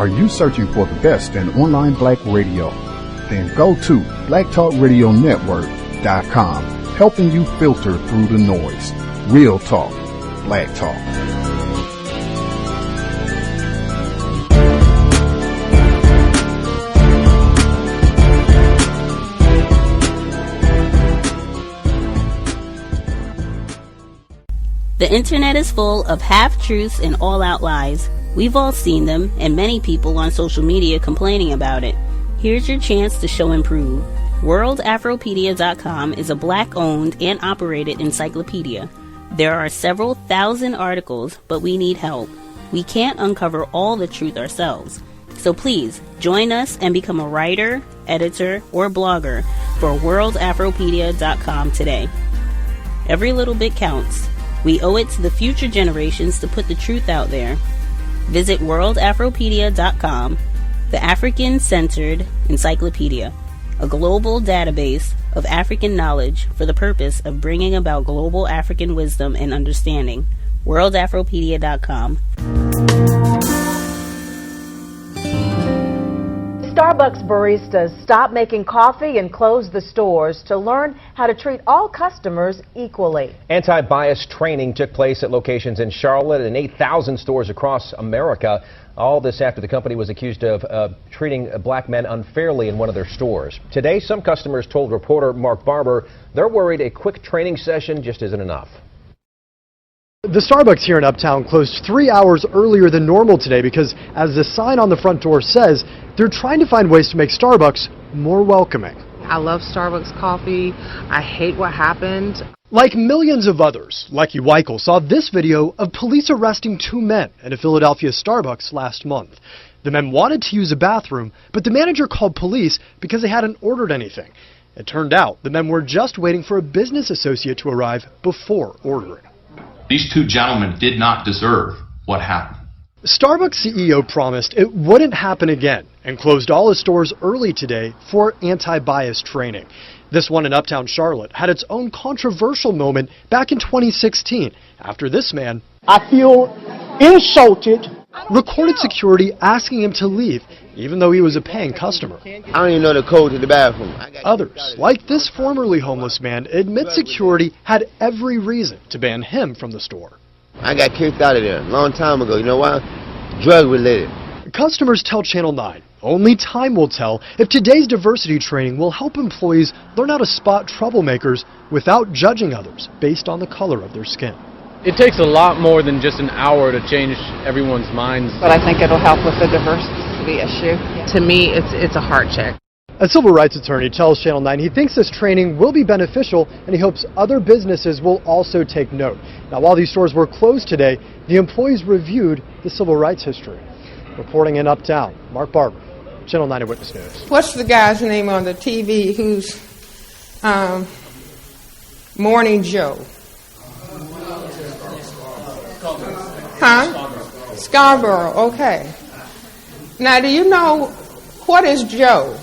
Are you searching for the best in online black radio? Then go to blacktalkradionetwork.com, helping you filter through the noise. Real talk, black talk. The internet is full of half-truths and all-out lies. We've all seen them, and many people on social media complaining about it. Here's your chance to show and prove. WorldAfropedia.com is a black-owned and operated encyclopedia. There are several thousand articles, but we need help. We can't uncover all the truth ourselves. So please, join us and become a writer, editor, or blogger for WorldAfropedia.com today. Every little bit counts. We owe it to the future generations to put the truth out there. Visit WorldAfropedia.com, the African-centered encyclopedia, a global database of African knowledge for the purpose of bringing about global African wisdom and understanding. WorldAfropedia.com. Starbucks baristas stopped making coffee and closed the stores to learn how to treat all customers equally. Anti-bias training took place at locations in Charlotte and 8,000 stores across America. All this after the company was accused of treating black men unfairly in one of their stores. Today, some customers told reporter Mark Barber they're worried a quick training session just isn't enough. The Starbucks here in Uptown closed 3 hours earlier than normal today because, as the sign on the front door says, they're trying to find ways to make Starbucks more welcoming. I love Starbucks coffee. I hate what happened. Like millions of others, Lecky Weichel saw this video of police arresting 2 men at a Philadelphia Starbucks last month. The men wanted to use a bathroom, but the manager called police because they hadn't ordered anything. It turned out the men were just waiting for a business associate to arrive before ordering. These 2 gentlemen did not deserve what happened. Starbucks CEO promised it wouldn't happen again and closed all his stores early today for anti-bias training. This one in Uptown Charlotte had its own controversial moment back in 2016 after this man, I feel insulted, recorded security asking him to leave even though he was a paying customer. I don't even know the code to the bathroom. Others, like this formerly homeless man, admit security had every reason to ban him from the store. I got kicked out of there a long time ago. You know why? Drug related. Customers tell Channel 9 only time will tell if today's diversity training will help employees learn how to spot troublemakers without judging others based on the color of their skin. It takes a lot more than just an hour to change everyone's minds. But I think it'll help with the diversity issue. To me, it's a heart check. A civil rights attorney tells Channel 9 he thinks this training will be beneficial and he hopes other businesses will also take note. Now, while these stores were closed today, the employees reviewed the civil rights history. Reporting in Uptown, Mark Barber, Channel 9 Eyewitness News. What's the guy's name on the TV who's Morning Joe? Huh? Scarborough, okay. Now, do you know what is Joe?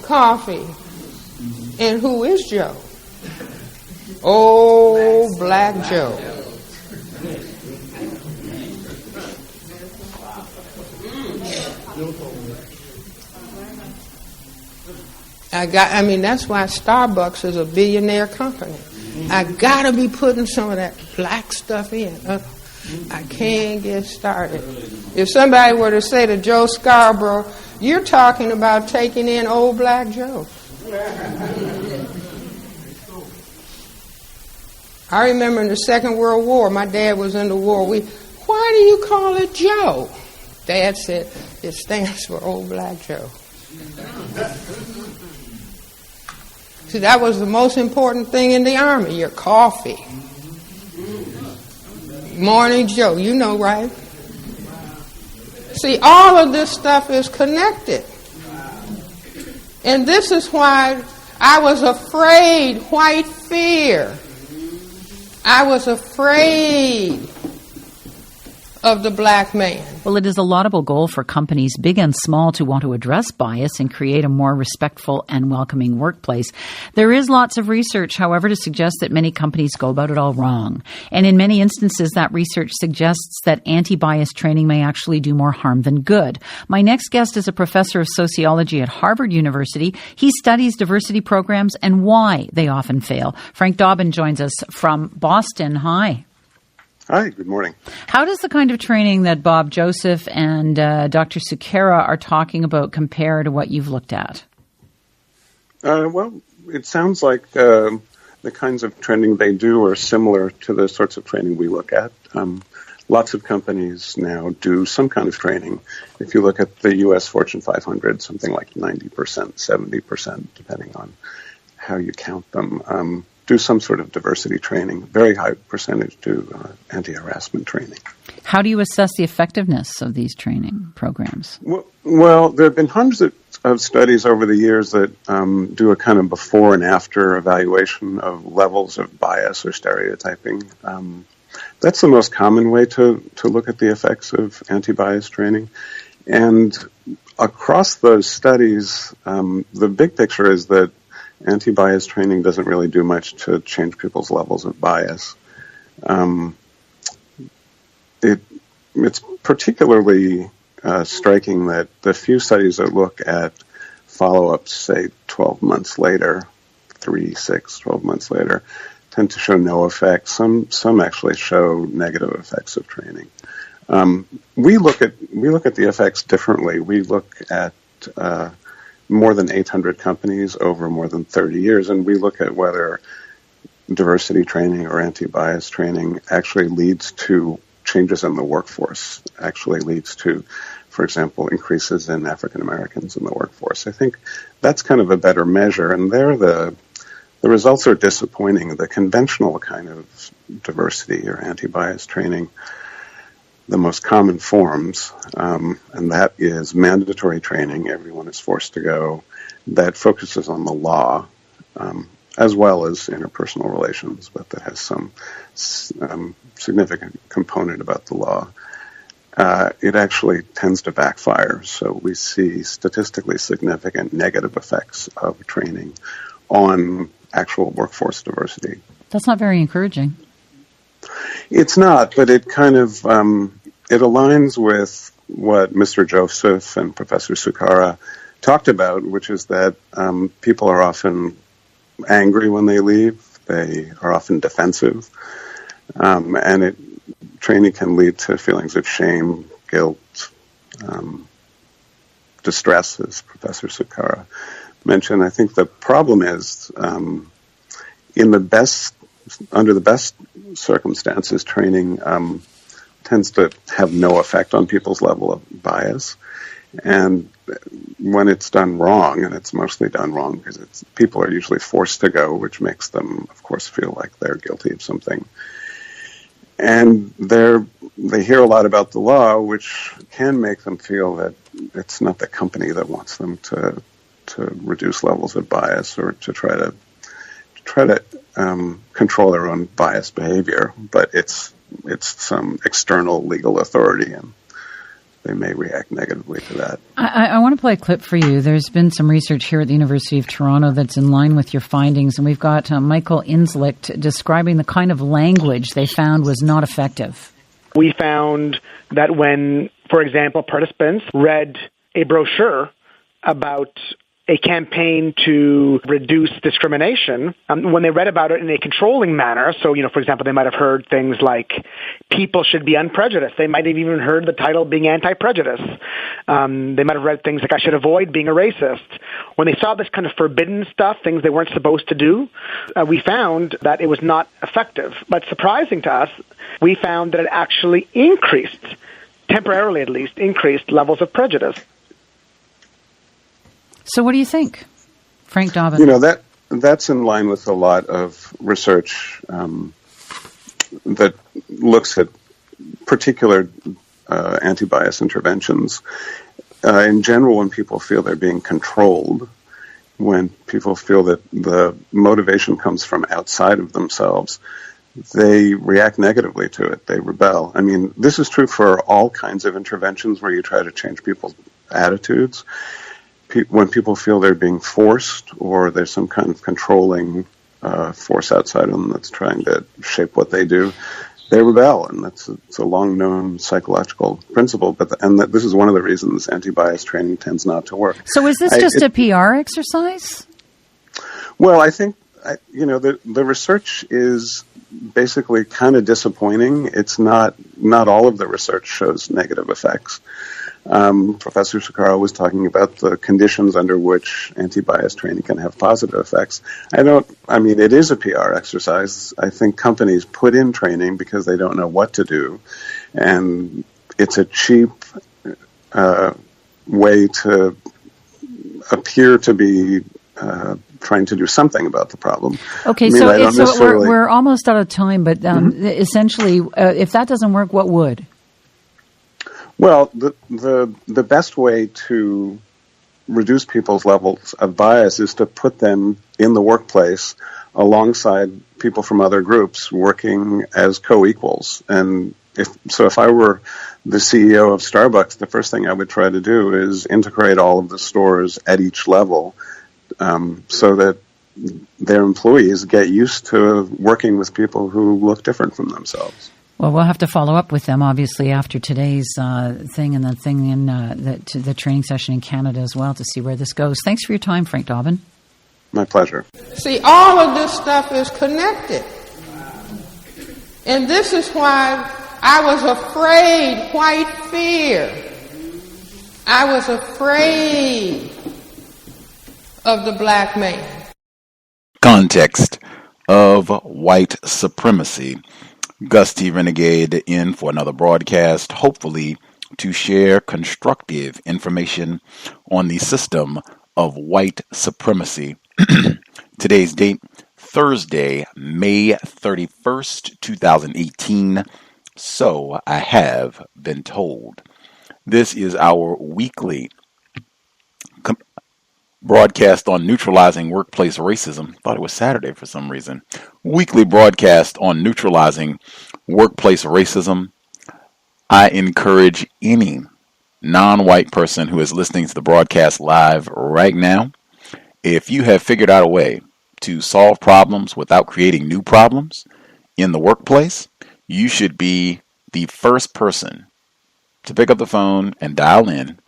Coffee. And who is Joe? Oh, Black Joe. That's why Starbucks is a billionaire company. I gotta be putting some of that black stuff in. I can't get started. If somebody were to say to Joe Scarborough, you're talking about taking in old Black Joe. I remember in the Second World War, my dad was in the war. Why do you call it Joe? Dad said, it stands for old Black Joe. See, that was the most important thing in the Army, your coffee. Morning Joe, you know, right? See, all of this stuff is connected. And this is why I was afraid, white fear. I was afraid of the black man. Well, it is a laudable goal for companies, big and small, to want to address bias and create a more respectful and welcoming workplace. There is lots of research, however, to suggest that many companies go about it all wrong. And in many instances, that research suggests that anti-bias training may actually do more harm than good. My next guest is a professor of sociology at Harvard University. He studies diversity programs and why they often fail. Frank Dobbin joins us from Boston. Hi. Hi, good morning. How does the kind of training that Bob Joseph and Dr. Sukhera are talking about compare to what you've looked at? Well, it sounds like the kinds of training they do are similar to the sorts of training we look at. Lots of companies now do some kind of training. If you look at the U.S. Fortune 500, something like 90%, 70%, depending on how you count them, do some sort of diversity training. Very high percentage do anti-harassment training. How do you assess the effectiveness of these training programs? Well, there have been hundreds of studies over the years that do a kind of before and after evaluation of levels of bias or stereotyping. That's the most common way to look at the effects of anti-bias training. And across those studies, the big picture is that anti-bias training doesn't really do much to change people's levels of bias. It's particularly striking that the few studies that look at follow-ups, say, 12 months later, 12 months later, tend to show no effects. Some actually show negative effects of training. We look at the effects differently. We look at more than 800 companies over more than 30 years, and we look at whether diversity training or anti-bias training actually leads to changes in the workforce, actually leads to, for example, increases in African Americans in the workforce. I think that's kind of a better measure, and there the results are disappointing. The conventional kind of diversity or anti-bias training, the most common forms, and that is mandatory training. Everyone is forced to go. That focuses on the law, as well as interpersonal relations, but that has some significant component about the law. It actually tends to backfire, so we see statistically significant negative effects of training on actual workforce diversity. That's not very encouraging. It's not, but it kind of it aligns with what Mr. Joseph and Professor Sukhera talked about, which is that people are often angry when they leave. They are often defensive, and training can lead to feelings of shame, guilt, distress, as Professor Sukhera mentioned. I think the problem is under the best circumstances, training tends to have no effect on people's level of bias. And when it's done wrong, and it's mostly done wrong because people are usually forced to go, which makes them, of course, feel like they're guilty of something. And they hear a lot about the law, which can make them feel that it's not the company that wants them to reduce levels of bias or to try to control their own biased behavior, but it's some external legal authority, and they may react negatively to that. I want to play a clip for you. There's been some research here at the University of Toronto that's in line with your findings, and we've got Michael Inslicht describing the kind of language they found was not effective. We found that when, for example, participants read a brochure about a campaign to reduce discrimination, when they read about it in a controlling manner, so, for example, they might have heard things like people should be unprejudiced. They might have even heard the title being anti-prejudice. They might have read things like I should avoid being a racist. When they saw this kind of forbidden stuff, things they weren't supposed to do, we found that it was not effective. But surprising to us, we found that it actually increased, temporarily at least, increased levels of prejudice. So what do you think, Frank Dobbin? That's in line with a lot of research that looks at particular anti-bias interventions. In general, when people feel they're being controlled, when people feel that the motivation comes from outside of themselves, they react negatively to it. They rebel. I mean, this is true for all kinds of interventions where you try to change people's attitudes. When people feel they're being forced or there's some kind of controlling force outside of them that's trying to shape what they do, they rebel, and it's a long-known psychological principle. This is one of the reasons anti-bias training tends not to work. So is this just a PR exercise? Well, I think the research is basically kind of disappointing. It's not all of the research shows negative effects. Professor Sakharov was talking about the conditions under which anti-bias training can have positive effects. It is a PR exercise. I think companies put in training because they don't know what to do, and it's a cheap way to appear to be trying to do something about the problem. Okay, we're almost out of time, but essentially, if that doesn't work, what would? Well, the best way to reduce people's levels of bias is to put them in the workplace alongside people from other groups working as co-equals. And if I were the CEO of Starbucks, the first thing I would try to do is integrate all of the stores at each level so that their employees get used to working with people who look different from themselves. Well, we'll have to follow up with them, obviously, after today's thing and the thing in the training session in Canada as well to see where this goes. Thanks for your time, Frank Dobbin. My pleasure. See, all of this stuff is connected. And this is why I was afraid, white fear. I was afraid of the black man. Context of White Supremacy. Gus T Renegade in for another broadcast, hopefully to share constructive information on the system of white supremacy. Today's date, Thursday, May 31st, 2018. So I have been told. This is our weekly broadcast on neutralizing workplace racism. Thought it was Saturday for some reason. Weekly broadcast on neutralizing workplace racism. I encourage any non-white person who is listening to the broadcast live right now, if you have figured out a way to solve problems without creating new problems in the workplace, you should be the first person to pick up the phone and dial in.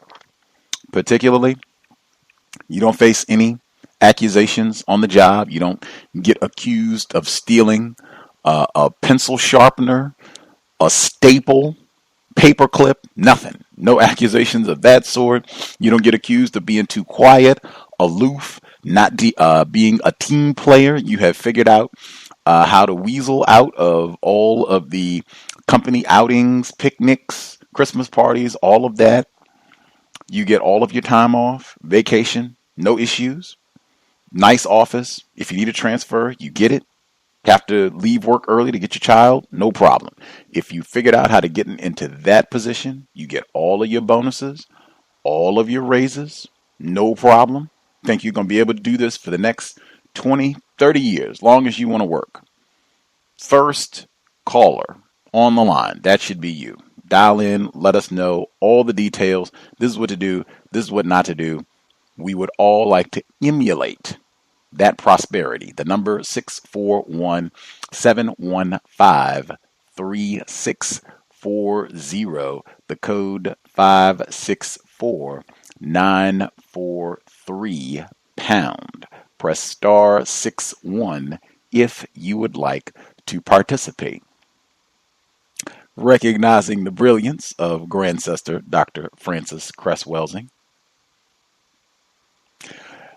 Particularly, you don't face any accusations on the job. You don't get accused of stealing a pencil sharpener, a staple, paperclip, nothing. No accusations of that sort. You don't get accused of being too quiet, aloof, not being a team player. You have figured out how to weasel out of all of the company outings, picnics, Christmas parties, all of that. You get all of your time off, vacation, no issues. Nice office. If you need a transfer, you get it. Have to leave work early to get your child, no problem. If you figured out how to get into that position, you get all of your bonuses, all of your raises, no problem. Think you're going to be able to do this for the next 20, 30 years, long as you want to work. First caller on the line, that should be you. Dial in, let us know all the details. This is what to do. This is what not to do. We would all like to emulate that prosperity. The number 641-715-3640. The code 564-943 pound. Press star 61 if you would like to participate. Recognizing the brilliance of Grandsister Dr. Frances Cress Welsing.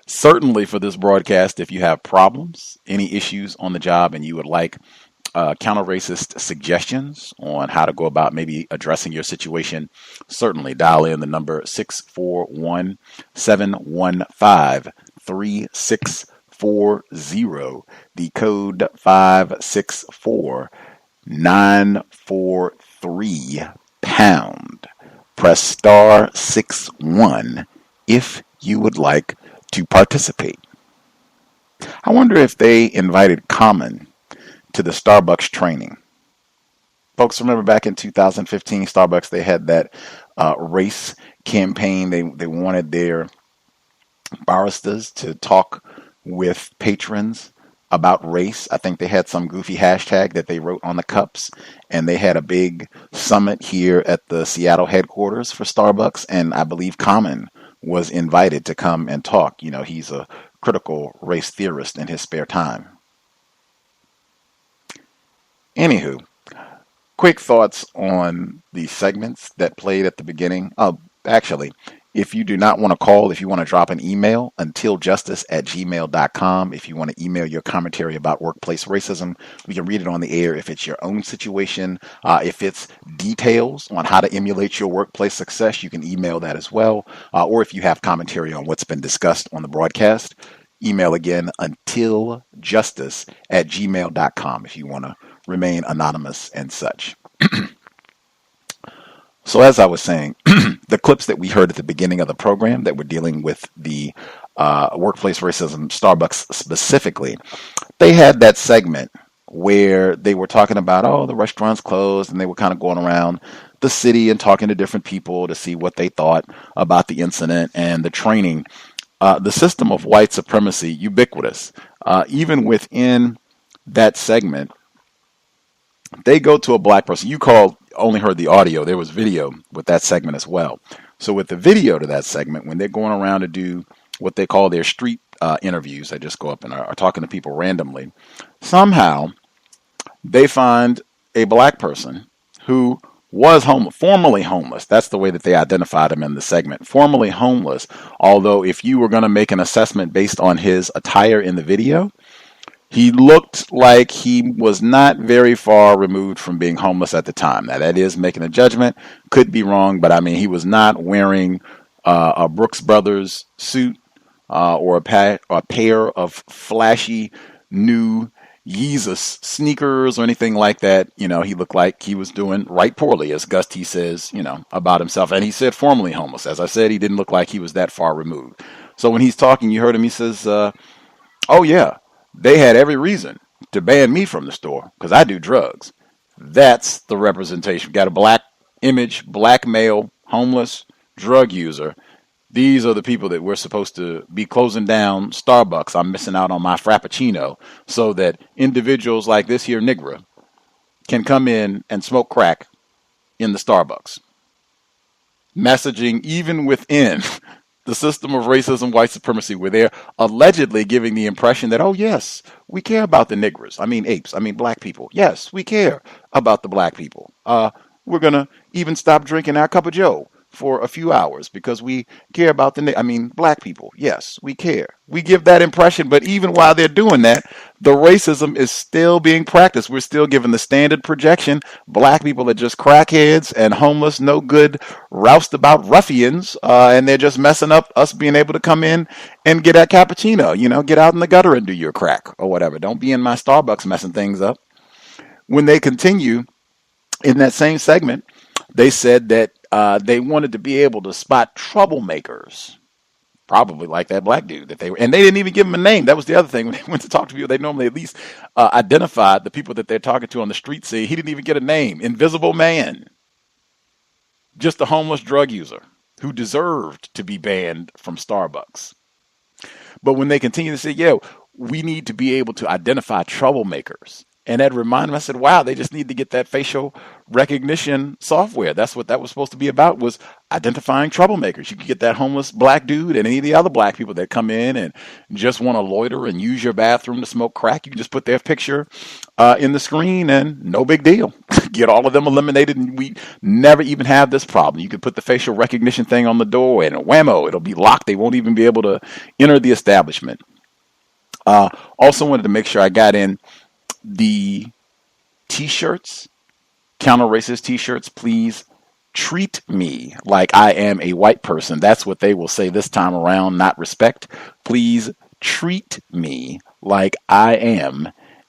Certainly for this broadcast, if you have problems, any issues on the job, and you would like counter-racist suggestions on how to go about maybe addressing your situation, certainly dial in the number 641-715-3640, the code 564-943 pound. Press star 61 if you would like to participate. I wonder if they invited Common to the Starbucks training. Folks, remember back in 2015, Starbucks, they had that race campaign. They wanted their baristas to talk with patrons about race. I think they had some goofy hashtag that they wrote on the cups, and they had a big summit here at the Seattle headquarters for Starbucks, and I believe Common was invited to come and talk. You know, he's a critical race theorist in his spare time. Anywho, quick thoughts on the segments that played at the beginning. Actually, if you do not want to call, if you want to drop an email, untiljustice@gmail.com. If you want to email your commentary about workplace racism, we can read it on the air. If it's your own situation, if it's details on how to emulate your workplace success, you can email that as well. Or if you have commentary on what's been discussed on the broadcast, email again, untiljustice@gmail.com if you want to remain anonymous and such. So as I was saying, the clips that we heard at the beginning of the program that were dealing with the workplace racism, Starbucks specifically, they had that segment where they were talking about, oh, the restaurant's closed, and they were kind of going around the city and talking to different people to see what they thought about the incident and the training. The system of white supremacy, ubiquitous. Even within that segment, they go to a black person. You only heard the audio. There was video with that segment as well. So with the video to that segment, when they're going around to do what they call their street interviews, they just go up and are talking to people randomly. Somehow, they find a black person who was formerly homeless. That's the way that they identified him in the segment. Formerly homeless, although if you were going to make an assessment based on his attire in the video, he looked like he was not very far removed from being homeless at the time. Now, that is making a judgment. Could be wrong, but I mean, he was not wearing a Brooks Brothers suit or a pair of flashy new Yeezus sneakers or anything like that. You know, he looked like he was doing right poorly, as Gus T says, you know, about himself. And he said formerly homeless. As I said, he didn't look like he was that far removed. So when he's talking, you heard him, he says, oh yeah, they had every reason to ban me from the store because I do drugs. That's the representation. Got a black image, black male, homeless, drug user. These are the people that we're supposed to be closing down Starbucks. I'm missing out on my Frappuccino so that individuals like this here Nigra can come in and smoke crack in the Starbucks. Messaging even within the system of racism, white supremacy, where they're allegedly giving the impression that, oh, yes, we care about the niggers. I mean, apes. I mean, black people. Yes, we care about the black people. We're going to even stop drinking our cup of joe for a few hours because we care about black people. Yes, we care. We give that impression, but even while they're doing that, the racism is still being practiced. We're still given the standard projection. Black people are just crackheads and homeless, no good, roustabout ruffians, and they're just messing up us being able to come in and get that cappuccino, you know, get out in the gutter and do your crack or whatever. Don't be in my Starbucks messing things up. When they continue in that same segment, they said that they wanted to be able to spot troublemakers, probably like that black dude that and they didn't even give him a name. That was the other thing. When they went to talk to people, they normally at least identified the people that they're talking to on the street. See, he didn't even get a name. Invisible man. Just a homeless drug user who deserved to be banned from Starbucks. But when they continue to say, we need to be able to identify troublemakers. And that reminded me, I said, wow, they just need to get that facial recognition software. That's what that was supposed to be about, was identifying troublemakers. You could get that homeless black dude and any of the other black people that come in and just want to loiter and use your bathroom to smoke crack. You can just put their picture in the screen and no big deal. Get all of them eliminated and we never even have this problem. You could put the facial recognition thing on the door and whammo, it'll be locked. They won't even be able to enter the establishment. Also wanted to make sure I got in the t-shirts, counter-racist t-shirts. Please treat me like I am a white person. That's what they will say this time around, not respect. Please treat me like I am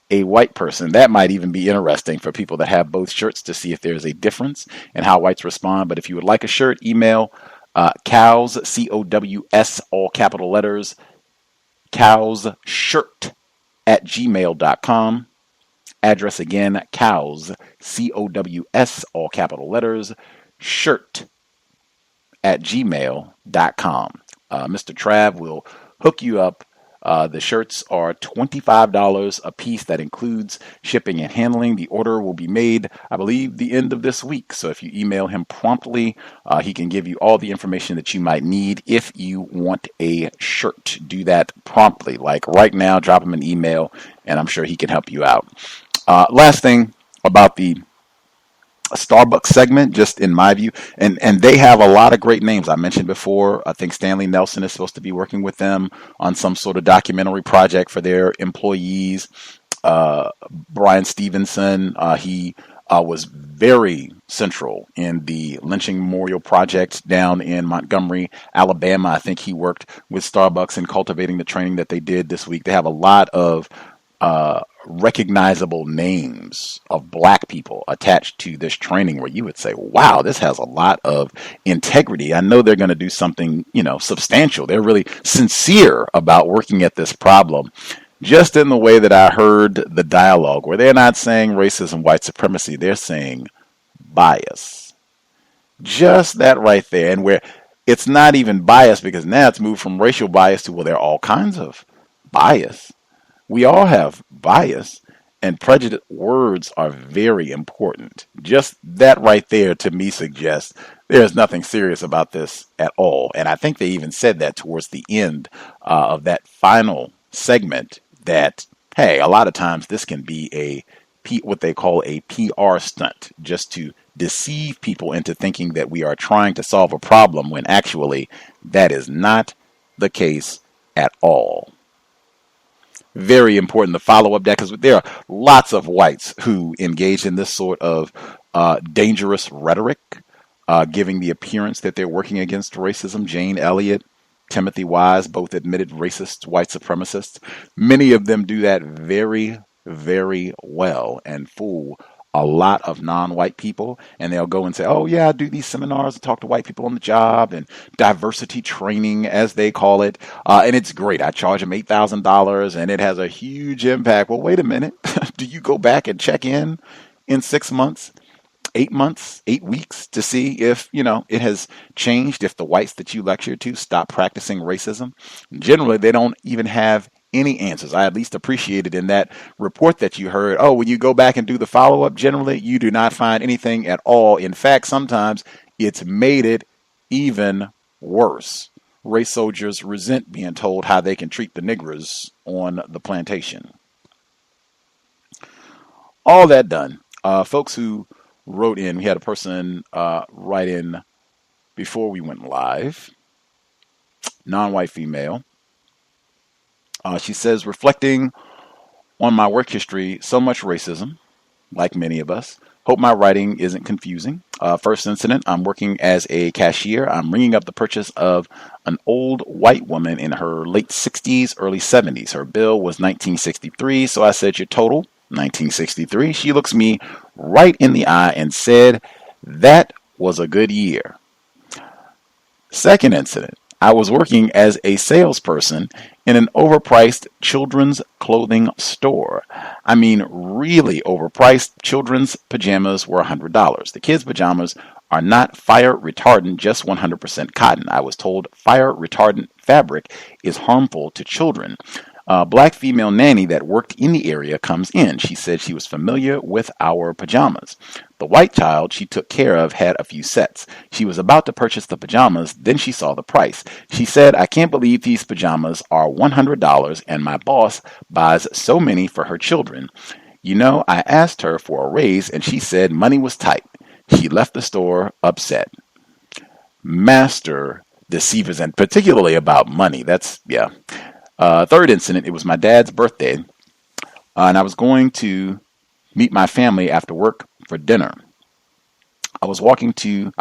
a white person. That might even be interesting for people that have both shirts to see if there's a difference in how whites respond. But if you would like a shirt, email C.O.W.S, C-O-W-S, all capital letters, C.O.W.S shirt @gmail.com. Address again, C.O.W.S, C-O-W-S, all capital letters, shirt at gmail.com. Mr. Trav will hook you up. The shirts are $25 a piece. That includes shipping and handling. The order will be made, I believe, the end of this week. So if you email him promptly, he can give you all the information that you might need if you want a shirt. Do that promptly. Like right now, drop him an email, and I'm sure he can help you out. Last thing about the Starbucks segment, just in my view, and they have a lot of great names. I mentioned before, I think Stanley Nelson is supposed to be working with them on some sort of documentary project for their employees. Brian Stevenson, he was very central in the lynching memorial project down in Montgomery, Alabama. I think he worked with Starbucks in cultivating the training that they did this week. They have a lot of recognizable names of black people attached to this training where you would say, wow, this has a lot of integrity. I know they're going to do something, substantial. They're really sincere about working at this problem. Just in the way that I heard the dialogue, where they're not saying racism, white supremacy, they're saying bias. Just that right there. And where it's not even bias, because now it's moved from racial bias to, well, there are all kinds of bias. We all have bias, and prejudiced words are very important. Just that right there to me suggests there's nothing serious about this at all. And I think they even said that towards the end of that final segment, that, hey, a lot of times this can be what they call a PR stunt, just to deceive people into thinking that we are trying to solve a problem when actually that is not the case at all. Very important to follow up that, because there are lots of whites who engage in this sort of dangerous rhetoric, giving the appearance that they're working against racism. Jane Elliott, Timothy Wise, both admitted racist white supremacists. Many of them do that very, very well and fool a lot of non-white people, and they'll go and say, oh yeah, I do these seminars and talk to white people on the job and diversity training, as they call it, and it's great. I charge them $8,000 and it has a huge impact. Well, wait a minute. Do you go back and check in 6 months, 8 months, 8 weeks to see if, it has changed, if the whites that you lecture to stop practicing racism? Generally, they don't even have any answers. I at least appreciated in that report that you heard, oh, when you go back and do the follow-up, generally you do not find anything at all. In fact, sometimes it's made it even worse. Race soldiers resent being told how they can treat the niggers on the plantation. All that done. Folks who wrote in, we had a person write in before we went live, non-white female. She says, reflecting on my work history, so much racism, like many of us. Hope my writing isn't confusing. First incident, I'm working as a cashier. I'm ringing up the purchase of an old white woman in her late 60s, early 70s. Her bill was $19.63, so I said, your total, $19.63. She looks me right in the eye and said, that was a good year. Second incident, I was working as a salesperson in an overpriced children's clothing store. I mean, really overpriced. Children's pajamas were $100. The kids' pajamas are not fire retardant, just 100% cotton. I was told fire retardant fabric is harmful to children. Black female nanny that worked in the area comes in. She said she was familiar with our pajamas. The white child she took care of had a few sets. She was about to purchase the pajamas, then she saw the price. She said, I can't believe these pajamas are $100 and my boss buys so many for her children. I asked her for a raise and she said money was tight. She left the store upset. Master deceivers, and particularly about money. Third incident, it was my dad's birthday, and I was going to meet my family after work for dinner. I was talking to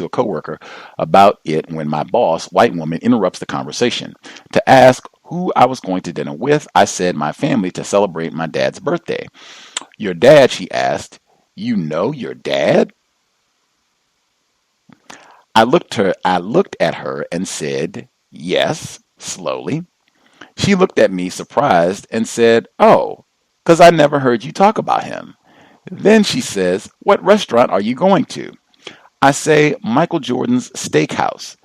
a coworker about it when my boss, white woman, interrupts the conversation. To ask who I was going to dinner with, I said my family to celebrate my dad's birthday. Your dad, she asked. You know your dad? I looked at her and said, yes, slowly. She looked at me surprised and said, oh, because I never heard you talk about him. Then she says, what restaurant are you going to? I say, Michael Jordan's Steakhouse.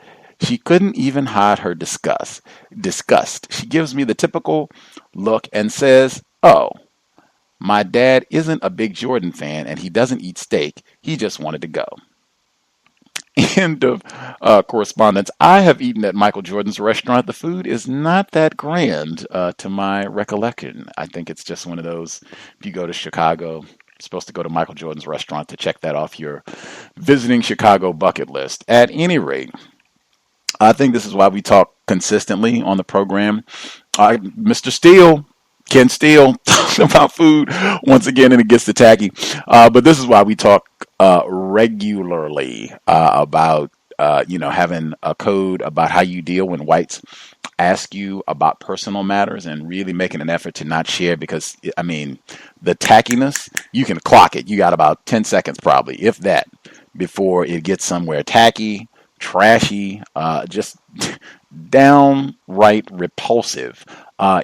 She couldn't even hide her disgust. She gives me the typical look and says, oh, my dad isn't a big Jordan fan and he doesn't eat steak. He just wanted to go. End of correspondence. I have eaten at Michael Jordan's restaurant. The food is not that grand to my recollection. I think it's just one of those, if you go to Chicago, you're supposed to go to Michael Jordan's restaurant to check that off your visiting Chicago bucket list. At any rate, I think this is why we talk consistently on the program. Mr. Steele, Ken Steele, talking about food once again, and it gets to tacky. But this is why we talk regularly about having a code about how you deal when whites ask you about personal matters, and really making an effort to not share, because I mean, the tackiness, you can clock it. You got about 10 seconds probably, if that, before it gets somewhere tacky, trashy, just downright repulsive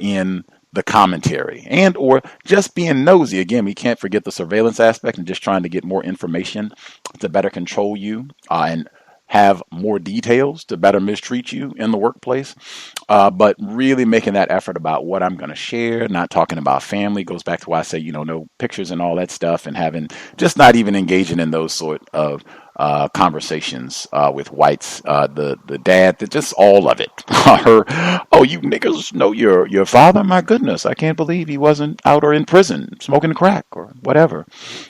in the commentary, and or just being nosy. Again, we can't forget the surveillance aspect and just trying to get more information to better control you and have more details to better mistreat you in the workplace. But really making that effort about what I'm going to share, not talking about family, goes back to why I say, no pictures and all that stuff, and having just not even engaging in those sort of conversations with whites, the dad, just all of it. Oh, you niggas know your father? My goodness, I can't believe he wasn't out or in prison smoking crack or whatever.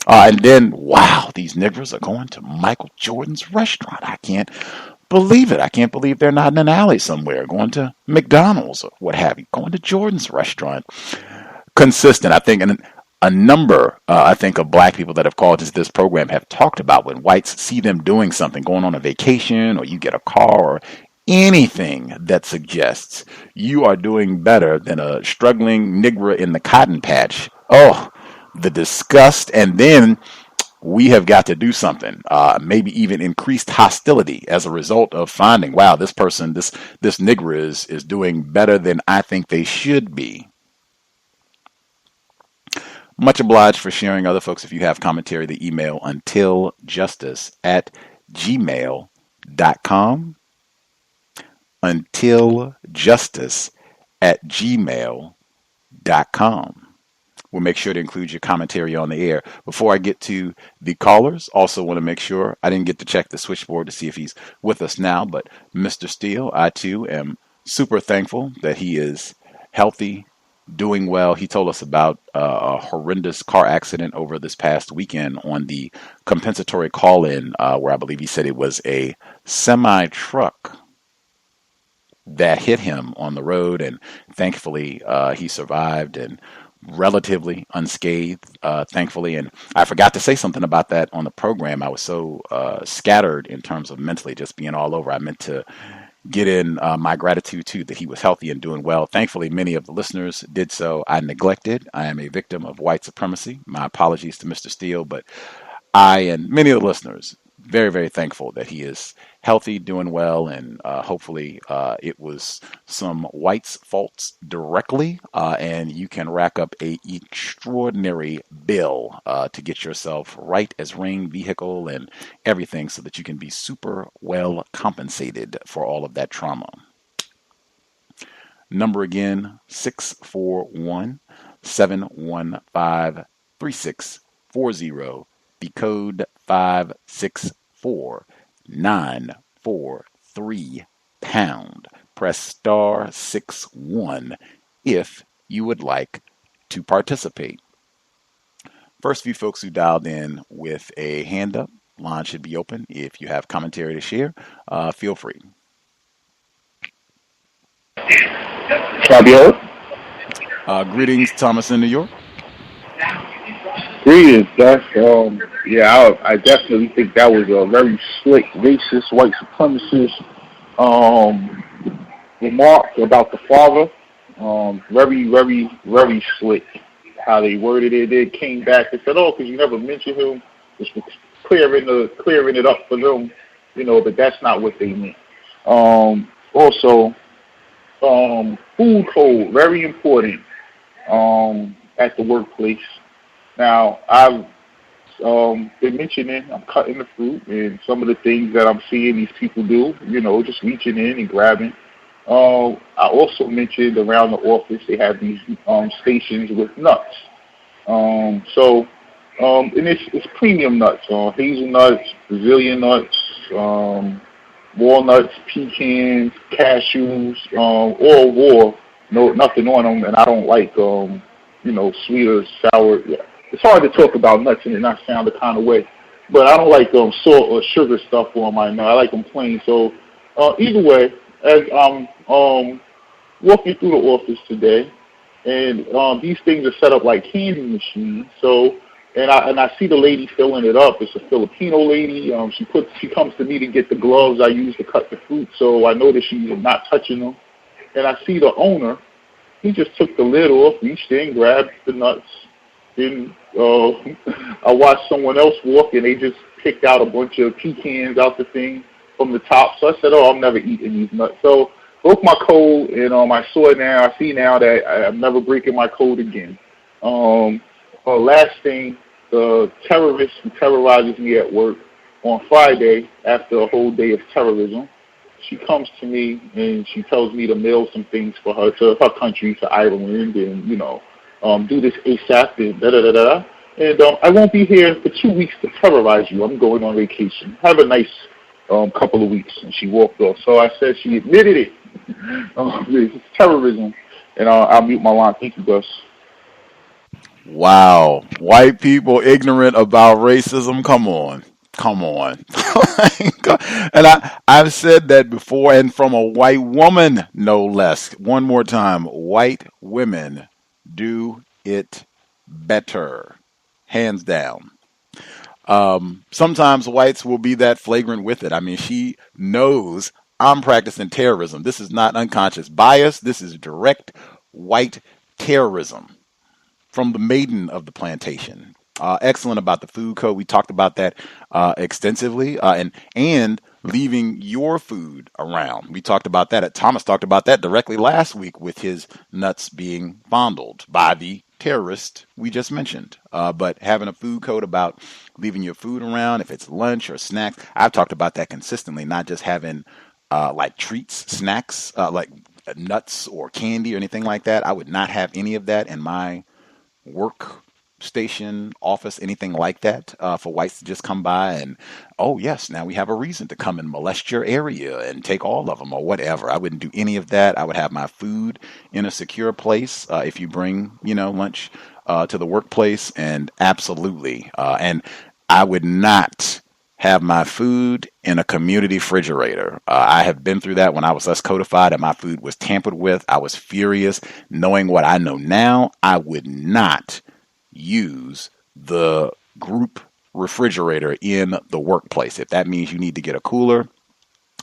And then, wow, these niggers are going to Michael Jordan's restaurant. I can't believe it. I can't believe they're not in an alley somewhere, going to McDonald's or what have you, going to Jordan's restaurant. Consistent, I think, and a number, of black people that have called into this program have talked about when whites see them doing something, going on a vacation, or you get a car, or anything that suggests you are doing better than a struggling Negro in the cotton patch. Oh, the disgust. And then we have got to do something, maybe even increased hostility as a result of finding, wow, this person, this Negro is doing better than I think they should be. Much obliged for sharing. Other folks, if you have commentary, the email untiljustice@gmail.com. untiljustice@gmail.com. We'll make sure to include your commentary on the air. Before I get to the callers, also want to make sure, I didn't get to check the switchboard to see if he's with us now, but Mr. Steele, I too am super thankful that he is healthy, doing well. He told us about a horrendous car accident over this past weekend on the compensatory call-in, where I believe he said it was a semi-truck that hit him on the road, and thankfully he survived and relatively unscathed, thankfully. And I forgot to say something about that on the program. I was so scattered in terms of mentally just being all over. I meant to get in my gratitude too that he was healthy and doing well. Thankfully, many of the listeners did so. I neglected. I am a victim of white supremacy. My apologies to Mr. Steele, but I and many of the listeners very, very thankful that he is healthy, doing well, and hopefully it was some whites' faults directly, and you can rack up a extraordinary bill to get yourself right as ring, vehicle, and everything so that you can be super well compensated for all of that trauma. Number again, 641-715-3640. The code 564-943#. Press star 61 if you would like to participate. First few folks who dialed in with a hand up, line should be open. If you have commentary to share, feel free. Can I be heard? Greetings, Thomas in New York. Greetings, Gus. I definitely think that was a very slick, racist, white supremacist remark about the father. Very, very, very slick how they worded it. They came back and said, "Oh, because you never mentioned him," just clearing it up for them, but that's not what they meant. Also, food code, very important. at the workplace. Now, I've been mentioning I'm cutting the fruit and some of the things that I'm seeing these people do, just reaching in and grabbing. I also mentioned around the office they have these stations with nuts. And it's premium nuts, hazelnuts, Brazilian nuts, walnuts, pecans, cashews, all raw, nothing on them, and I don't like, sweet or sour. Yeah. It's hard to talk about nuts and it not sound the kind of way, but I don't like salt or sugar stuff on my nut. I like them plain. So either way, as I'm walking through the office today, and these things are set up like candy machines. So, and I see the lady filling it up. It's a Filipino lady. She comes to me to get the gloves I use to cut the fruit. So I notice she's not touching them. And I see the owner. He just took the lid off, reached in, grabbed the nuts. Then I watched someone else walk, and they just picked out a bunch of pecans out the thing from the top. So I said, I'm never eating these nuts. So broke my code, and I see now that I'm never breaking my code again. Last thing, the terrorist who terrorizes me at work on Friday after a whole day of terrorism, she comes to me and she tells me to mail some things for her to her country, to Ireland, and do this ASAP and da-da-da-da. And I won't be here for 2 weeks to terrorize you. I'm going on vacation. Have a nice couple of weeks. And she walked off. So I said she admitted it. It's terrorism. And I'll mute my line. Thank you, Gus. Wow. White people ignorant about racism? Come on. And I've said that before, and from a white woman, no less. One more time. White women do it better. Hands down. Sometimes whites will be that flagrant with it. I mean, she knows I'm practicing terrorism. This is not unconscious bias. This is direct white terrorism from the maiden of the plantation. Excellent about the food code. We talked about that extensively, and leaving your food around. We talked about that. Thomas talked about that directly last week with his nuts being fondled by the terrorist we just mentioned. But having a food code about leaving your food around, if it's lunch or snacks, I've talked about that consistently, not just having like treats, snacks, like nuts or candy or anything like that. I would not have any of that in my work station, office, anything like that, for whites to just come by and, oh yes, now we have a reason to come and molest your area and take all of them or whatever. I wouldn't do any of that. I would have my food in a secure place. If you bring, lunch to the workplace, and absolutely. And I would not have my food in a community refrigerator. I have been through that when I was less codified and my food was tampered with. I was furious. Knowing what I know now, I would not use the group refrigerator in the workplace. If that means you need to get a cooler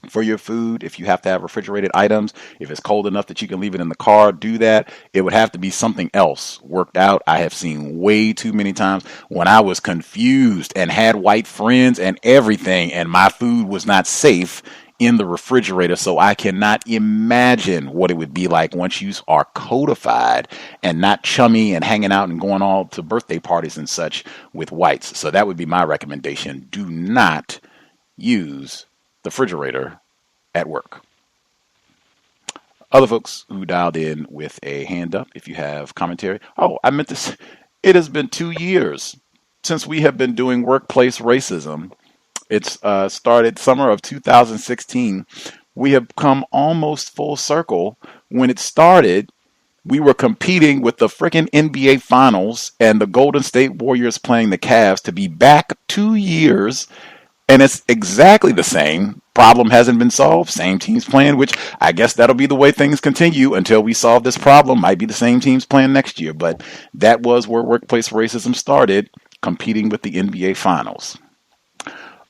for your food, if you have to have refrigerated items, if it's cold enough that you can leave it in the car, do that. It would have to be something else worked out. I have seen way too many times when I was confused and had white friends and everything, and my food was not safe in the refrigerator. So I cannot imagine what it would be like once you are codified and not chummy and hanging out and going all to birthday parties and such with whites. So that would be my recommendation. Do not use the refrigerator at work. Other folks who dialed in with a hand up, if you have commentary. Oh, I meant this. It has been 2 years since we have been doing workplace racism. It's started summer of 2016. We have come almost full circle. When it started, we were competing with the freaking NBA Finals and the Golden State Warriors playing the Cavs to be back 2 years. And it's exactly the same. Problem hasn't been solved. Same teams playing, which I guess that'll be the way things continue until we solve this problem. Might be the same teams playing next year. But that was where workplace racism started, competing with the NBA Finals.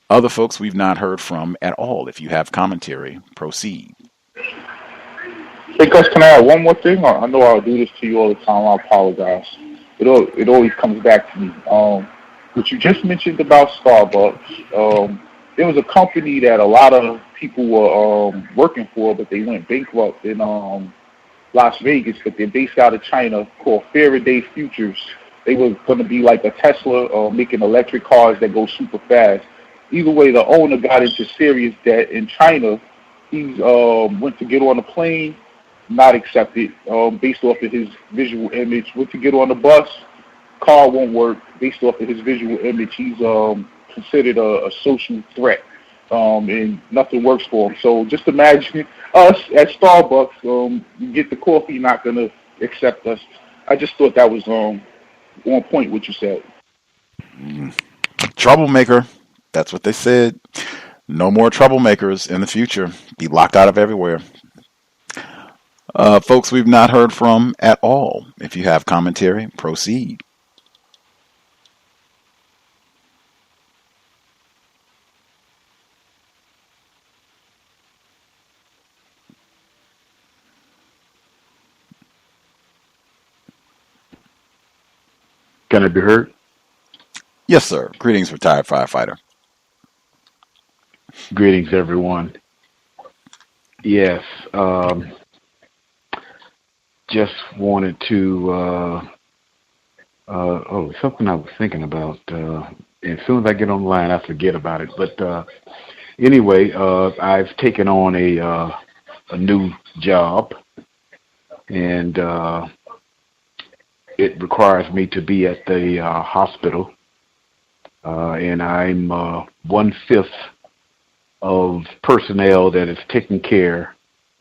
Other folks we've not heard from at all. If you have commentary, proceed. Hey, Gus, can I add one more thing? I know I'll do this to you all the time. I apologize. It always comes back to me. What you just mentioned about Starbucks, there was a company that a lot of people were working for, but they went bankrupt in Las Vegas, but they're based out of China, called Faraday Futures. They were going to be like a Tesla, making electric cars that go super fast. Either way, the owner got into serious debt in China. He went to get on a plane, not accepted, based off of his visual image. Went to get on the bus, car won't work, based off of his visual image. He's considered a social threat, and nothing works for him. So just imagine us at Starbucks, you get the coffee, not going to accept us. I just thought that was on point what you said. Troublemaker. That's what they said. No more troublemakers in the future. Be locked out of everywhere. Folks we've not heard from at all. If you have commentary, proceed. Can it be heard? Yes, sir. Greetings, retired firefighter. Greetings, everyone. Yes, just wanted to, something I was thinking about. As soon as I get online, I forget about it. But anyway, I've taken on a new job, and it requires me to be at the hospital, and I'm 1/5 of personnel that is taking care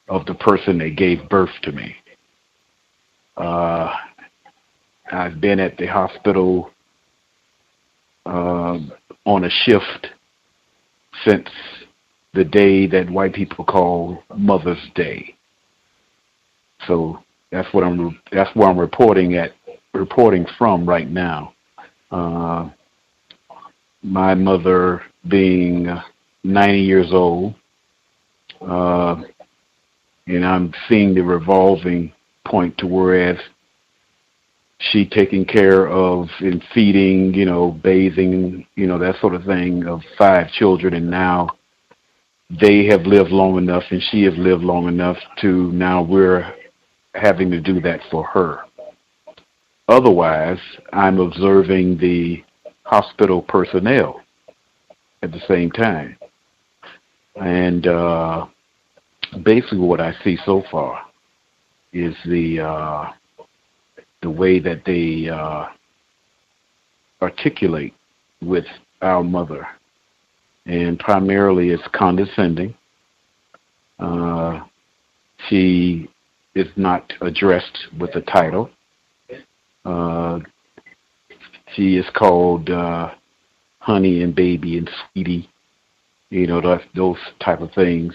of the person that gave birth to me. I've been at the hospital on a shift since the day that white people call Mother's Day. So that's where I'm reporting from right now. My mother being 90 years old, and I'm seeing the revolving point to whereas she taking care of and feeding, bathing, that sort of thing of 5 children, and now they have lived long enough and she has lived long enough to now we're having to do that for her. Otherwise, I'm observing the hospital personnel at the same time. And basically what I see so far is the way that they articulate with our mother. And primarily it's condescending. She is not addressed with a title. She is called honey and baby and sweetie, those type of things,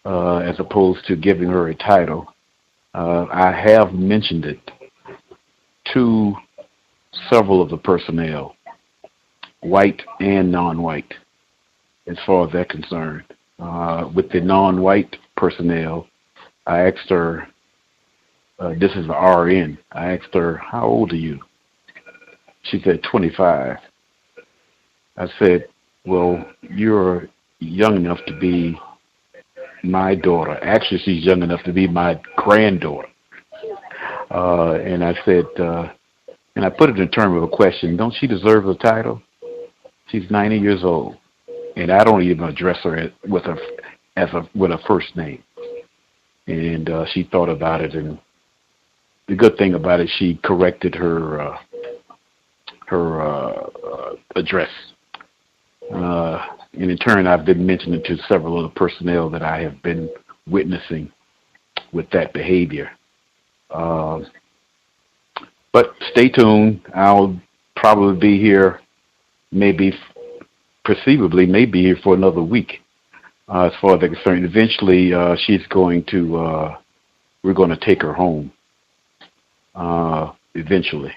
as opposed to giving her a title. I have mentioned it to several of the personnel, white and non-white, as far as they're concerned. With the non-white personnel, I asked her, this is the RN, I asked her, how old are you? She said, 25. I said, well, you're young enough to be my daughter. Actually, she's young enough to be my granddaughter. And I said, and I put it in terms of a question, don't she deserve a title? She's 90 years old, and I don't even address her with a first name. And she thought about it, and the good thing about it, she corrected her address. And in turn, I've been mentioning to several of the personnel that I have been witnessing with that behavior. But stay tuned. I'll probably be here, perceivably, maybe here for another week. As far as they're concerned, eventually we're going to take her home. Eventually,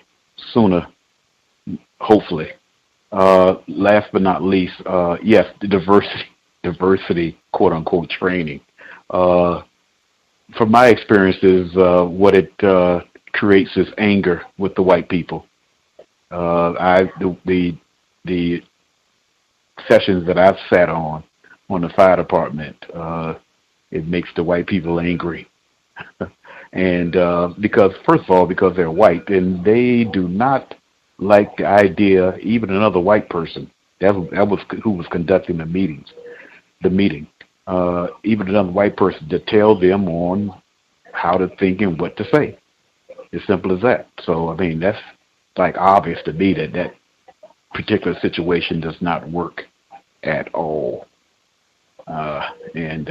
sooner, hopefully. Last but not least, yes, the diversity, quote unquote, training. From my experiences, what it creates is anger with the white people. The sessions that I've sat on the fire department, it makes the white people angry. And because, first of all, because they're white, and they do not like the idea, even another white person, that was who was conducting the meeting, even another white person to tell them on how to think and what to say. As simple as that. So, I mean, that's like obvious to me that that particular situation does not work at all. And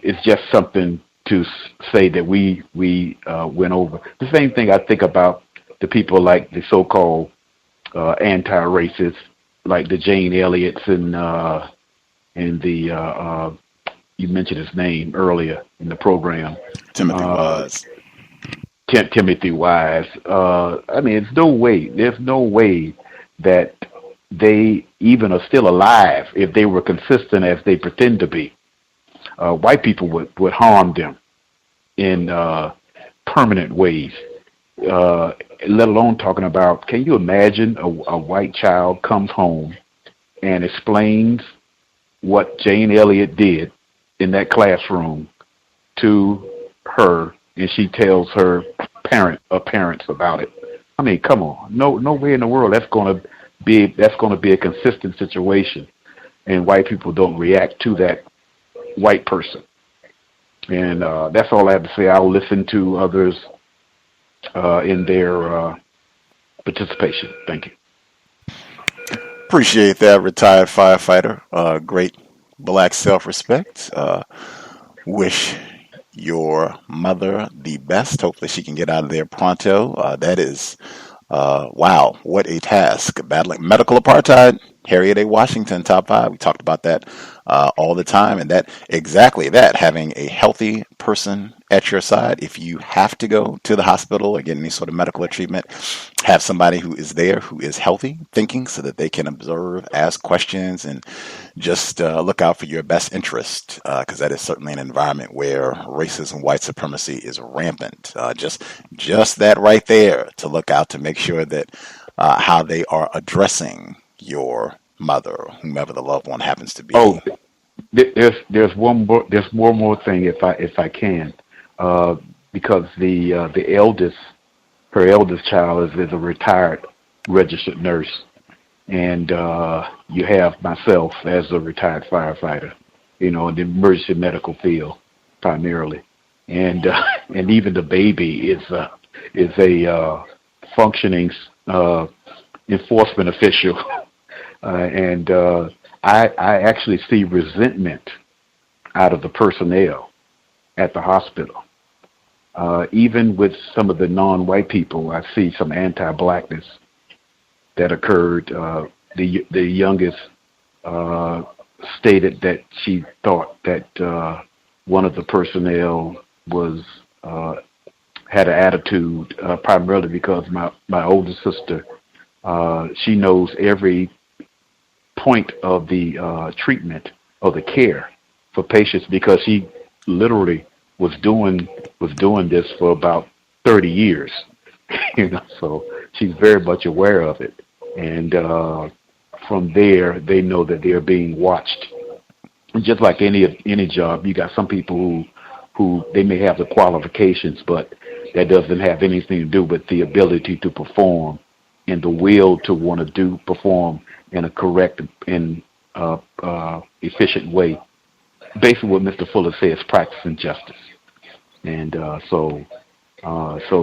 it's just something to say that we went over. The same thing I think about the people like the so-called anti-racists, like the Jane Elliots and the you mentioned his name earlier in the program, Timothy Wise. Timothy Wise. I mean, there's no way that they even are still alive if they were consistent as they pretend to be. White people would harm them in permanent ways, let alone talking about, can you imagine a white child comes home and explains what Jane Elliott did in that classroom to her, and she tells her parents about it. I mean, come on, no way in the world that's going to be a consistent situation, and white people don't react to that white person. And that's all I have to say. I'll listen to others in their participation. Thank you. Appreciate that, retired firefighter. Great black self-respect. Wish your mother the best. Hopefully she can get out of there pronto. That is, wow, what a task. Battling medical apartheid. Harriet A. Washington, top 5. We talked about that all the time. And that, exactly that, having a healthy person at your side. If you have to go to the hospital or get any sort of medical treatment, have somebody who is there, who is healthy, thinking, so that they can observe, ask questions, and just look out for your best interest, because that is certainly an environment where racism, white supremacy is rampant. Just that right there, to look out to make sure that how they are addressing your mother or whomever the loved one happens to be. Oh, there's one more thing if I can, because her eldest child is a retired registered nurse, and you have myself as a retired firefighter, in the emergency medical field primarily, and even the baby is a functioning enforcement official. And I actually see resentment out of the personnel at the hospital. Even with some of the non-white people, I see some anti-blackness that occurred. The youngest stated that she thought that one of the personnel had an attitude, primarily because my older sister, she knows every point of the treatment or the care for patients, because she literally was doing this for about 30 years, so she's very much aware of it. And from there, they know that they're being watched. And just like any job, you got some people who they may have the qualifications, but that doesn't have anything to do with the ability to perform and the will to want to perform in a correct and efficient way. Basically, what Mr. Fuller says, practicing justice. And so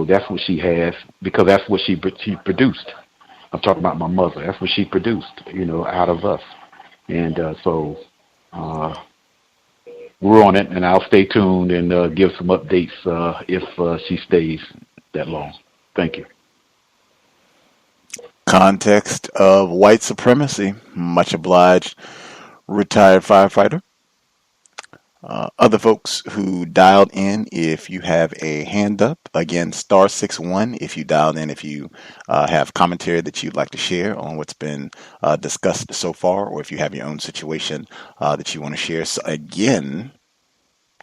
that's what she has, because that's what she produced. I'm talking about my mother. That's what she produced, out of us. And so we're on it, and I'll stay tuned and give some updates if she stays that long. Thank you. Context of White Supremacy. Much obliged, retired firefighter. Other folks who dialed in, if you have a hand up, again, *61 if you dialed in, if you have commentary that you'd like to share on what's been discussed so far, or if you have your own situation that you want to share. So again,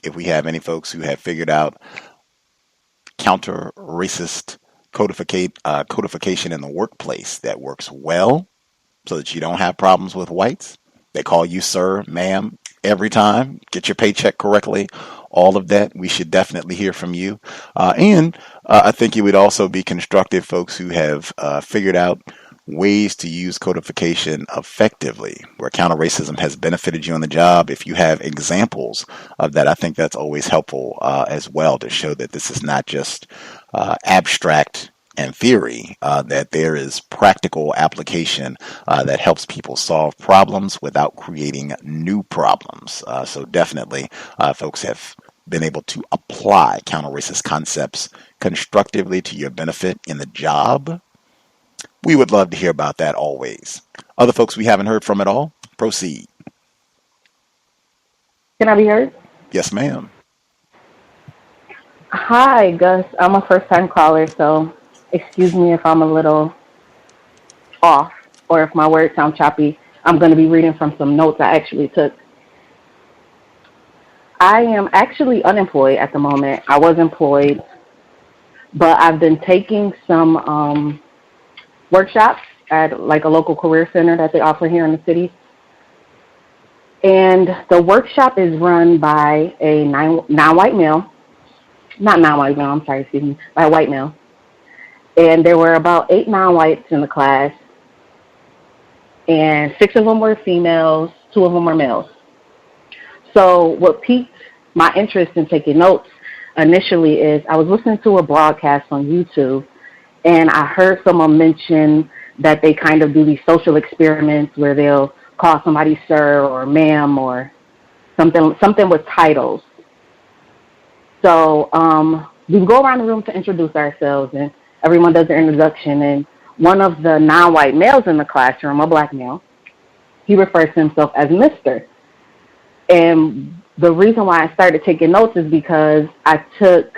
if we have any folks who have figured out counter-racist codification in the workplace that works well so that you don't have problems with whites, they call you sir, ma'am, every time, get your paycheck correctly, all of that. We should definitely hear from you. And I think it would also be constructive, folks who have figured out ways to use codification effectively, where counter-racism has benefited you on the job. If you have examples of that, I think that's always helpful as well, to show that this is not just abstract and theory, that there is practical application that helps people solve problems without creating new problems. So definitely, folks have been able to apply counter-racist concepts constructively to your benefit in the job. We would love to hear about that always. Other folks we haven't heard from at all, proceed. Can I be heard? Yes, ma'am. Hi, Gus. I'm a first-time caller, so excuse me if I'm a little off or if my words sound choppy. I'm going to be reading from some notes I actually took. I am actually unemployed at the moment. I was employed, but I've been taking some workshops at like a local career center that they offer here in the city. And the workshop is run by a non-white male. Not non-white male, I'm sorry, excuse me, by a white male. And there were about 8 non-whites in the class, and 6 of them were females, 2 of them were males. So what piqued my interest in taking notes initially is I was listening to a broadcast on YouTube, and I heard someone mention that they kind of do these social experiments where they'll call somebody sir or ma'am or something with titles. So we go around the room to introduce ourselves, and everyone does their introduction. And one of the non-white males in the classroom, a black male, he refers to himself as Mr. And the reason why I started taking notes is because I took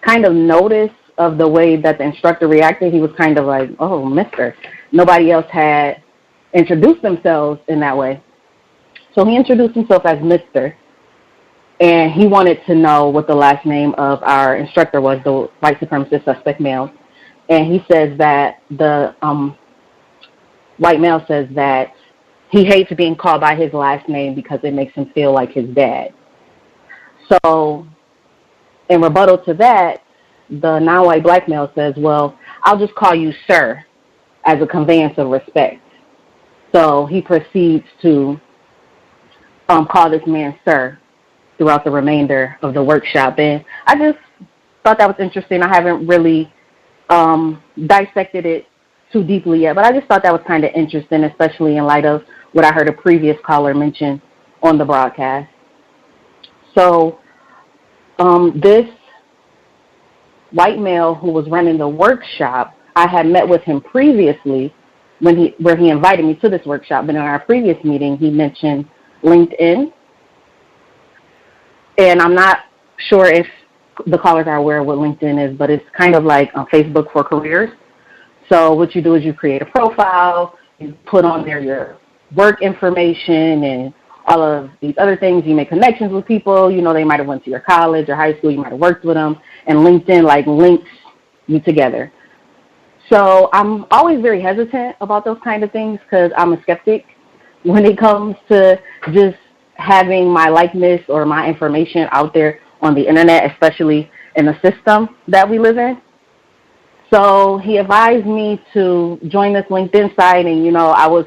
kind of notice of the way that the instructor reacted. He was kind of like, oh, Mr. Nobody else had introduced themselves in that way. So he introduced himself as Mr. And he wanted to know what the last name of our instructor was, the white supremacist suspect male. And he says that the white male says that he hates being called by his last name because it makes him feel like his dad. So in rebuttal to that, the non-white black male says, well, I'll just call you sir as a conveyance of respect. So he proceeds to call this man sir throughout the remainder of the workshop. And I just thought that was interesting. I haven't really dissected it too deeply yet, but I just thought that was kind of interesting, especially in light of what I heard a previous caller mention on the broadcast. So this white male who was running the workshop, I had met with him previously where he invited me to this workshop, but in our previous meeting, he mentioned LinkedIn. And I'm not sure if the callers are aware of what LinkedIn is, but it's kind of like Facebook for careers. So what you do is you create a profile, you put on there your work information and all of these other things. You make connections with people. You know, they might have went to your college or high school. You might have worked with them. And LinkedIn, like, links you together. So I'm always very hesitant about those kind of things because I'm a skeptic when it comes to just having my likeness or my information out there on the internet, especially in the system that we live in. So he advised me to join this LinkedIn site, and, you know, I was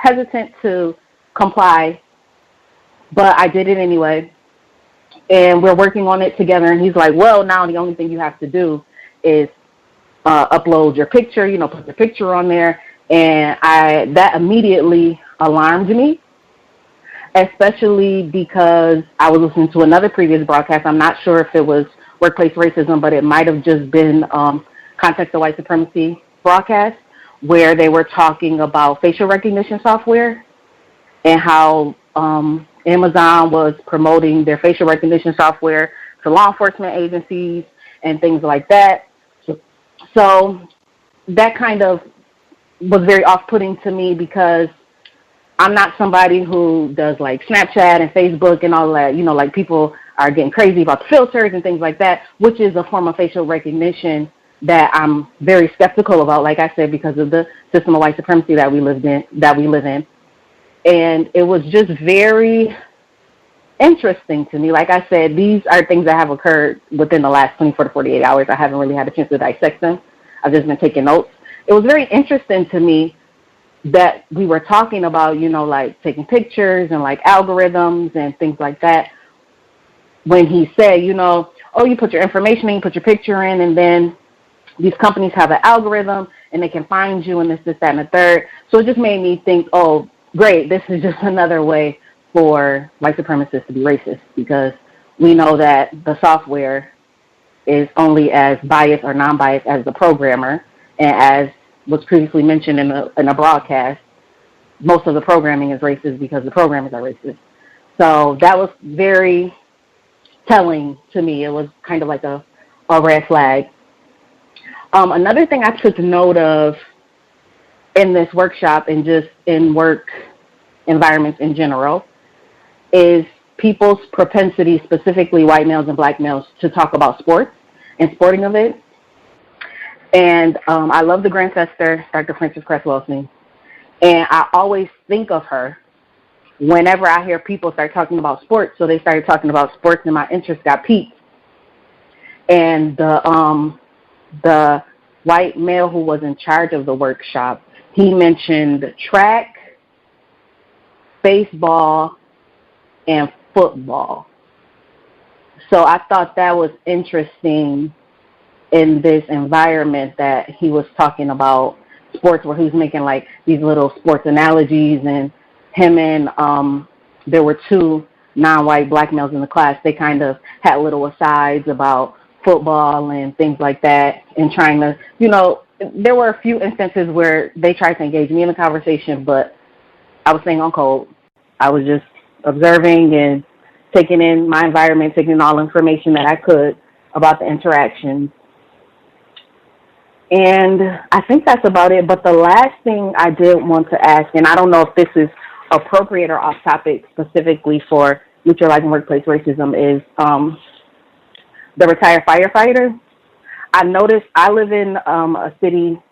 hesitant to comply, but I did it anyway. And we're working on it together, and he's like, well, now the only thing you have to do is upload your picture, you know, put your picture on there. And that immediately alarmed me, especially because I was listening to another previous broadcast. I'm not sure if it was workplace racism, but it might have just been Context of White Supremacy broadcast, where they were talking about facial recognition software and how Amazon was promoting their facial recognition software to law enforcement agencies and things like that. So that kind of was very off-putting to me because I'm not somebody who does like Snapchat and Facebook and all that. You know, like people are getting crazy about the filters and things like that, which is a form of facial recognition that I'm very skeptical about, like I said, because of the system of white supremacy that we live in. And it was just very interesting to me. Like I said, these are things that have occurred within the last 24 to 48 hours. I haven't really had a chance to dissect them. I've just been taking notes. It was very interesting to me that we were talking about, like taking pictures and like algorithms and things like that. When he said, oh, you put your information in, you put your picture in, and then these companies have an algorithm and they can find you and this, that, and the third. So it just made me think, oh, great, this is just another way for white supremacists to be racist, because we know that the software is only as biased or non-biased as the programmer, and as was previously mentioned in a broadcast, most of the programming is racist because the programmers are racist. So that was very telling to me. It was kind of like a red flag. Another thing I took note of in this workshop and just in work environments in general is people's propensity, specifically white males and black males, to talk about sports and sporting events. And I love the Grandcester, Dr. Frances Cress Welsing, and I always think of her whenever I hear people start talking about sports. So they started talking about sports, and my interest got piqued. And the white male who was in charge of the workshop, he mentioned track, baseball, and football. So I thought that was interesting in this environment that he was talking about sports, where he was making like these little sports analogies, and him and there were two non-white black males in the class. They kind of had little asides about football and things like that, and trying to, there were a few instances where they tried to engage me in the conversation, but I was staying on code. I was just observing and taking in my environment, taking in all information that I could about the interactions. And I think that's about it. But the last thing I did want to ask, and I don't know if this is appropriate or off topic specifically for neutralizing workplace racism, is the retired firefighter. I noticed I live in a city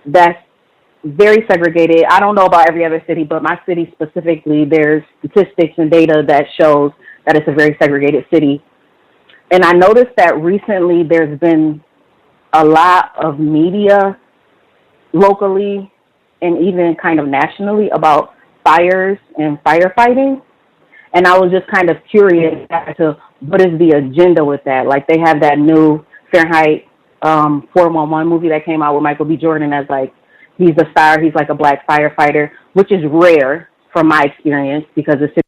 that's very segregated. I don't know about every other city, but my city specifically, there's statistics and data that shows that it's a very segregated city. And I noticed that recently there's been a lot of media locally and even kind of nationally about fires and firefighting. And I was just kind of curious as to what is the agenda with that. Like, they have that new Fahrenheit 411 movie that came out with Michael B. Jordan as like, he's a star, he's like a black firefighter, which is rare from my experience, because the city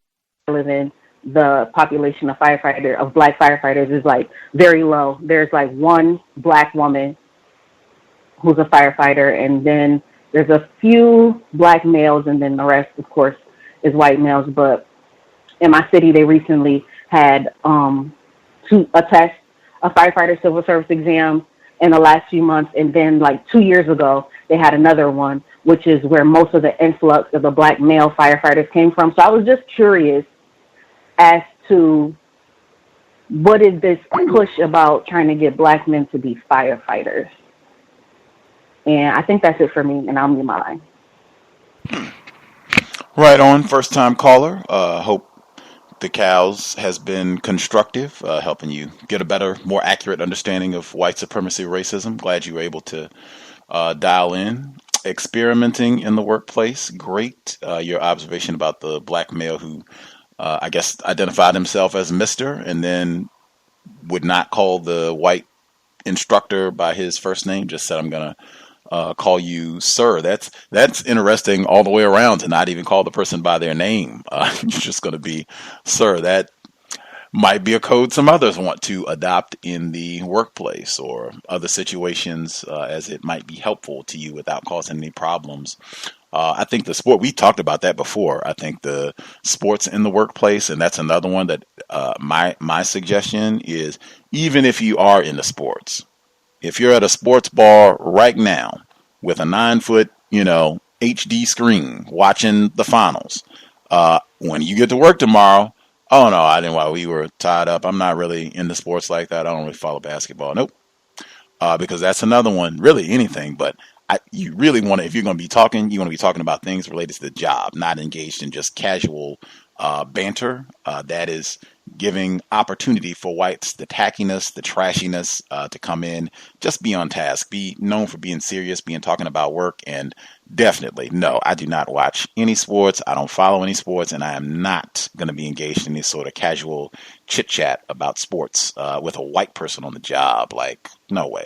I live in, the population of black firefighters is like very low. There's like one black woman who's a firefighter, and then there's a few black males, and then the rest, of course, is white males. But in my city, they recently had a firefighter civil service exam in the last few months, and then like 2 years ago, they had another one, which is where most of the influx of the black male firefighters came from. So I was just curious as to what is this push about trying to get black men to be firefighters. And I think that's it for me, and I'll mute my line. Right on, first time caller. Hope the C.O.W.S has been constructive, helping you get a better, more accurate understanding of white supremacy racism. Glad you were able to dial in. Experimenting in the workplace, great. Your observation about the black male who I guess identified himself as Mr. and then would not call the white instructor by his first name, just said, I'm going to call you sir. That's interesting all the way around, to not even call the person by their name. You're just going to be sir. That might be a code some others want to adopt in the workplace or other situations, as it might be helpful to you without causing any problems. I think the sport, we talked about that before. I think the sports in the workplace, and that's another one that my suggestion is, even if you are into sports, if you're at a sports bar right now with a 9-foot, HD screen watching the finals, when you get to work tomorrow, oh no, I didn't. While we were tied up, I'm not really into sports like that. I don't really follow basketball. Nope. Because that's another one, really anything, but you really want to, if you're going to be talking, you want to be talking about things related to the job, not engaged in just casual banter. That is giving opportunity for whites, the tackiness, the trashiness to come in. Just be on task. Be known for being serious, talking about work. And definitely, no, I do not watch any sports. I don't follow any sports, and I am not going to be engaged in this sort of casual chit chat about sports with a white person on the job. Like, no way.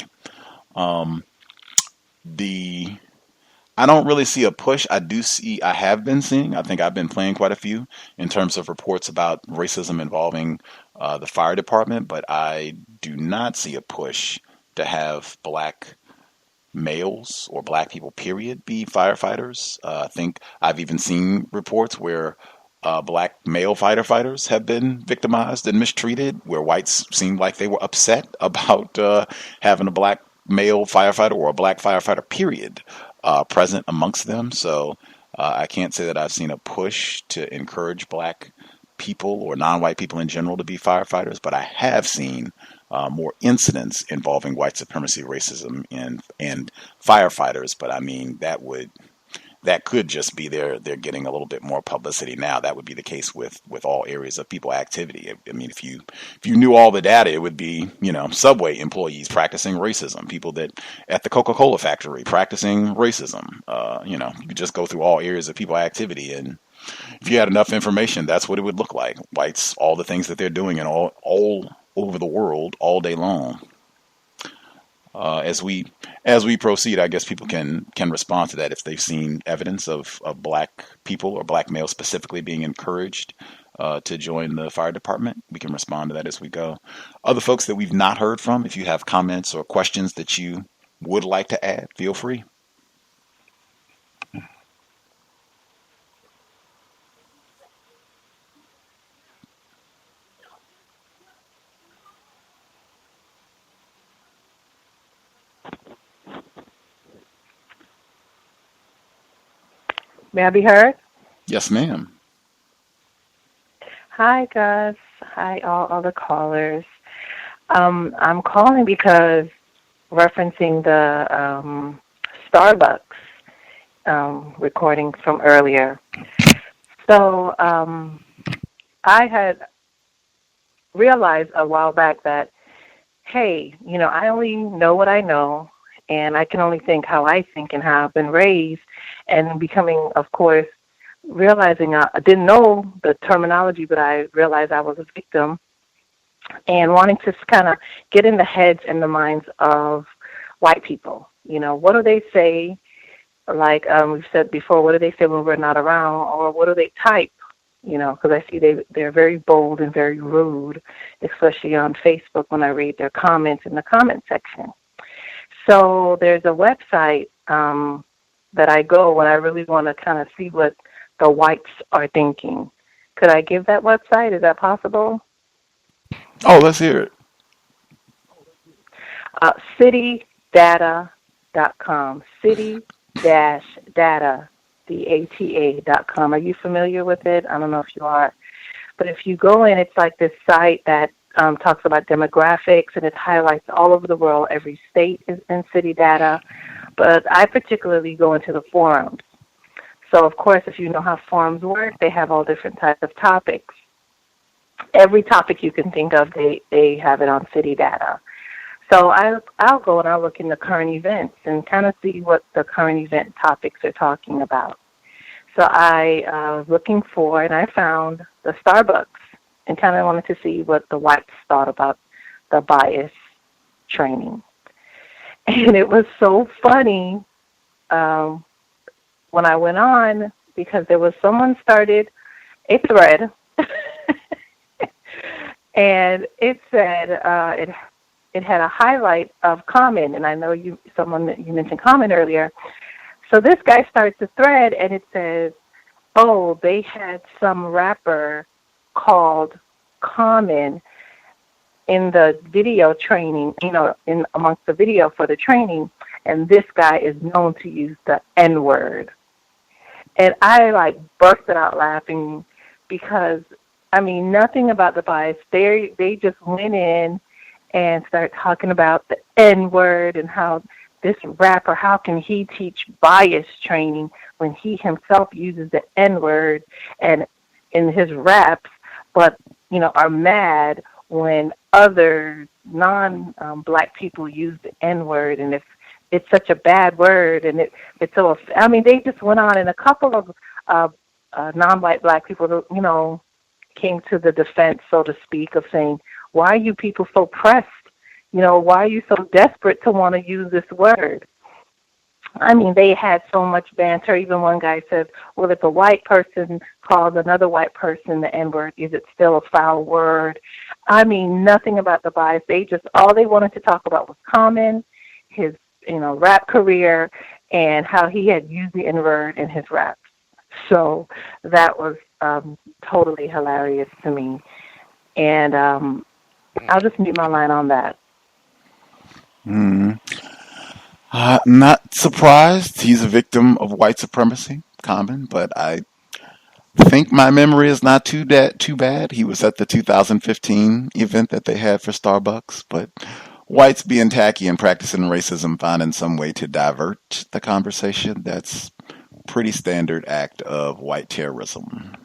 I don't really see a push. I have been seeing, I think I've been playing quite a few in terms of reports about racism involving the fire department, but I do not see a push to have black males or black people, period, be firefighters. I think I've even seen reports where black male firefighters have been victimized and mistreated, where whites seemed like they were upset about having a black male firefighter or a black firefighter, period, present amongst them. So I can't say that I've seen a push to encourage black people or non-white people in general to be firefighters, but I have seen more incidents involving white supremacy, racism, and firefighters. But I mean, that could just be they're getting a little bit more publicity now. That would be the case with all areas of people activity. I mean, if you knew all the data, it would be, Subway employees practicing racism, people that at the Coca-Cola factory practicing racism. You could just go through all areas of people activity, and if you had enough information, that's what it would look like. Whites, all the things that they're doing, and all over the world all day long. As we proceed, I guess people can respond to that if they've seen evidence of black people or black males specifically being encouraged to join the fire department. We can respond to that as we go. Other folks that we've not heard from, if you have comments or questions that you would like to add, feel free. May I be heard? Yes, ma'am. Hi, Gus. Hi, all other callers. I'm calling because referencing the Starbucks recording from earlier. So I had realized a while back that, hey, I only know what I know, and I can only think how I think and how I've been raised, and becoming, of course, realizing I didn't know the terminology, but I realized I was a victim, and wanting to kind of get in the heads and the minds of white people. What do they say? Like we've said before, what do they say when we're not around, or what do they type? Because I see they're very bold and very rude, especially on Facebook when I read their comments in the comment section. So there's a website that I go when I really want to kind of see what the whites are thinking. Could I give that website? Is that possible? Oh, let's hear it. Citydata.com. City-data, data.com. Are you familiar with it? I don't know if you are. But if you go in, it's like this site that talks about demographics, and it highlights all over the world. Every state is in city data. But I particularly go into the forums. So, of course, if you know how forums work, they have all different types of topics. Every topic you can think of, they have it on city data. So I'll go and I'll look in the current events and kind of see what the current event topics are talking about. So I was looking for, and I found the Starbucks, and kind of wanted to see what the whites thought about the bias training. And it was so funny when I went on, because there was someone started a thread, and it said it had a highlight of comment, and I know you mentioned comment earlier. So this guy starts a thread, and it says, "Oh, they had some rapper called Common in the video training, in amongst the video for the training, and this guy is known to use the N-word." And I busted out laughing because, nothing about the bias. They just went in and started talking about the N-word and how this rapper, how can he teach bias training when he himself uses the N-word and in his raps, but, are mad when other non-black people use the N-word, and if it's such a bad word, and it's so, they just went on, and a couple of non-white black people, came to the defense, so to speak, of saying, why are you people so pressed? Why are you so desperate to want to use this word? They had so much banter. Even one guy said, well, if a white person calls another white person the N-word, is it still a foul word? Nothing about the bias. All they wanted to talk about was Common, his, rap career, and how he had used the N-word in his raps. So that was totally hilarious to me. And I'll just mute my line on that. Not surprised. He's a victim of white supremacy, Common, but I think my memory is not too bad. He was at the 2015 event that they had for Starbucks, but whites being tacky and practicing racism, finding some way to divert the conversation, that's pretty standard act of white terrorism.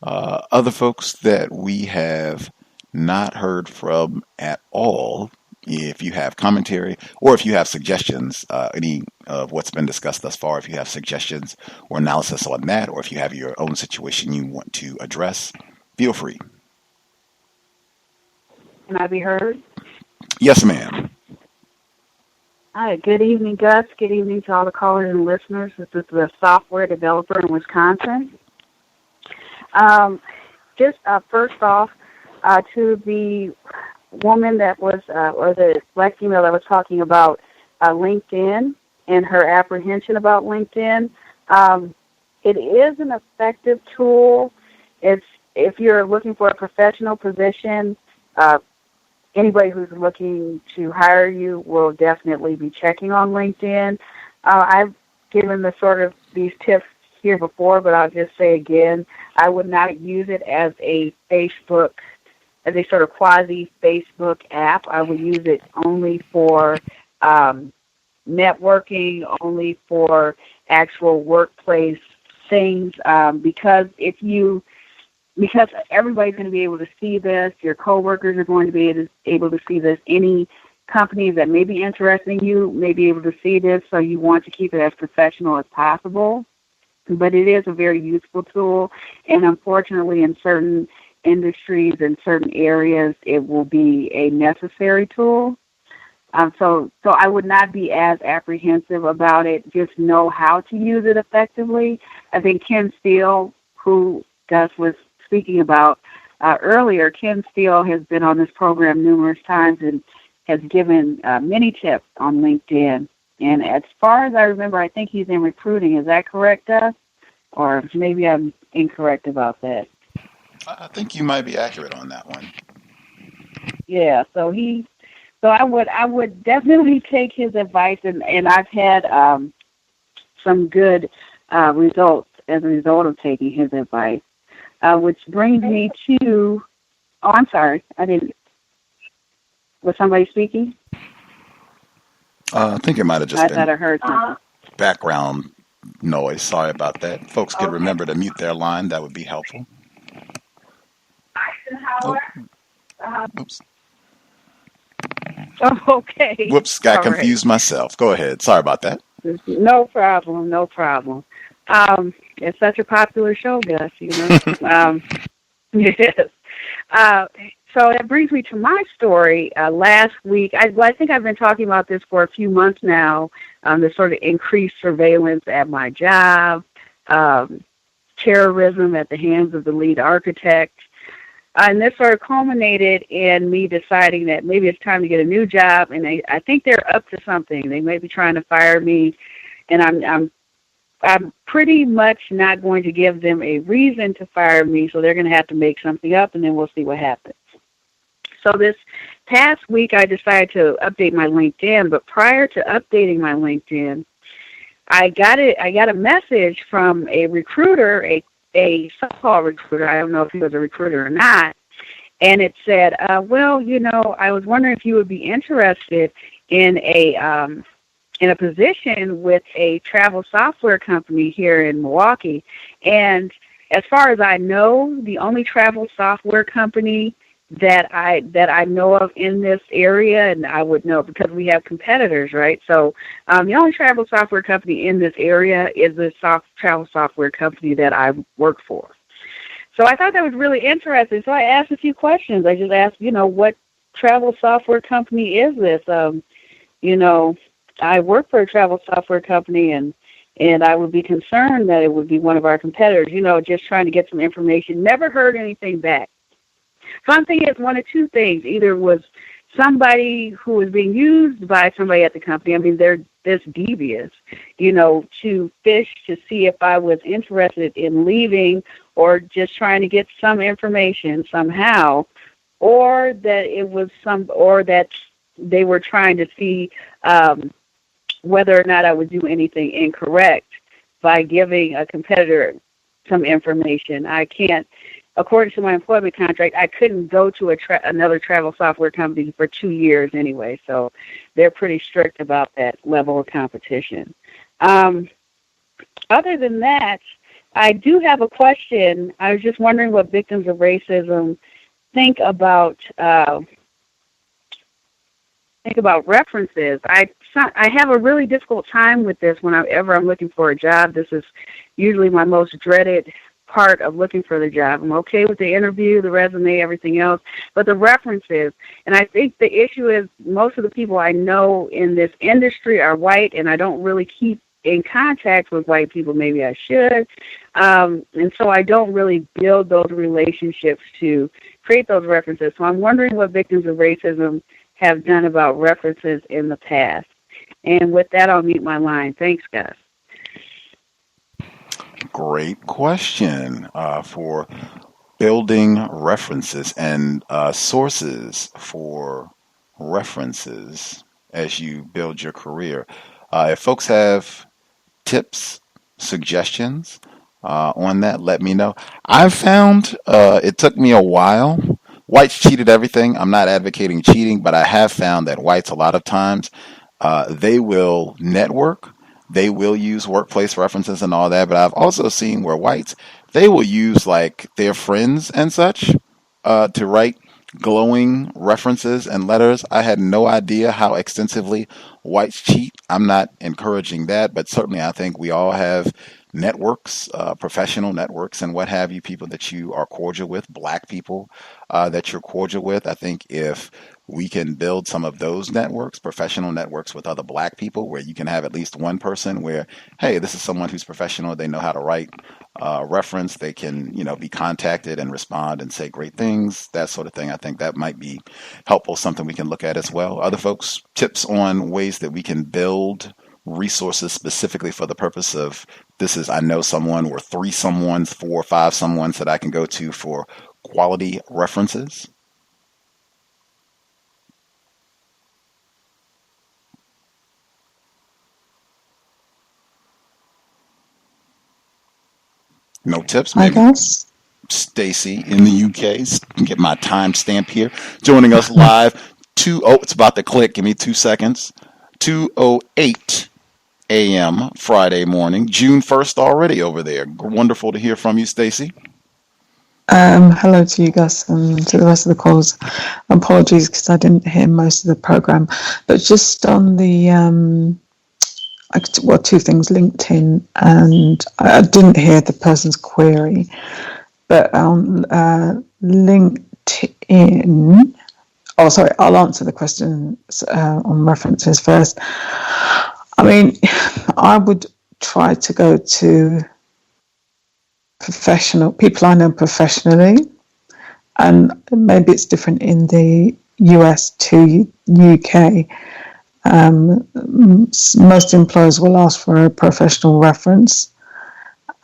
Other folks that we have not heard from at all, if you have commentary or if you have suggestions, any of what's been discussed thus far, if you have suggestions or analysis on that, or if you have your own situation you want to address, feel free. Can I be heard? Yes, ma'am. Hi, good evening, Gus. Good evening to all the callers and listeners. This is the software developer in Wisconsin. First off, to the woman that was, or the black female that was talking about LinkedIn and her apprehension about LinkedIn, it is an effective tool. If you're looking for a professional position, anybody who's looking to hire you will definitely be checking on LinkedIn. I've given these tips here before, but I'll just say again, I would not use it as a Facebook, as a sort of quasi-Facebook app. I would use it only for networking, only for actual workplace things, because everybody's going to be able to see this, your coworkers are going to be able to see this, any companies that may be interested in you may be able to see this, so you want to keep it as professional as possible. But it is a very useful tool, and unfortunately in certain industries and certain areas, it will be a necessary tool. So I would not be as apprehensive about it. Just know how to use it effectively. I think Ken Steele, who Gus was speaking about earlier, Ken Steele has been on this program numerous times and has given many tips on LinkedIn. And as far as I remember, I think he's in recruiting. Is that correct, Gus? Or maybe I'm incorrect about that. I think you might be accurate on that one. Yeah, so I would definitely take his advice, and I've had some good results as a result of taking his advice. Which brings me to, I'm sorry, was somebody speaking? I think it might have just I been thought I heard something. Background noise. Sorry about that. Folks could remember to mute their line. That would be helpful. Oh. Oops. Oh, okay. Whoops, got All confused myself. Go ahead. Sorry about that. No problem. It's such a popular show, Gus, Yes. So that brings me to my story. Last week, I think I've been talking about this for a few months now, the sort of increased surveillance at my job, terrorism at the hands of the lead architect. And this sort of culminated in me deciding that maybe it's time to get a new job, and I think they're up to something. They may be trying to fire me, and I'm pretty much not going to give them a reason to fire me, so they're going to have to make something up, and then we'll see what happens. So this past week, I decided to update my LinkedIn, but prior to updating my LinkedIn, I got a message from a recruiter, a so-called recruiter. I don't know if he was a recruiter or not. And it said, I was wondering if you would be interested in a position with a travel software company here in Milwaukee. And as far as I know, the only travel software company that I know of in this area, and I would know because we have competitors, right? So the only travel software company in this area is the travel software company that I work for. So I thought that was really interesting. So I asked a few questions. I just asked, what travel software company is this? I work for a travel software company, and I would be concerned that it would be one of our competitors, just trying to get some information. Never heard anything back. So I'm thinking it's one of two things. Either it was somebody who was being used by somebody at the company. I mean, they're this devious, to fish to see if I was interested in leaving or just trying to get some information somehow, or that it was that they were trying to see whether or not I would do anything incorrect by giving a competitor some information. I can't, according to my employment contract, I couldn't go to another travel software company for 2 years anyway, so they're pretty strict about that level of competition. Other than that, I do have a question. I was just wondering what victims of racism think about references. I have a really difficult time with this whenever I'm looking for a job. This is usually my most dreaded part of looking for the job. I'm okay with the interview, the resume, everything else, but the references. And I think the issue is most of the people I know in this industry are white, and I don't really keep in contact with white people. Maybe I should. And so I don't really build those relationships to create those references. So I'm wondering what victims of racism have done about references in the past. And with that, I'll mute my line. Thanks, Gus. Great question for building references and sources for references as you build your career. If folks have tips, suggestions on that, let me know. I've found it took me a while. Whites cheated everything. I'm not advocating cheating, but I have found that whites a lot of times, they will network. They will use workplace references and all that, but I've also seen where whites, they will use like their friends and such to write glowing references and letters. I had no idea how extensively whites cheat. I'm not encouraging that, but certainly I think we all have networks, professional networks and what have you, people that you are cordial with, black people that you're cordial with. I think if we can build some of those networks, professional networks with other black people, where you can have at least one person where, hey, this is someone who's professional, they know how to write reference, they can, be contacted and respond and say great things, that sort of thing. I think that might be helpful, something we can look at as well. Other folks, tips on ways that we can build resources specifically for the purpose of this is, I know someone or 3 someones, 4 or 5 someones that I can go to for quality references. No tips? Maybe. I guess. Stacy in the UK, get my timestamp here, joining us live. It's about to click. Give me 2 seconds. 2:08 a.m. Friday morning, June 1st already over there. Wonderful to hear from you, Stacy. Hello to you, Gus, and to the rest of the callers. Apologies because I didn't hear most of the program, but just on the 2 things, LinkedIn, and I didn't hear the person's query, but on LinkedIn, I'll answer the questions on references first. I mean, I would try to go to people I know professionally, and maybe it's different in the US to UK. Most employers will ask for a professional reference.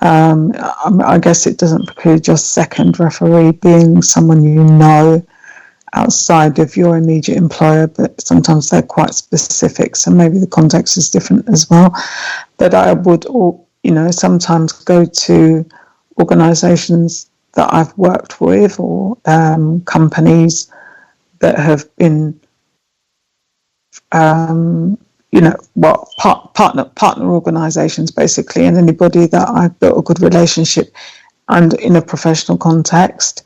I guess it doesn't preclude your second referee being someone you know outside of your immediate employer, but sometimes they're quite specific, so maybe the context is different as well. But I would, sometimes go to organisations that I've worked with or companies that have been partner organisations basically, and anybody that I've built a good relationship and in a professional context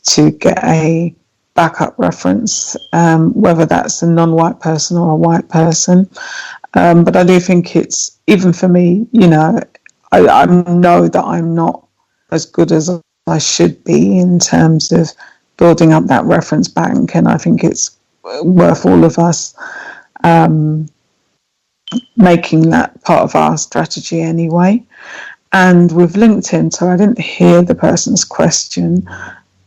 to get a backup reference, whether that's a non-white person or a white person. But I do think it's, even for me, I know that I'm not as good as I should be in terms of building up that reference bank, and I think it's worth all of us making that part of our strategy anyway. And with LinkedIn, so I didn't hear the person's question,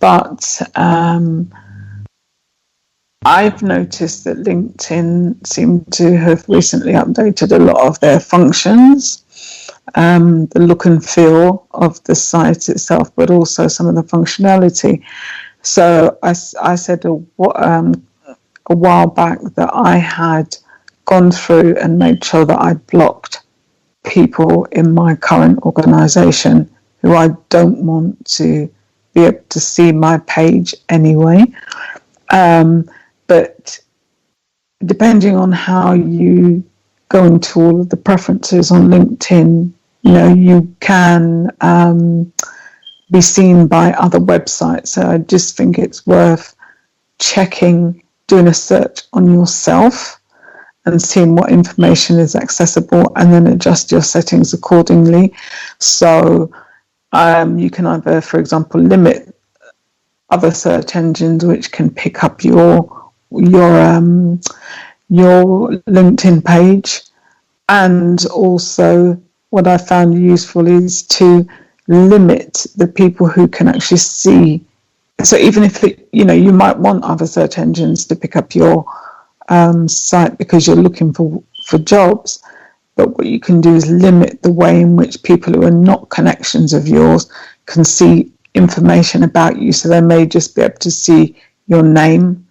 but I've noticed that LinkedIn seemed to have recently updated a lot of their functions, the look and feel of the site itself, but also some of the functionality. So I said a while back that I had gone through and made sure that I blocked people in my current organisation who I don't want to be able to see my page anyway. But depending on how you go into all of the preferences on LinkedIn, you can be seen by other websites. So I just think it's worth checking, doing a search on yourself and seeing what information is accessible, and then adjust your settings accordingly. So you can either, for example, limit other search engines which can pick up your LinkedIn page, and also what I found useful is to limit the people who can actually see. So even if you might want other search engines to pick up your site because you're looking for jobs, but what you can do is limit the way in which people who are not connections of yours can see information about you. So they may just be able to see your name,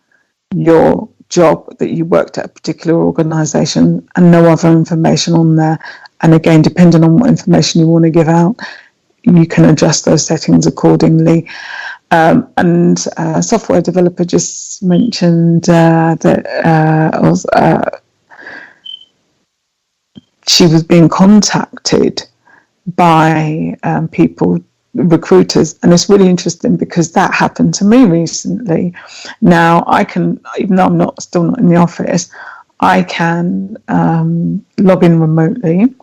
your job, that you worked at a particular organisation, and no other information on there. And again, depending on what information you want to give out, you can adjust those settings accordingly. And a software developer just mentioned that she was being contacted by recruiters, and it's really interesting because that happened to me recently. Now I can, even though I'm still not in the office, I can log in remotely,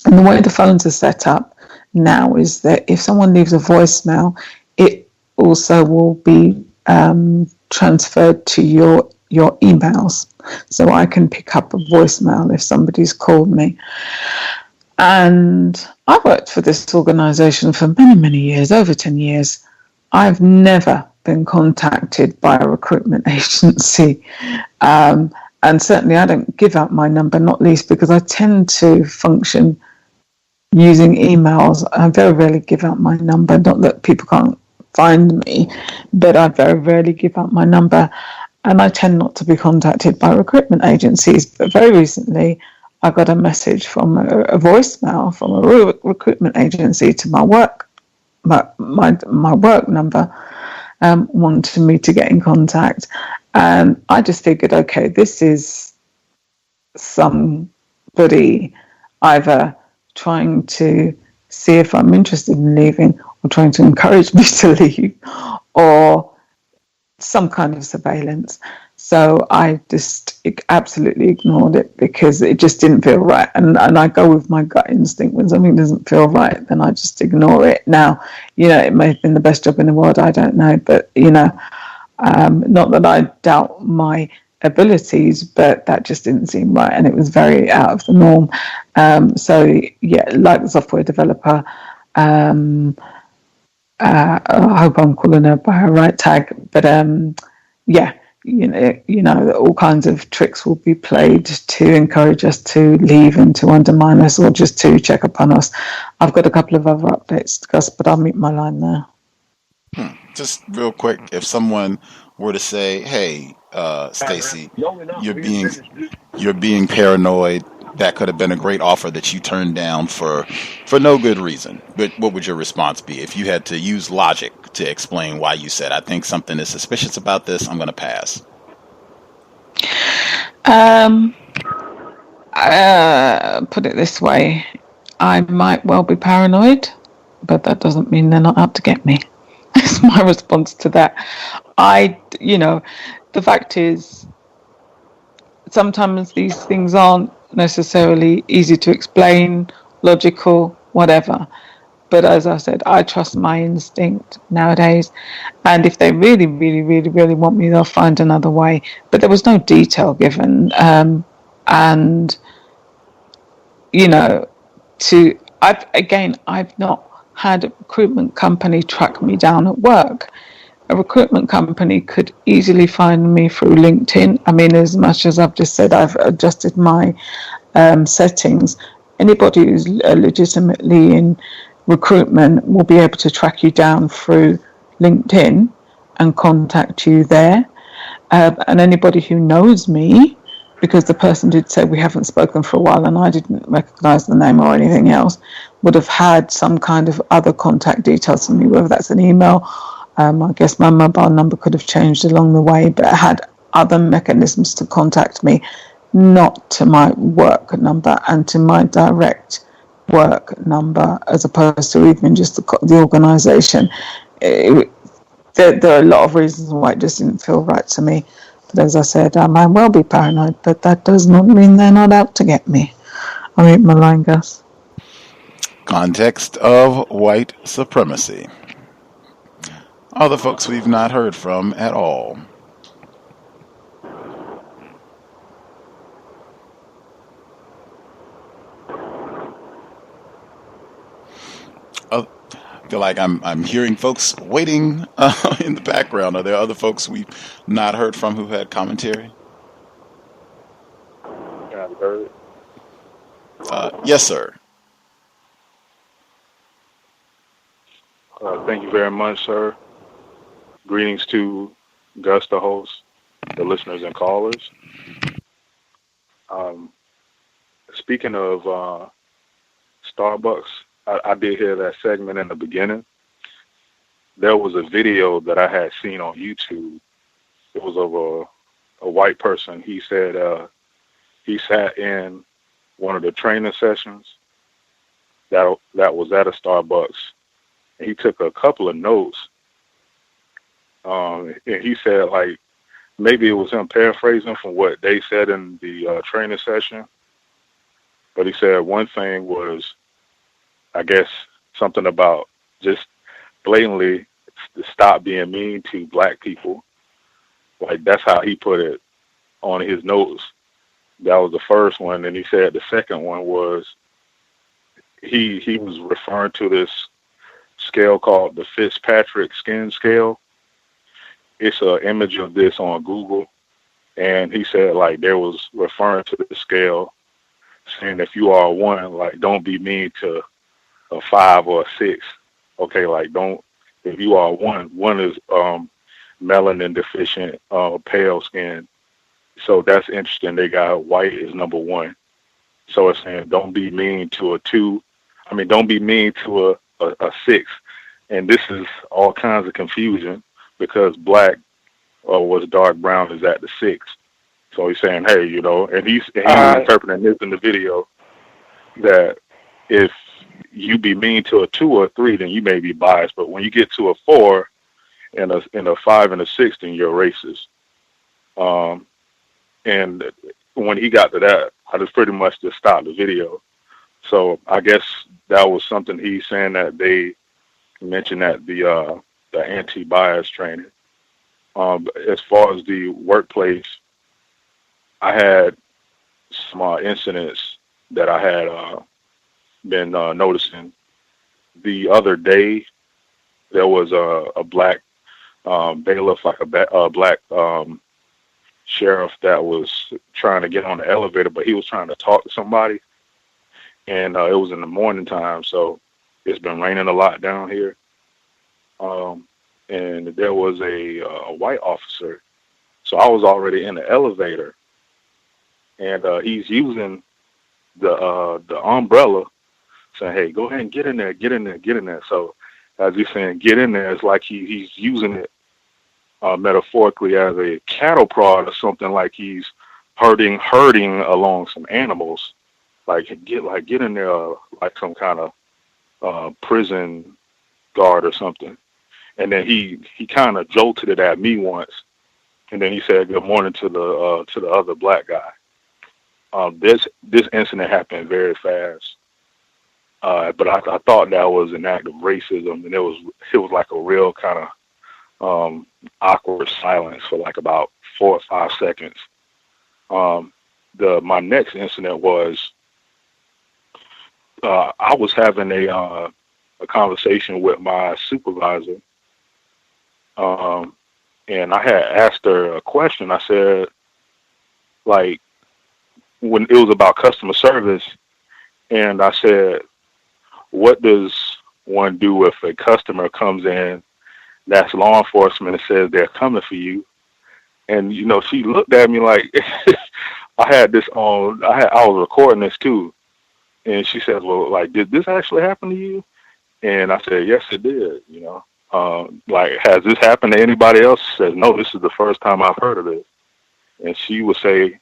and the way the phones are set up now is that if someone leaves a voicemail, it also will be transferred to your emails, so I can pick up a voicemail if somebody's called me. And I worked for this organisation for many years, over 10 years. I've never been contacted by a recruitment agency, and certainly I don't give out my number, not least because I tend to function using emails. I very rarely give out my number, not that people can't find me, but I very rarely give out my number, and I tend not to be contacted by recruitment agencies. But very recently I got a message from a voicemail from a recruitment agency to my work number, wanting me to get in contact. And I just figured, okay, this is somebody either trying to see if I'm interested in leaving, or trying to encourage me to leave, or some kind of surveillance. So I just absolutely ignored it because it just didn't feel right. And I go with my gut instinct. When something doesn't feel right, then I just ignore it. Now, it may have been the best job in the world, I don't know. But, not that I doubt my abilities, but that just didn't seem right. And it was very out of the norm. So, like the software developer, I hope I'm calling her by her right tag. But, all kinds of tricks will be played to encourage us to leave and to undermine us, or just to check upon us. I've got a couple of other updates, Gus, but I'll mute my line there. Just real quick, if someone were to say, "Hey, Stacey, you're being paranoid," that could have been a great offer that you turned down for no good reason. But what would your response be if you had to use logic to explain why you said, "I think something is suspicious about this, I'm going to pass"? Put it this way, I might well be paranoid, but that doesn't mean they're not out to get me. That's my response to that. The fact is, sometimes these things aren't necessarily easy to explain, logical, whatever. But as I said, I trust my instinct nowadays. And if they really, really, really, really want me, they'll find another way. But there was no detail given. And, I've not had a recruitment company track me down at work. A recruitment company could easily find me through LinkedIn. I mean, as much as I've just said, I've adjusted my settings. Anybody who's legitimately in recruitment will be able to track you down through LinkedIn and contact you there. And anybody who knows me, because the person did say we haven't spoken for a while and I didn't recognize the name or anything else, would have had some kind of other contact details from me, whether that's an email. I guess my mobile number could have changed along the way, but it had other mechanisms to contact me, not to my work number and to my direct work number, as opposed to even just the organisation. There are a lot of reasons why it just didn't feel right to me. But as I said, I might well be paranoid, but that does not mean they're not out to get me. I mean, my line, Gus. Context of White Supremacy. Other folks we've not heard from at all. I feel like I'm hearing folks waiting in the background. Are there other folks we've not heard from who had commentary? I've heard. Yes, sir. Thank you very much, sir. Greetings to Gus, the host, the listeners and callers. Speaking of Starbucks, I did hear that segment in the beginning. There was a video that I had seen on YouTube. It was of a white person. He said he sat in one of the training sessions that was at a Starbucks. And he took a couple of notes. And he said, like, maybe it was him paraphrasing from what they said in the training session. But he said one thing was, I guess, something about just blatantly to stop being mean to black people. Like, that's how he put it on his notes. That was the first one. And he said the second one was he was referring to this scale called the Fitzpatrick skin scale. It's an image of this on Google. And he said, like, there was referring to the scale, saying if you are a 1, like, don't be mean to a 5 or a 6. Okay, like, don't, if you are a 1 is melanin deficient, pale skin. So that's interesting. They got white is number 1. So it's saying don't be mean to a 2. I mean, don't be mean to a 6. And this is all kinds of confusion because black was dark brown is at the 6. So he's saying, hey, you know, and he's interpreting this in the video that if you be mean to a 2 or a 3, then you may be biased. But when you get to a 4 and a 5 and a 6, then you're racist. And when he got to that, I just pretty much just stopped the video. So I guess that was something he's saying that they mentioned at the anti-bias training. As far as the workplace, I had some incidents that I had been noticing. The other day, there was a black bailiff, like a black sheriff that was trying to get on the elevator, but he was trying to talk to somebody. And it was in the morning time, so it's been raining a lot down here. And there was a white officer. So I was already in the elevator. And he's using the umbrella, saying, hey, go ahead and get in there, get in there, get in there. So as he's saying, get in there, it's like he's using it metaphorically as a cattle prod or something, like he's herding along some animals, get in there like some kind of prison guard or something. And then he kind of jolted it at me once, and then he said good morning to the other black guy. This incident happened very fast, but I thought that was an act of racism, and it was like a real kind of awkward silence for like about 4 or 5 seconds. My next incident was I was having a conversation with my supervisor, and I had asked her a question. I said, like, when it was about customer service, and I said, what does one do if a customer comes in that's law enforcement and says they're coming for you? And she looked at me like I had this on. I was recording this too, and she said, "Well, like, did this actually happen to you?" And I said, "Yes, it did." Like, has this happened to anybody else? She says, "No, this is the first time I've heard of this." And she would say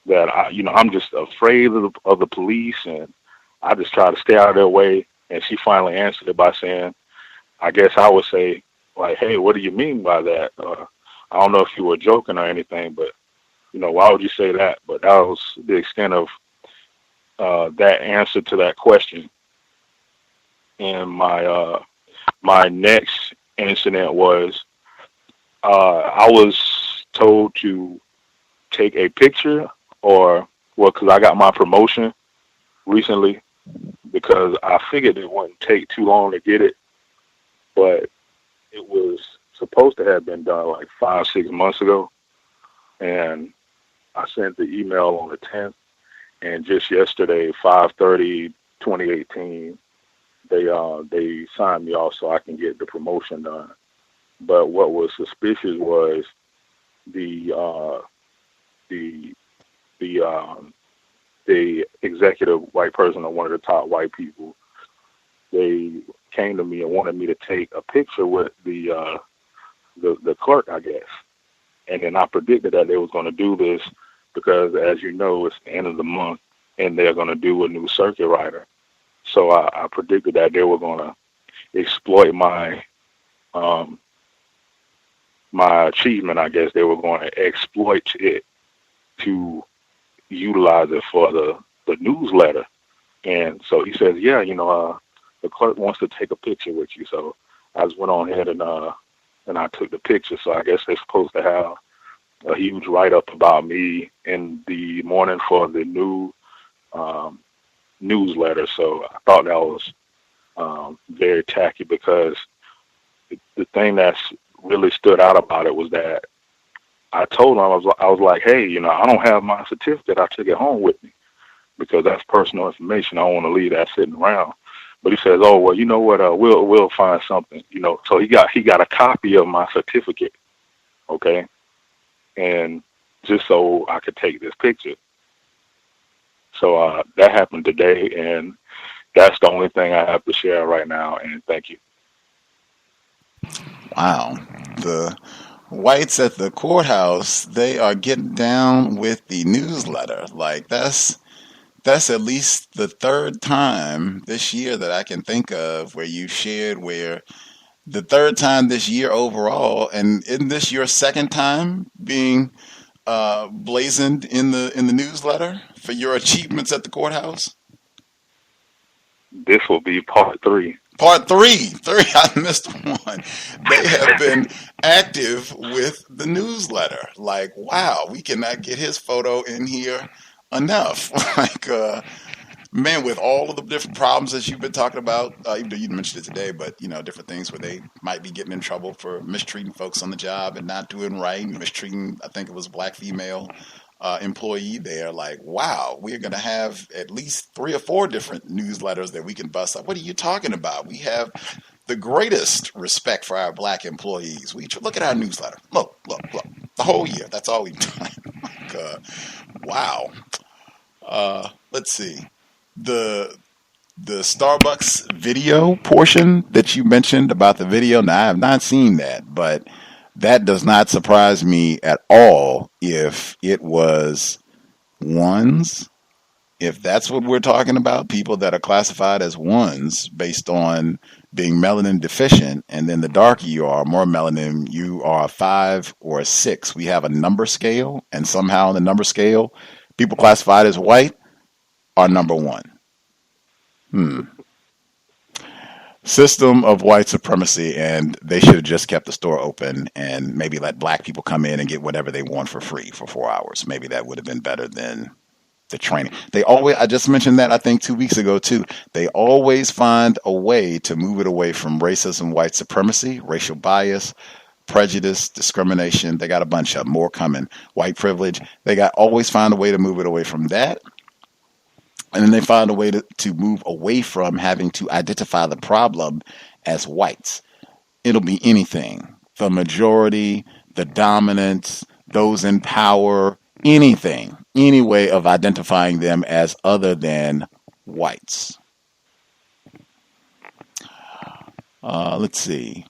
that I'm just afraid of the police, and I just try to stay out of their way. And she finally answered it by saying, "I guess I would say, like, hey, what do you mean by that? I don't know if you were joking or anything, but why would you say that?" But that was the extent of that answer to that question. And my next incident was I was told to take a picture, because I got my promotion recently, because I figured it wouldn't take too long to get it, but it was supposed to have been done like 5-6 months ago, and I sent the email on the 10th, and just yesterday, 5/30/2018, they signed me off so I can get the promotion done. But what was suspicious was the executive white person, or one of the top white people. They came to me and wanted me to take a picture with the clerk, I guess. And then I predicted that they was going to do this because, as you know, it's the end of the month and they're going to do a new circuit rider. So I predicted that they were going to exploit my my achievement. I guess they were going to exploit it to utilize it for the newsletter. And so he says, yeah, the clerk wants to take a picture with you. So I just went on ahead and I took the picture. So I guess they're supposed to have a huge write-up about me in the morning for the new newsletter. So I thought that was very tacky, because the thing that's really stood out about it was that I told him, I was like, hey, I don't have my certificate. I took it home with me because that's personal information. I don't want to leave that sitting around. But he says, oh, well, you know what? We'll find something, So he got a copy of my certificate, okay, and just so I could take this picture. So that happened today, and that's the only thing I have to share right now. And thank you. Wow, the whites at the courthouse, they are getting down with the newsletter. Like, that's at least the third time this year that I can think of where you shared, where the third time this year overall. And isn't this your second time being blazoned in the newsletter for your achievements at the courthouse? This will be part 3. Part 3. I missed one. They have been active with the newsletter. Like, wow, we cannot get his photo in here enough. Like, man, with all of the different problems that you've been talking about, even though you mentioned it today, but, different things where they might be getting in trouble for mistreating folks on the job and not doing right, mistreating, I think it was a black female employee there. Like, wow, we're going to have at least 3 or 4 different newsletters that we can bust up. What are you talking about? We have the greatest respect for our black employees. Look at our newsletter. Look. The whole year. That's all we've done. Wow. Let's see. The Starbucks video portion that you mentioned about the video, now I have not seen that, but that does not surprise me at all if it was ones, if that's what we're talking about, people that are classified as ones based on being melanin deficient, and then the darker you are, more melanin, you are a 5 or a 6. We have a number scale, and somehow in the number scale, people classified as white are number 1. System of white supremacy, and they should have just kept the store open and maybe let black people come in and get whatever they want for free for 4 hours. Maybe that would have been better than the training. They always, I just mentioned that I think 2 weeks ago too. They always find a way to move it away from racism, white supremacy, racial bias, prejudice, discrimination. They got a bunch of more coming. White privilege. They got always find a way to move it away from that. And then they find a way to move away from having to identify the problem as whites. It'll be anything. The majority, the dominance, those in power, anything. Any way of identifying them as other than whites. Let's see.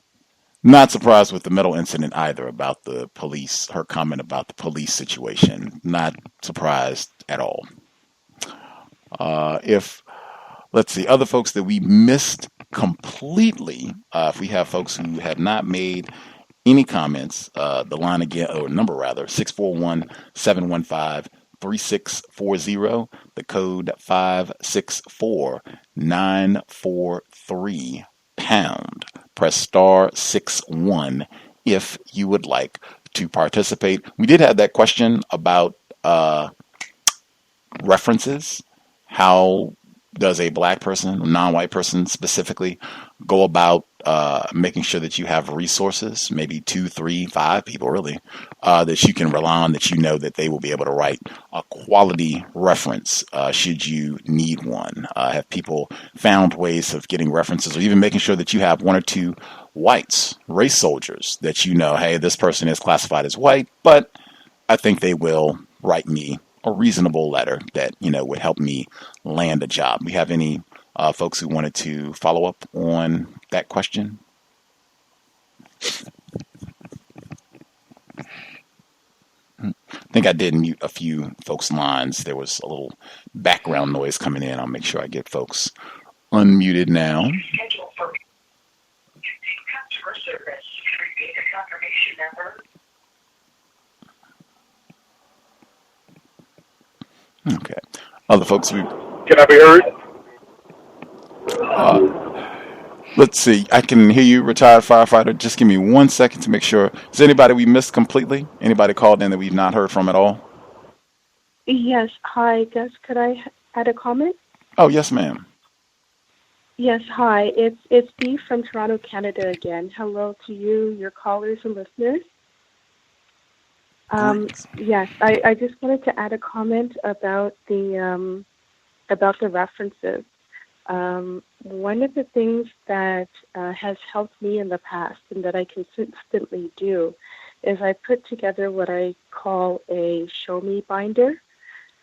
Not surprised with the Metal incident either about the police, her comment about the police situation. Not surprised at all. Let's see, other folks that we missed completely, if we have folks who have not made any comments, the line again, or number rather, 641-715-3640, the code 564943 pound. Press star 61 if you would like to participate. We did have that question about references. How does a black person, a non-white person specifically, go about making sure that you have resources, maybe 2, 3, 5 people really, that you can rely on, that you know that they will be able to write a quality reference should you need one? Have people found ways of getting references, or even making sure that you have 1 or 2 whites, race soldiers, that you know, hey, this person is classified as white, but I think they will write me a reasonable letter that, you know, would help me land a job. We have any folks who wanted to follow up on that question? I think I did mute a few folks' lines. There was a little background noise coming in. I'll make sure I get folks unmuted now. Customer service. Repeat the confirmation number. Okay. Other folks, can I be heard? Let's see. I can hear you, retired firefighter. Just give me 1 second to make sure. Is there anybody we missed completely? Anybody called in that we've not heard from at all? Yes. Hi, Gus. Could I add a comment? Oh, yes, ma'am. Yes. Hi. It's Dee from Toronto, Canada again. Hello to you, your callers and listeners. Yes, I just wanted to add a comment about the references. One of the things that has helped me in the past and that I consistently do is I put together what I call a show me binder.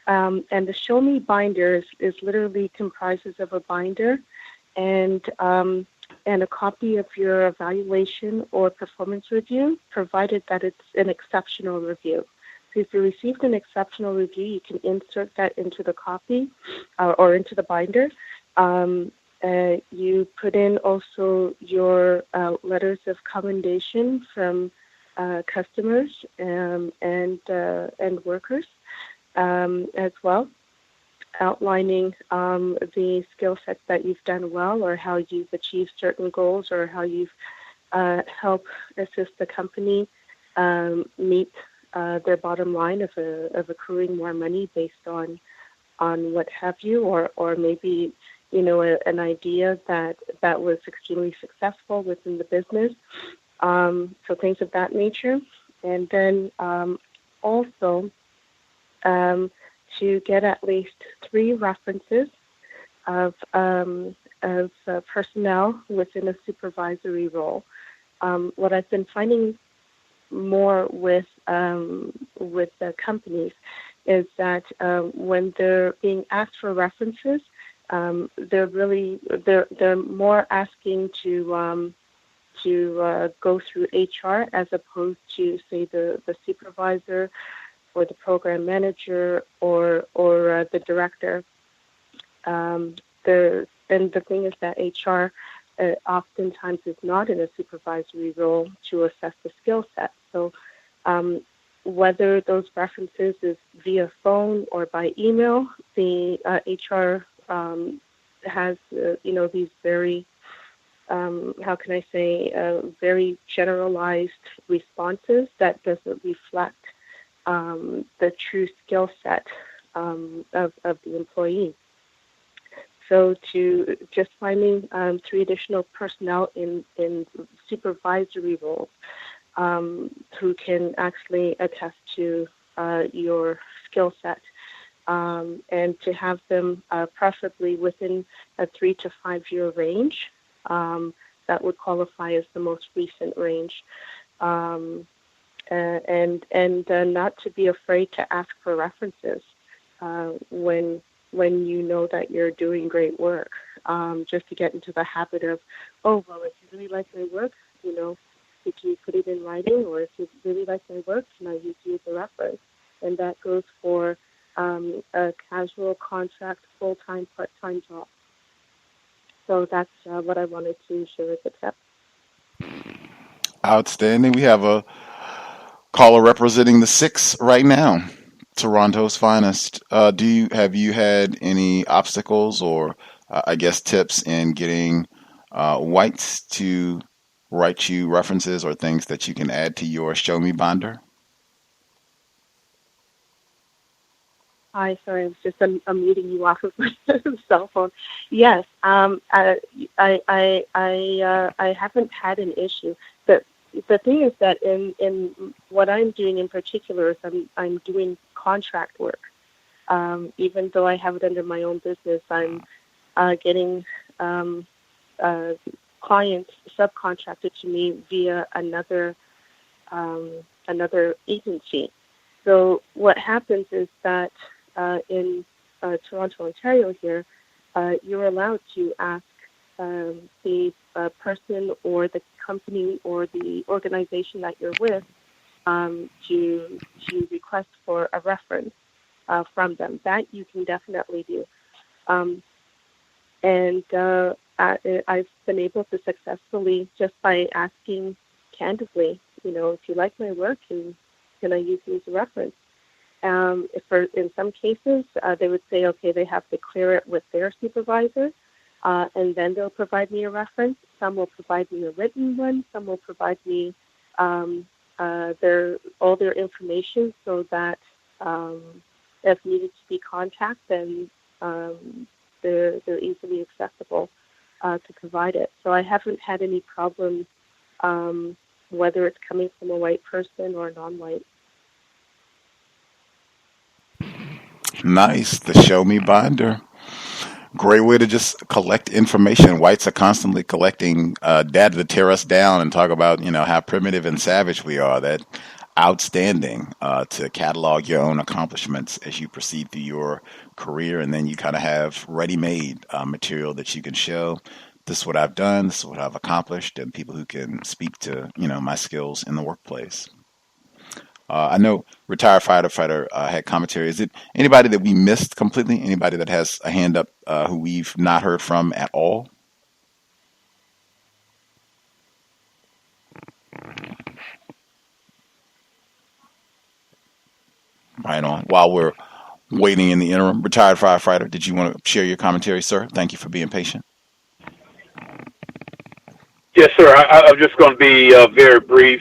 And the show me binder is literally comprises of a binder and a copy of your evaluation or performance review, provided that it's an exceptional review. So if you received an exceptional review, you can insert that into the copy or into the binder. You put in also your letters of commendation from customers and workers as well, outlining the skill sets that you've done well, or how you've achieved certain goals, or how you've helped assist the company meet their bottom line of accruing more money based on what have you, or maybe, you know, an idea that was extremely successful within the business. So things of that nature. And then also to get at least 3 references of personnel within a supervisory role. What I've been finding more with the companies is that when they're being asked for references, they're more asking to go through HR as opposed to, say, the supervisor, the program manager or the director. And the thing is that HR oftentimes is not in a supervisory role to assess the skill set. So whether those references is via phone or by email, the HR has these very very generalized responses that doesn't reflect the true skill set of the employee. So to just finding 3 additional personnel in supervisory roles who can actually attest to your skill set, and to have them preferably within a 3 to 5 year range, that would qualify as the most recent range, and not to be afraid to ask for references when you know that you're doing great work, just to get into the habit of, oh, well, if you really like my work, could you put it in writing, or if you really like my work, can I use you as a reference? And that goes for a casual contract, full-time, part-time job. So that's what I wanted to share as a tip. Outstanding. We have a caller representing the 6 right now, Toronto's finest. Have you had any obstacles or I guess tips in getting whites to write you references or things that you can add to your Show Me binder? Hi, sorry, I was just unmuting you off of my cell phone. Yes, I haven't had an issue. The thing is that in what I'm doing in particular is I'm doing contract work. Even though I have it under my own business, I'm getting clients subcontracted to me via another agency. So what happens is that in Toronto, Ontario here, you're allowed to ask the person or the company or the organization that you're with to request for a reference from them. That you can definitely do. And I've been able to successfully, just by asking candidly, if you like my work, can I use you as a reference? In some cases, they would say, okay, they have to clear it with their supervisor, and then they'll provide me a reference. Some will provide me a written one. Some will provide me all their information, so that if needed to be contacted, then they're easily accessible to provide it. So I haven't had any problems, whether it's coming from a white person or non-white. Nice. The Show Me binder. Great way to just collect information. Whites are constantly collecting data to tear us down and talk about, how primitive and savage we are. That outstanding to catalog your own accomplishments as you proceed through your career, and then you kind of have ready-made material that you can show. This is what I've done. This is what I've accomplished, and people who can speak to, my skills in the workplace. I know retired firefighter had commentary. Is it anybody that we missed completely? Anybody that has a hand up who we've not heard from at all? Right on. While we're waiting in the interim, retired firefighter, did you want to share your commentary, sir? Thank you for being patient. Yes, sir. I'm just going to be very brief.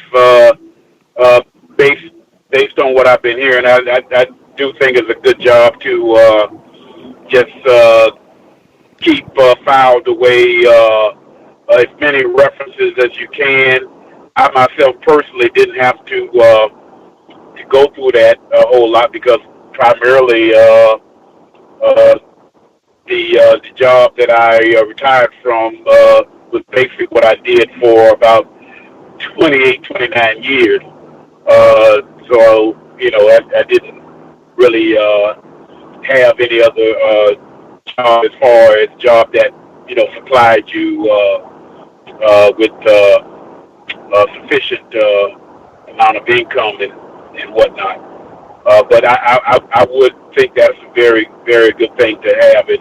Based on what I've been hearing, I do think it's a good job to just keep filed away as many references as you can. I myself personally didn't have to go through that a whole lot, because primarily the job that I retired from was basically what I did for about 28, 29 years. So, I didn't really have any other job as far as job that, supplied you with sufficient amount of income and whatnot. But I would think that's a very, very good thing to have as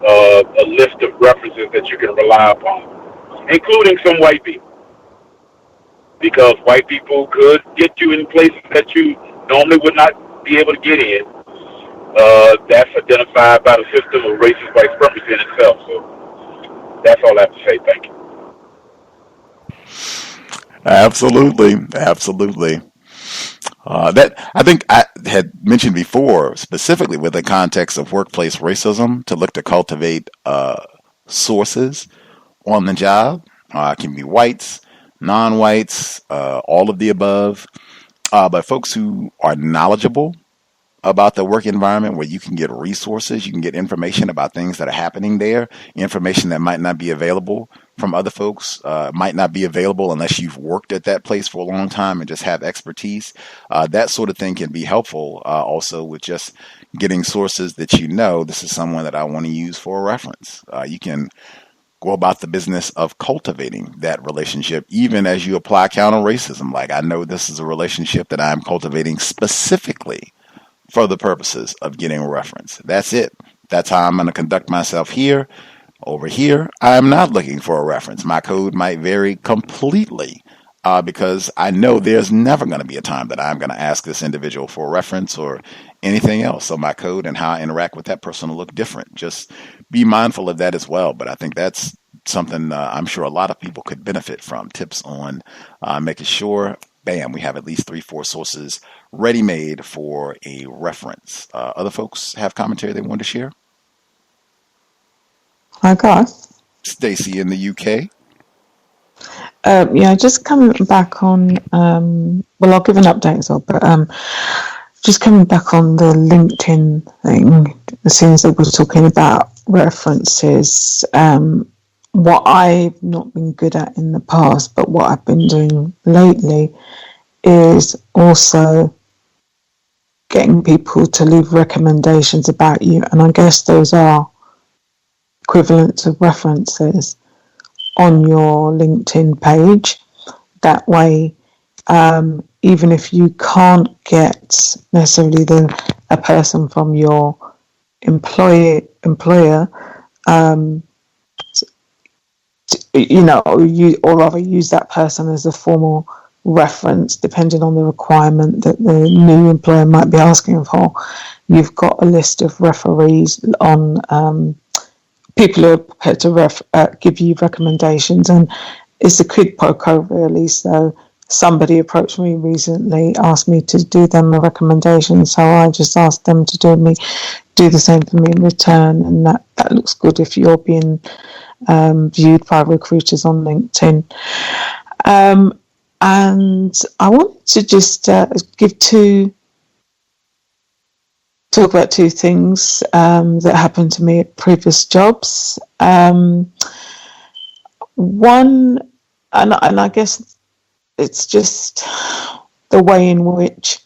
a list of references that you can rely upon, including some white people, because white people could get you in places that you normally would not be able to get in. That's identified by the system of racist white supremacy in itself. So that's all I have to say. Thank you. Absolutely. That I think I had mentioned before, specifically with the context of workplace racism, to look to cultivate sources on the job. It can be whites, non-whites, all of the above, but folks who are knowledgeable about the work environment, where you can get resources, you can get information about things that are happening there, information that might not be available from other folks, might not be available unless you've worked at that place for a long time and just have expertise. That sort of thing can be helpful also with just getting sources that you know, this is someone that I want to use for a reference. You can go about the business of cultivating that relationship, even as you apply counter racism. Like, I know this is a relationship that I'm cultivating specifically for the purposes of getting a reference. That's it. That's how I'm going to conduct myself here. Over here, I'm not looking for a reference. My code might vary completely because I know there's never going to be a time that I'm going to ask this individual for a reference or anything else. So my code and how I interact with that person will look different. Just be mindful of that as well. But I think that's something I'm sure a lot of people could benefit from. Tips on making sure, bam, we have at least 3-4 sources ready-made for a reference. Other folks have commentary they want to share? Hi, Gus. Stacy in the UK. Yeah, just coming back on, well, I'll give an update as well, but just coming back on the LinkedIn thing, as soon as we're talking about references, what I've not been good at in the past, but what I've been doing lately is also getting people to leave recommendations about you. And I guess those are equivalent to references on your LinkedIn page. That way, even if you can't get necessarily a person from your employer, or rather use that person as a formal reference, depending on the requirement that the new employer might be asking for. You've got a list of referees on people who are prepared to give you recommendations, and it's a quid pro quo really. So somebody approached me recently, asked me to do them a recommendation, so I just asked them to do the same for me in return, and that looks good if you're being viewed by recruiters on LinkedIn. And I wanted to just talk about two things that happened to me at previous jobs. One, and I guess it's just the way in which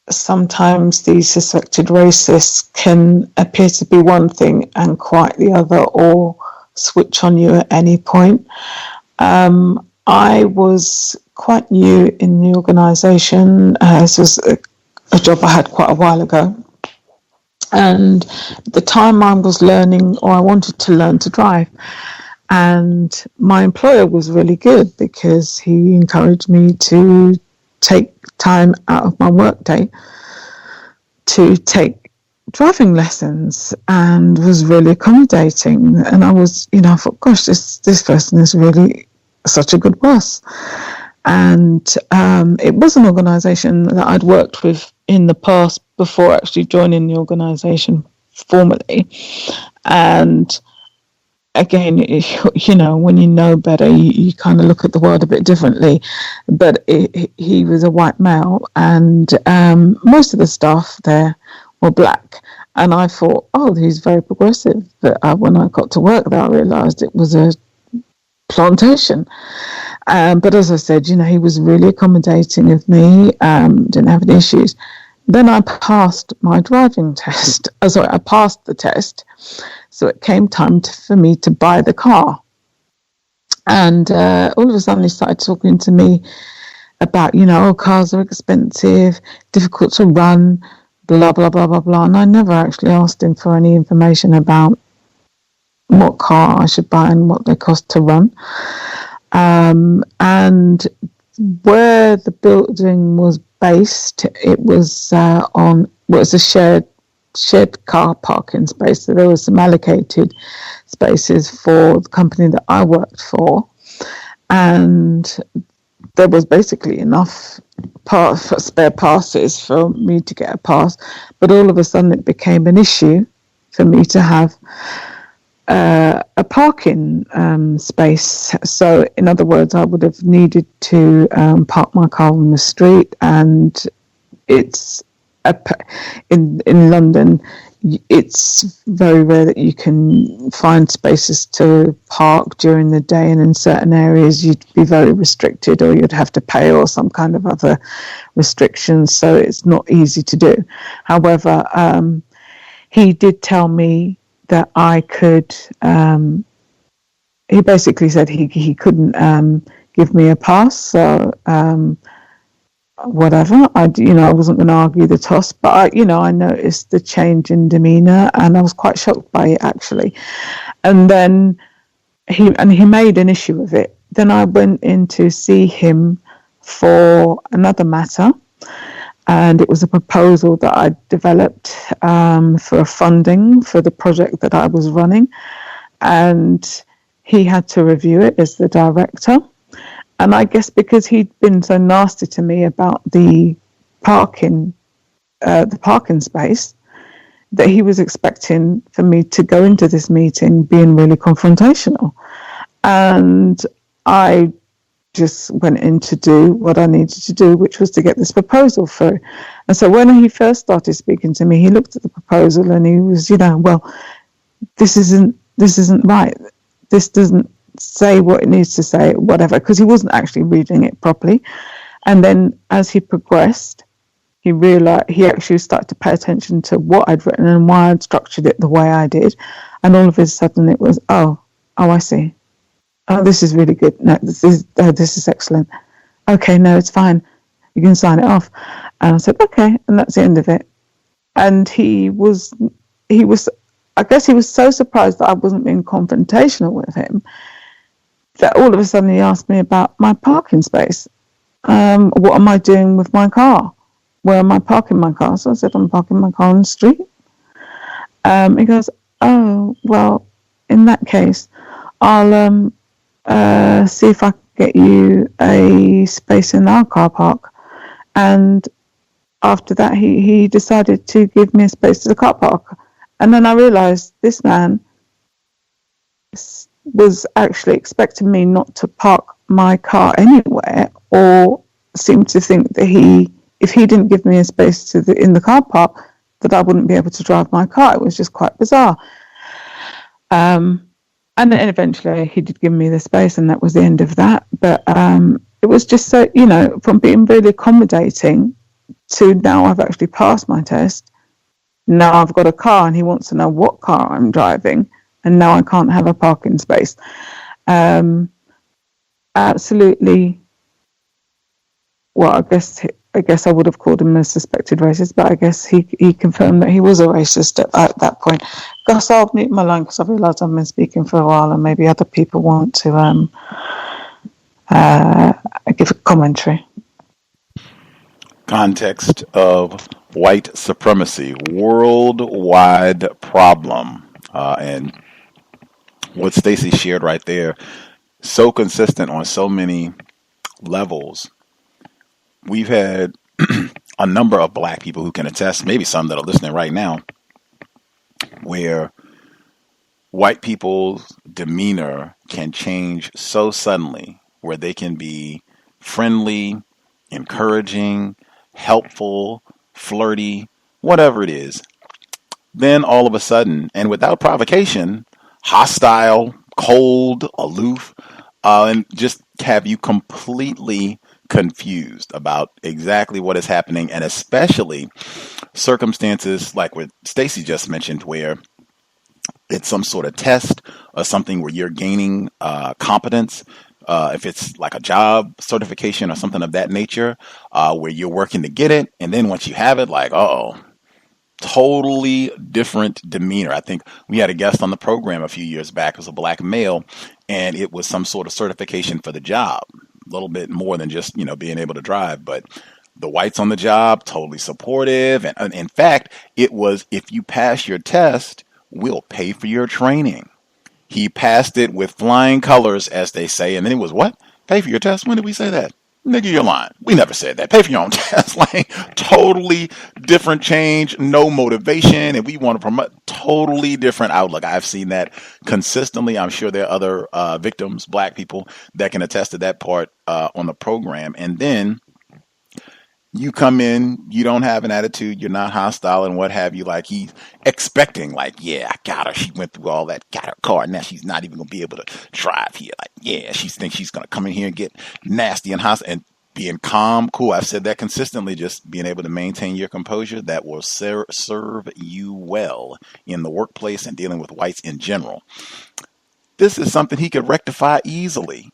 sometimes these suspected racists can appear to be one thing and quite the other, or switch on you at any point. I was quite new in the organisation. This was a job I had quite a while ago. And at the time I was learning, or I wanted to learn to drive. And my employer was really good because he encouraged me to take time out of my workday to take driving lessons, and was really accommodating. And I was, I thought, gosh, this person is really such a good boss. And it was an organisation that I'd worked with in the past before actually joining the organisation formally. And again, when you know better, you kind of look at the world a bit differently. But he was a white male, and most of the staff there were black. And I thought, oh, he's very progressive. But when I got to work there, I realised it was a plantation. But as I said, he was really accommodating of me, didn't have any issues. Then I passed my driving test. I passed the test. So it came time for me to buy the car. And all of a sudden he started talking to me about, cars are expensive, difficult to run, blah, blah, blah, blah, blah. And I never actually asked him for any information about what car I should buy and what they cost to run. And where the building was based, it was a shared car parking space. So there was some allocated spaces for the company that I worked for. And there was basically enough spare passes for me to get a pass, but all of a sudden it became an issue for me to have a parking space. So in other words, I would have needed to park my car on the street, and it's in London, it's very rare that you can find spaces to park during the day, and in certain areas you'd be very restricted, or you'd have to pay, or some kind of other restrictions, so it's not easy to do. However, he did tell me that I could, he basically said he couldn't give me a pass, so whatever. I wasn't going to argue the toss, but I noticed the change in demeanor, and I was quite shocked by it, actually. And then he made an issue of it. Then I went in to see him for another matter, and it was a proposal that I developed for funding for the project that I was running, and he had to review it as the director. And I guess because he'd been so nasty to me about the parking space, that he was expecting for me to go into this meeting being really confrontational. And I just went in to do what I needed to do, which was to get this proposal through. And so when he first started speaking to me, he looked at the proposal and he was, well, this isn't right. This doesn't say what it needs to say, whatever, because he wasn't actually reading it properly. And then as he progressed, he realized, he actually started to pay attention to what I'd written and why I'd structured it the way I did. And all of a sudden it was, oh, I see. Oh, this is really good. No, this is excellent. Okay, no, it's fine. You can sign it off. And I said, okay, and that's the end of it. And he was, I guess he was so surprised that I wasn't being confrontational with him, that all of a sudden he asked me about my parking space. What am I doing with my car? Where am I parking my car? So I said, I'm parking my car on the street. He goes, oh, well, in that case, I'll see if I can get you a space in our car park. And after that, he decided to give me a space to the car park. And then I realized this man was actually expecting me not to park my car anywhere, or seemed to think that if he didn't give me a space in the car park, that I wouldn't be able to drive my car. It was just quite bizarre. And then eventually he did give me the space, and that was the end of that. But it was just so, from being really accommodating to now I've actually passed my test. Now I've got a car and he wants to know what car I'm driving, and now I can't have a parking space. Absolutely. Well, I guess I would have called him a suspected racist, but I guess he confirmed that he was a racist at that point. Gus, I'll mute my line because I realise I've been speaking for a while, and maybe other people want to give a commentary. Context of White Supremacy, worldwide problem. And what Stacey shared right there, so consistent on so many levels. We've had a number of black people who can attest, maybe some that are listening right now, where white people's demeanor can change so suddenly, where they can be friendly, encouraging, helpful, flirty, whatever it is. Then all of a sudden, and without provocation, hostile, cold, aloof, and just have you completely confused about exactly what is happening, and especially circumstances like what Stacey just mentioned, where it's some sort of test or something where you're gaining competence, if it's like a job certification or something of that nature, where you're working to get it, and then once you have it, like, totally different demeanor. I think we had a guest on the program a few years back. It was a black male, and it was some sort of certification for the job. A little bit more than just, being able to drive, but the whites on the job, totally supportive. And in fact, it was, if you pass your test, we'll pay for your training. He passed it with flying colors, as they say. And then it was, what? Pay for your test? When did we say that? Nigga, you're lying. We never said that. Pay for your own test. Like, totally different change, no motivation, and we want to promote totally different outlook. I've seen that consistently. I'm sure there are other victims, black people, that can attest to that part on the program. And then you come in, you don't have an attitude, you're not hostile and what have you, like he's expecting, like, yeah, I got her. She went through all that, got her car, now she's not even going to be able to drive here. Like, yeah, she thinks she's going to come in here and get nasty and hostile, and being calm, cool. I've said that consistently, just being able to maintain your composure, that will serve you well in the workplace and dealing with whites in general. This is something he could rectify easily.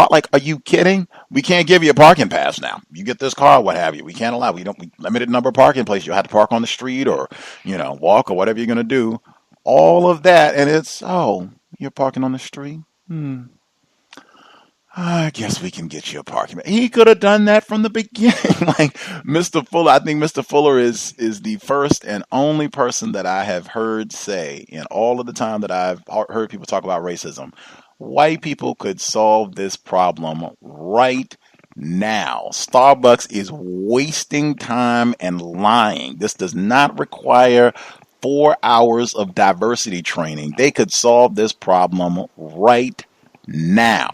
Like, are you kidding? We can't give you a parking pass now. You get this car, what have you. We can't allow. We limited number of parking places. You'll have to park on the street or, walk or whatever you're going to do. All of that, and it's, you're parking on the street? I guess we can get you a parking. He could have done that from the beginning. Like Mr. Fuller, I think Mr. Fuller is the first and only person that I have heard say in all of the time that I've heard people talk about racism, white people could solve this problem right now. Starbucks is wasting time and lying. This does not require 4 hours of diversity training. They could solve this problem right now.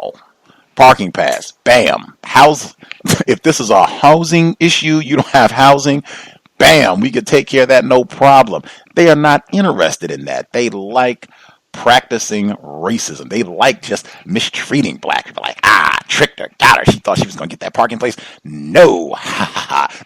Parking pass, bam. If this is a housing issue, you don't have housing, bam, we could take care of that, no problem. They are not interested in that. They like practicing racism. They like just mistreating black people. Like, tricked her, got her. She thought she was going to get that parking place. No.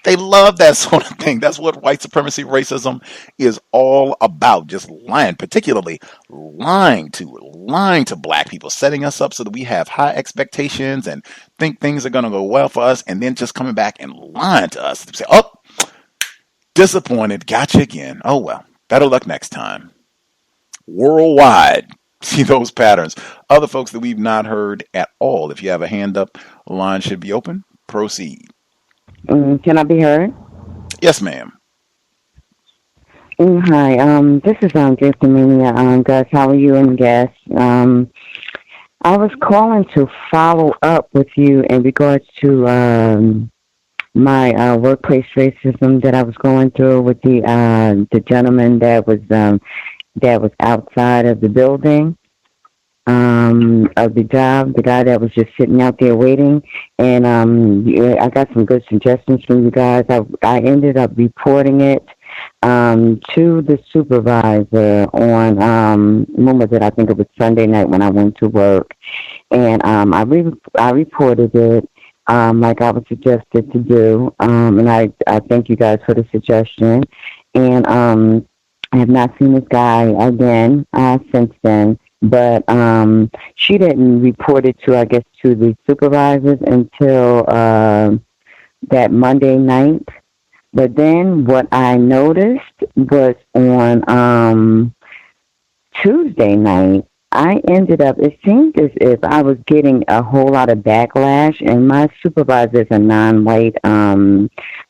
They love that sort of thing. That's what white supremacy racism is all about. Just lying, particularly lying to black people, setting us up so that we have high expectations and think things are going to go well for us, and then just coming back and lying to us. Say, disappointed, gotcha again. Oh, well, better luck next time. Worldwide, see those patterns. Other folks that we've not heard at all. If you have a hand up, the line should be open. Proceed. Can I be heard? Yes, ma'am. Hi, this is Justin. Gus, how are you and guests? I was calling to follow up with you in regards to my workplace racism that I was going through with the gentleman that was outside of the building of the job, the guy that was just sitting out there waiting. And I got some good suggestions from you guys. I ended up reporting it to the supervisor on when was it? I think it was Sunday night when I went to work. And I reported it like I was suggested to do. And I thank you guys for the suggestion. And I have not seen this guy again since then, but she didn't report it to the supervisors until that Monday night. But then what I noticed was on Tuesday night, I ended up, it seemed as if I was getting a whole lot of backlash, and my supervisor is a non-white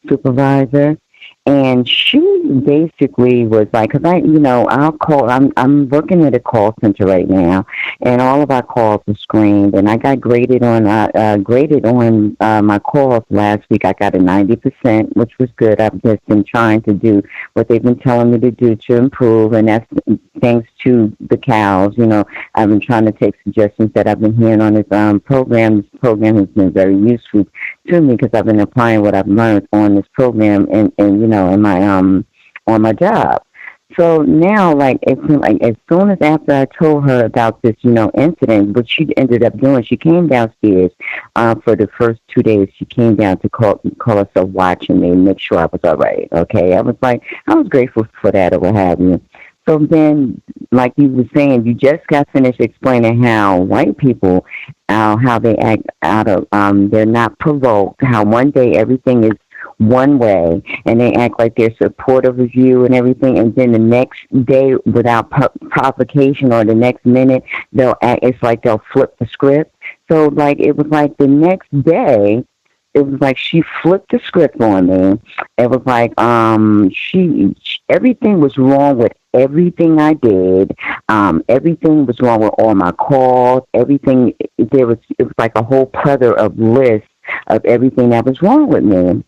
supervisor. And she basically was like, because I'll call, I'm working at a call center right now, and all of our calls are screened, and I got graded on my calls last week. I got a 90%, which was good. I've just been trying to do what they've been telling me to do to improve, and that's thanks to the cows. I've been trying to take suggestions that I've been hearing on this program. This program has been very useful to me because I've been applying what I've learned on this program and in my on my job. So now, like, it seemed like as soon as after I told her about this, incident, what she ended up doing, she came downstairs for the first 2 days. She came down to call herself watching me and make sure I was all right. Okay, I was grateful for that or what have you. So then, like you were saying, you just got finished explaining how white people, how they act out of, they're not provoked, how one day everything is one way and they act like they're supportive of you and everything, and then the next day without provocation or the next minute they'll act, it's like they'll flip the script. So like it was like the next day it was like she flipped the script on me. It was like everything was wrong with everything I did. Everything was wrong with all my calls. Everything it was like a whole plethora of lists of everything that was wrong with me.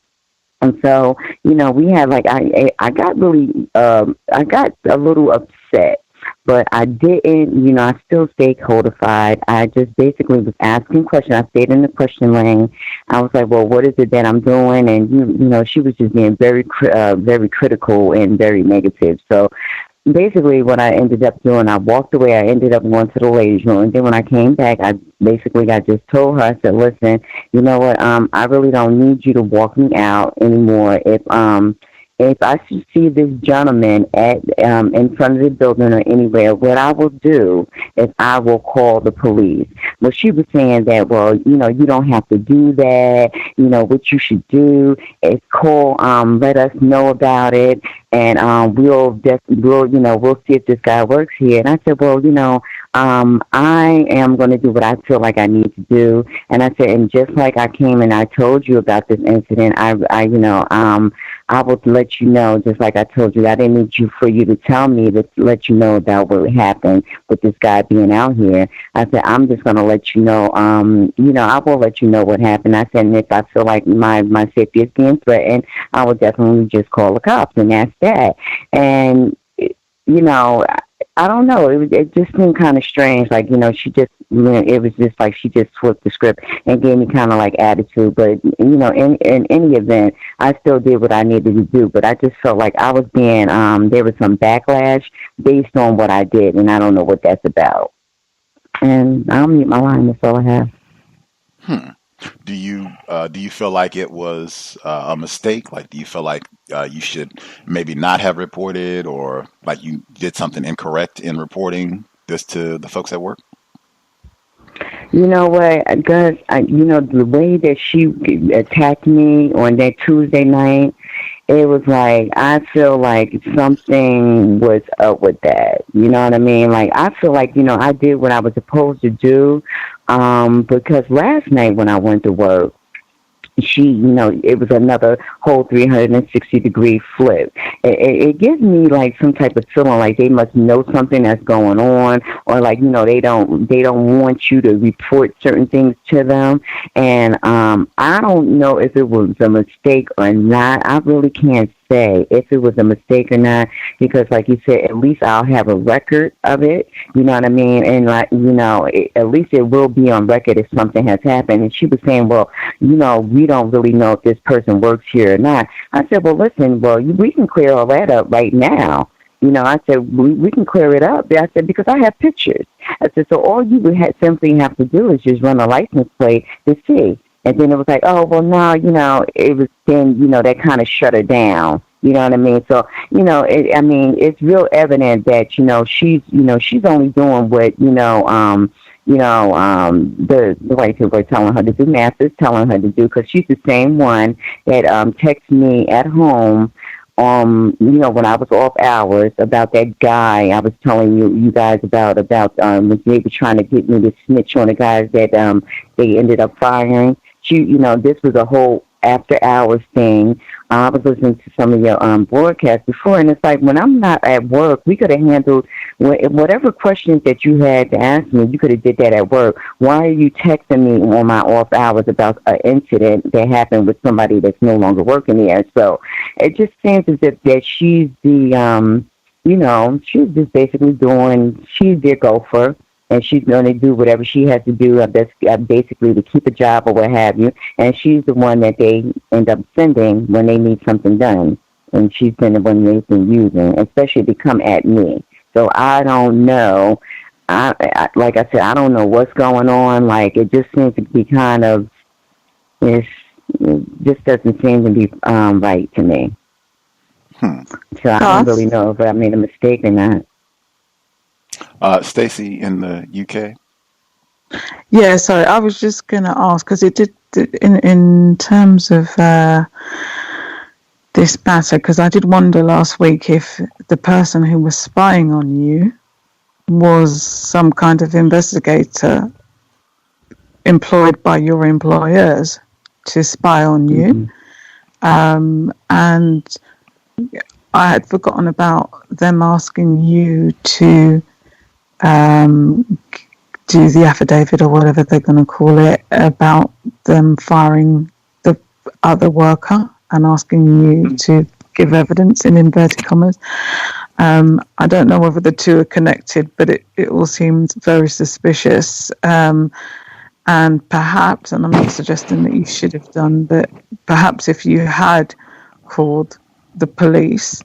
And so, we had like I got really I got a little upset, but I didn't. I still stayed codified. I just basically was asking questions. I stayed in the question lane. I was like, well, what is it that I'm doing? And she was just being very critical and very negative. So basically what I ended up doing, I walked away. I ended up going to the ladies' room, and then when I came back, I just told her, I said, listen, you know what, I really don't need you to walk me out anymore. If I should see this gentleman at in front of the building or anywhere, what I will do is I will call the police. Well, she was saying that, well, you don't have to do that. What you should do is call, let us know about it, and we'll see if this guy works here. And I said, well, I am going to do what I feel like I need to do. And I said, and just like I came and I told you about this incident, I will let you know, just like I told you. I didn't need for you to tell me to let you know about what happened with this guy being out here. I said, I'm just going to let you know, I will let you know what happened. I said, and if I feel like my safety is being threatened, I will definitely just call the cops, and that's that. And, I don't know. It just seemed kind of strange. Like, she just, it was just like she just flipped the script and gave me kind of like attitude. But, in any event, I still did what I needed to do. But I just felt like I was being, there was some backlash based on what I did. And I don't know what that's about. And I'll mute my line. That's all I have. Do you feel like it was a mistake? Like, do you feel like you should maybe not have reported, or like you did something incorrect in reporting this to the folks at work? You know what, Gus, the way that she attacked me on that Tuesday night, it was like, I feel like something was up with that. You know what I mean? Like, I feel like, I did what I was supposed to do, because last night when I went to work, it was another whole 360-degree flip. It gives me like some type of feeling like they must know something that's going on, or like, they don't want you to report certain things to them. And I don't know if it was a mistake or not. I really can't say if it was a mistake or not, because like you said, at least I'll have a record of it, you know what I mean? And like, at least it will be on record if something has happened. And she was saying, well, we don't really know if this person works here or not. I said, well, listen, we can clear all that up right now. I said, we can clear it up. I said, because I have pictures. I said, so all you would simply have to do is just run a license plate to see. And then it was like, oh, well, no, it was then, that kind of shut her down. You know what I mean? So, it's real evident that, she's only doing what, the white people are telling her to do, masters telling her to do, because she's the same one that texts me at home, when I was off hours, about that guy I was telling you guys about when they were trying to get me to snitch on the guys that they ended up firing. This was a whole after hours thing. I was listening to some of your broadcasts before, and it's like, when I'm not at work, we could have handled whatever questions that you had to ask me. You could have did that at work. Why are you texting me on my off hours about an incident that happened with somebody that's no longer working there? So it just seems as if that she's the, she's just basically she's their gopher. And she's going to do whatever she has to do, basically to keep a job or what have you. And she's the one that they end up sending when they need something done. And she's been the one they've been using, especially to come at me. So I don't know. Like I said, I don't know what's going on. Like, it just seems to be kind of, it just doesn't seem to be right to me. So I don't really know if I made a mistake or not. Stacy in the UK. Yeah, sorry, I was just going to ask because it did in terms of this matter, because I did wonder last week if the person who was spying on you was some kind of investigator employed by your employers to spy on you. And I had forgotten about them asking you to do the affidavit or whatever they're going to call it about them firing the other worker and asking you to give evidence in inverted commas. I don't know whether the two are connected, but it all seems very suspicious. And perhaps, and I'm not suggesting that you should have done, but perhaps if you had called the police,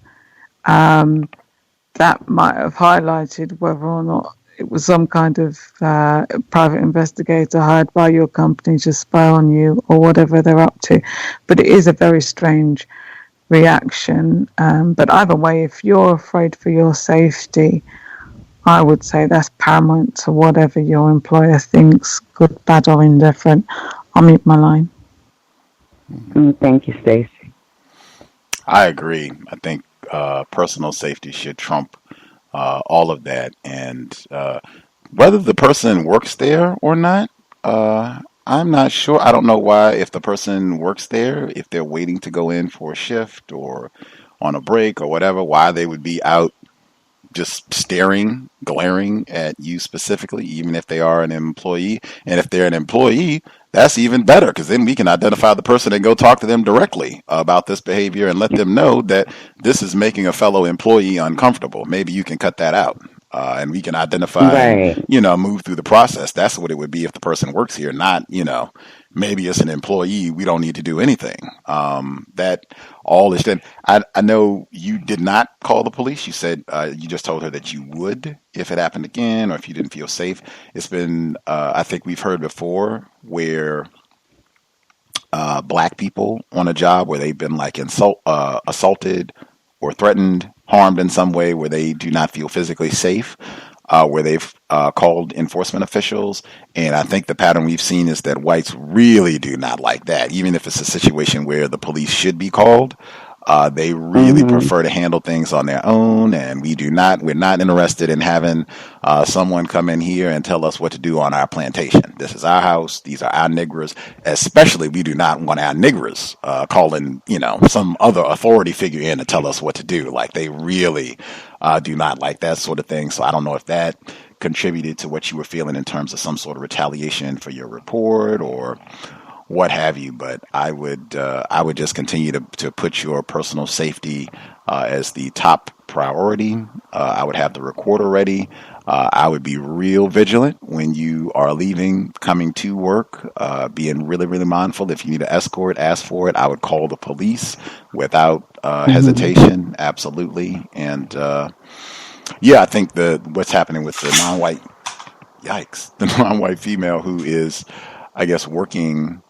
that might have highlighted whether or not it was some kind of private investigator hired by your company to spy on you or whatever they're up to. But it is a very strange reaction. But either way, if you're afraid for your safety, I would say that's paramount to whatever your employer thinks, good, bad, or indifferent. I'll mute my line. Thank you, Stacey. I agree. I think personal safety should trump all of that. And whether the person works there or not, I'm not sure. I don't know why, if the person works there, if they're waiting to go in for a shift or on a break or whatever, why they would be out just staring, glaring at you specifically, even if they are an employee. And if they're an employee, that's even better, because then we can identify the person and go talk to them directly about this behavior and let them know that this is making a fellow employee uncomfortable. Maybe you can cut that out. And we can identify and, move through the process. That's what it would be if the person works here, not, maybe it's an employee. We don't need to do anything. That all is done. I know you did not call the police. You said you just told her that you would if it happened again or if you didn't feel safe. It's been, I think we've heard before where black people on a job where they've been like assaulted or threatened, harmed in some way where they do not feel physically safe, where they've called enforcement officials. And I think the pattern we've seen is that whites really do not like that. Even if it's a situation where the police should be called, they really prefer to handle things on their own. And we're not interested in having someone come in here and tell us what to do on our plantation. This is our house. These are our niggers. Especially, we do not want our niggers calling, some other authority figure in to tell us what to do. Like, they really do not like that sort of thing. So I don't know if that contributed to what you were feeling in terms of some sort of retaliation for your report or what have you, but I would just continue to put your personal safety as the top priority. I would have the recorder ready. I would be real vigilant when you are leaving, coming to work, being really, really mindful. If you need an escort, ask for it. I would call the police without hesitation, absolutely. And I think what's happening with the non-white, the non-white female who is, I guess, working,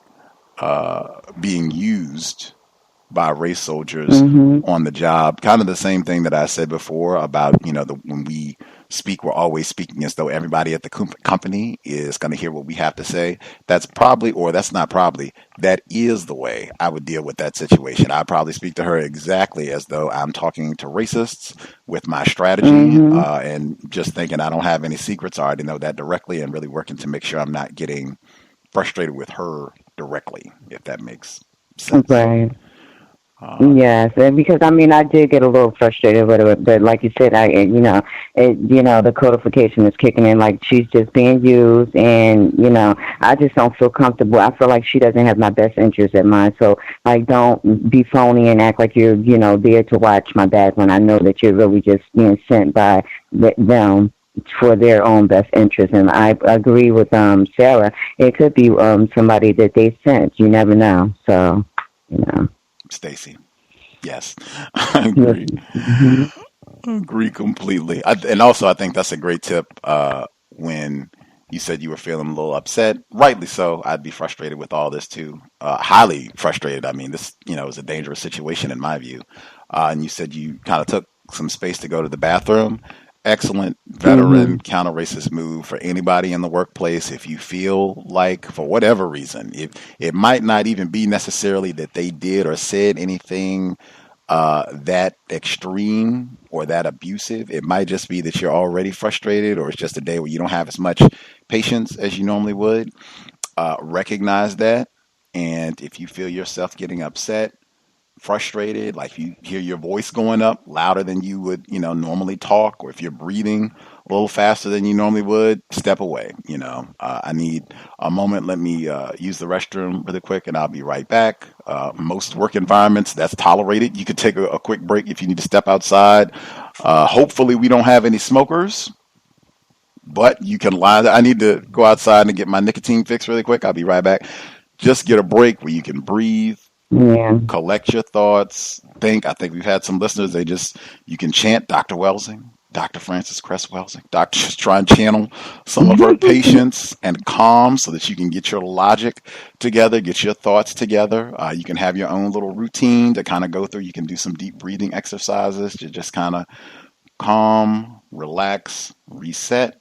being used by race soldiers on the job. Kind of the same thing that I said before about, when we speak, we're always speaking as though everybody at the company is going to hear what we have to say. That's probably, or that's not probably, that is the way I would deal with that situation. I'd probably speak to her exactly as though I'm talking to racists with my strategy, and just thinking I don't have any secrets. I already know that directly, and really working to make sure I'm not getting frustrated with her directly, if that makes sense. Right. Yes, and because I did get a little frustrated with it, but like you said, the codification is kicking in. Like, she's just being used, and I just don't feel comfortable. I feel like she doesn't have my best interest at mind. So, like, don't be phony and act like you're there to watch my back when I know that you're really just being sent by them for their own best interest. And I agree with Sarah. It could be somebody that they sent. You never know. So, Stacy, yes, I agree. I agree completely. And also, I think that's a great tip. When you said you were feeling a little upset, rightly so. I'd be frustrated with all this too. Highly frustrated. This, is a dangerous situation in my view. and you said you kind of took some space to go to the bathroom. Excellent Mm-hmm. veteran counter-racist move for anybody in the workplace. If you feel like, for whatever reason, it might not even be necessarily that they did or said anything that extreme or that abusive. It might just be that you're already frustrated, or it's just a day where you don't have as much patience as you normally would. Recognize that, and if you feel yourself getting upset, frustrated, like you hear your voice going up louder than you would, normally talk, or if you're breathing a little faster than you normally would, step away. I need a moment. Let me use the restroom really quick, and I'll be right back. Most work environments, that's tolerated. You could take a quick break if you need to step outside. Hopefully, we don't have any smokers. But you can lie. I need to go outside and get my nicotine fix really quick. I'll be right back. Just get a break where you can breathe, Yeah. collect your thoughts, think. I think we've had some listeners, you can chant Dr. Welsing, Dr. Frances Cress Welsing. Doctor, just try and channel some of her patience and calm so that you can get your logic together, get your thoughts together. You can have your own little routine to kind of go through. You can do some deep breathing exercises to just kind of calm, relax, reset,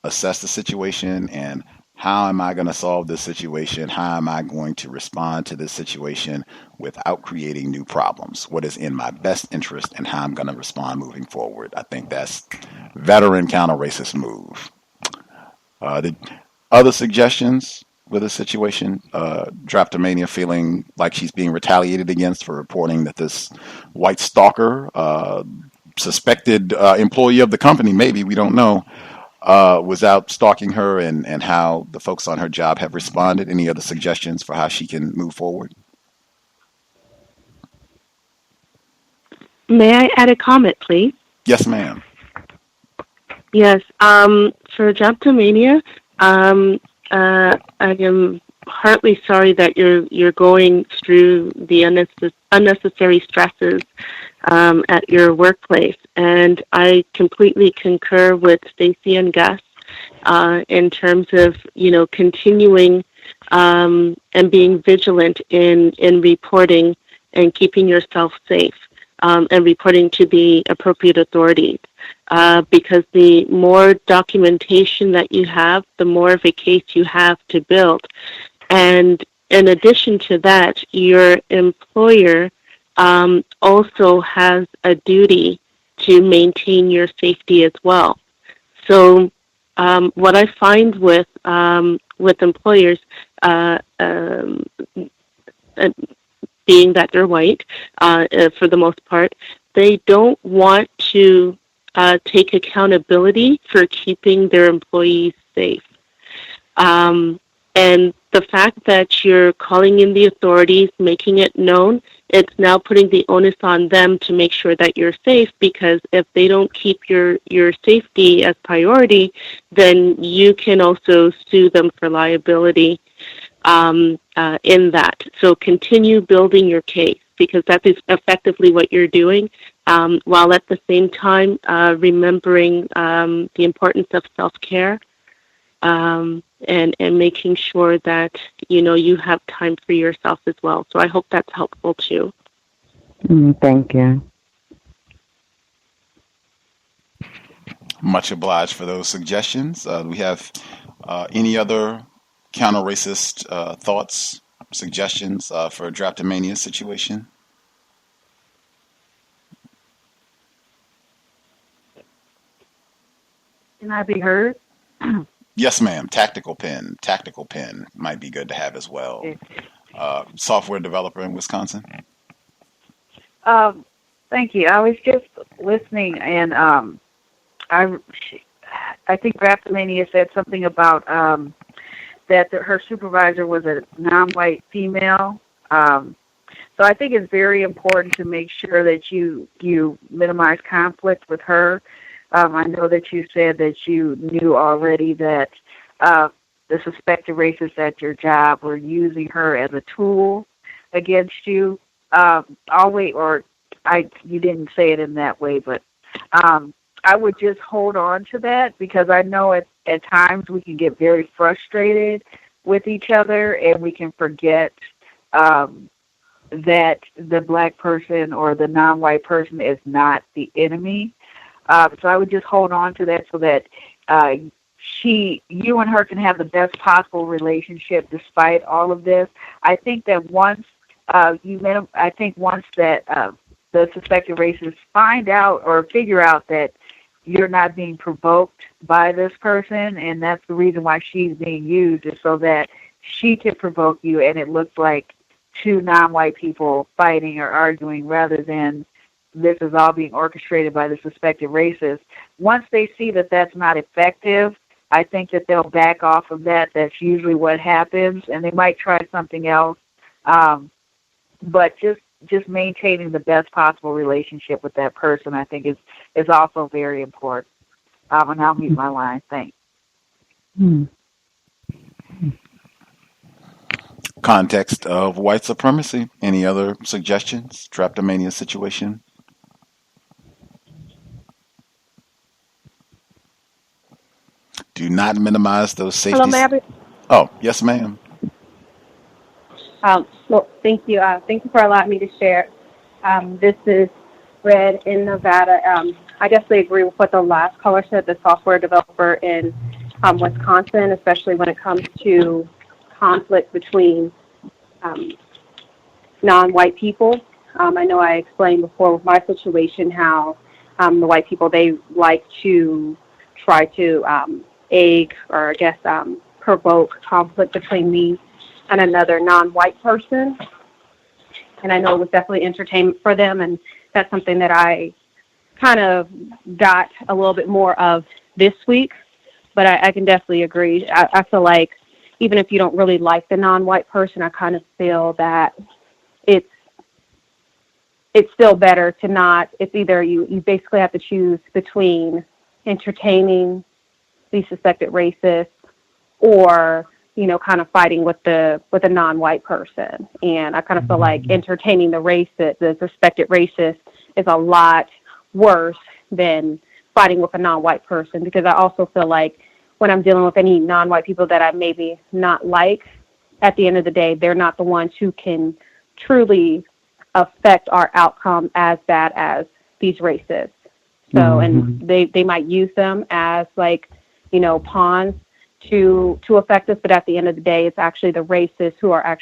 assess the situation, and how am I going to solve this situation? How am I going to respond to this situation without creating new problems? What is in my best interest, and how I'm going to respond moving forward? I think that's veteran counter-racist move. The other suggestions with a situation, Drapetomania feeling like she's being retaliated against for reporting that this white stalker, suspected employee of the company, maybe, we don't know, was out stalking her, and how the folks on her job have responded. Any other suggestions for how she can move forward? May I add a comment, please? Yes, ma'am. Yes. For Japtomania, I am heartily sorry that you're going through the unnecessary stresses at your workplace, and I completely concur with Stacy and Gus in terms of continuing and being vigilant in reporting and keeping yourself safe, and reporting to the appropriate authorities. Because the more documentation that you have, the more of a case you have to build. And in addition to that, your employer also has a duty to maintain your safety as well. So what I find with employers, being that they're white, for the most part, they don't want to take accountability for keeping their employees safe. And the fact that you're calling in the authorities, making it known, it's now putting the onus on them to make sure that you're safe, because if they don't keep your safety as priority, then you can also sue them for liability in that. So continue building your case, because that is effectively what you're doing, while at the same time remembering the importance of self-care, and making sure that you have time for yourself as well. So I hope that's helpful too. Thank you. Much obliged for those suggestions. Do we have any other counter-racist thoughts, suggestions for a Drapetomania situation? Can I be heard? Yes, ma'am. Tactical pen might be good to have as well. Software developer in Wisconsin. Thank you. I was just listening, and I think Drapetomania said something about that her supervisor was a non-white female. So I think it's very important to make sure that you minimize conflict with her. I know that you said that you knew already that the suspected racists at your job were using her as a tool against you. You didn't say it in that way, but I would just hold on to that, because I know at times we can get very frustrated with each other, and we can forget that the black person or the non-white person is not the enemy. So I would just hold on to that so that you and her can have the best possible relationship despite all of this. I think that once once that the suspected racists find out or figure out that you're not being provoked by this person, and that's the reason why she's being used, is so that she can provoke you, and it looks like two non-white people fighting or arguing rather than this is all being orchestrated by the suspected racist. Once they see that that's not effective, I think that they'll back off of that. That's usually what happens, and they might try something else. But just maintaining the best possible relationship with that person, I think, is also very important. And I'll mute my line. Thanks. Context of white supremacy. Any other suggestions? Drapetomania situation. Do not minimize those safety. Hello, ma'am. Oh, yes, ma'am. Well, thank you. Thank you for allowing me to share. This is Red in Nevada. I definitely agree with what the last caller said, the software developer in Wisconsin, especially when it comes to conflict between non-white people. I know I explained before with my situation how the white people, they like to try to egg or I guess provoke conflict between me and another non-white person. And I know it was definitely entertainment for them, and that's something that I kind of got a little bit more of this week. But I can definitely agree. I feel like even if you don't really like the non-white person, I kind of feel that it's still better to not. It's either you basically have to choose between entertaining the suspected racist or kind of fighting with a non-white person. And I kind of feel like entertaining the suspected racist is a lot worse than fighting with a non-white person, because I also feel like when I'm dealing with any non-white people that I maybe not like, at the end of the day, they're not the ones who can truly affect our outcome as bad as these racists. So, and they might use them as pawns to affect us, but at the end of the day, it's actually the racists who are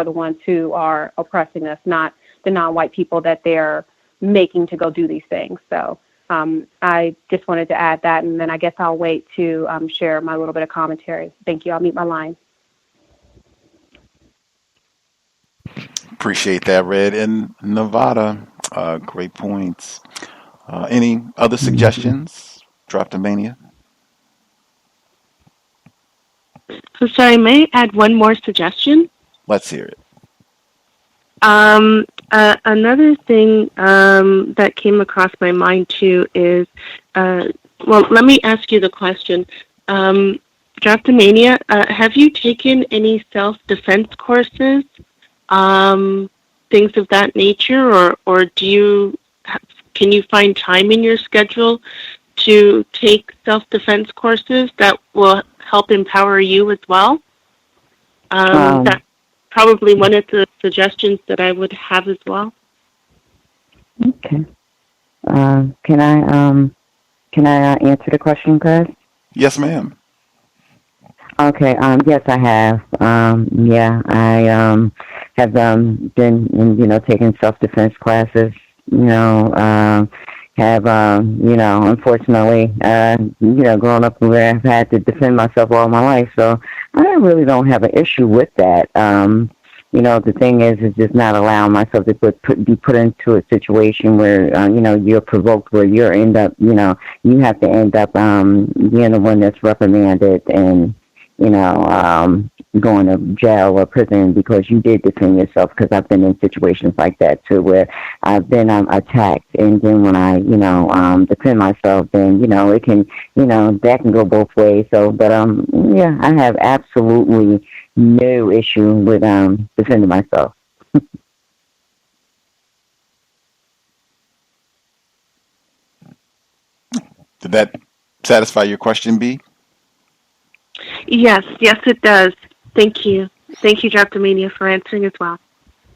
the ones who are oppressing us, not the non-white people that they're making to go do these things. So I just wanted to add that, and then I guess I'll wait to share my little bit of commentary. Thank you. I'll mute my line. Appreciate that, Red in Nevada. Great points. Any other suggestions? Drapetomania. So sorry, may I add one more suggestion? Let's hear it. Another thing that came across my mind too is, let me ask you the question. Drapetomania, have you taken any self-defense courses, things of that nature, or can you find time in your schedule to take self-defense courses that will help empower you as well? That's probably one of the suggestions that I would have as well. Okay. Can I answer the question, Chris? Yes, ma'am. Okay. Yes, I have. I have been in, taking self-defense classes. Have unfortunately, grown up where I've had to defend myself all my life, so I really don't have an issue with that. The thing is just not allowing myself to be put into a situation where you're provoked, where you end up, you have to end up being the one that's reprimanded and going to jail or prison because you did defend yourself. Because I've been in situations like that too, where I've been attacked, and then when I defend myself, then it can that can go both ways. So, but I have absolutely no issue with defending myself. Did that satisfy your question, B? Yes, it does. Thank you. Thank you, Drapetomania, for answering as well.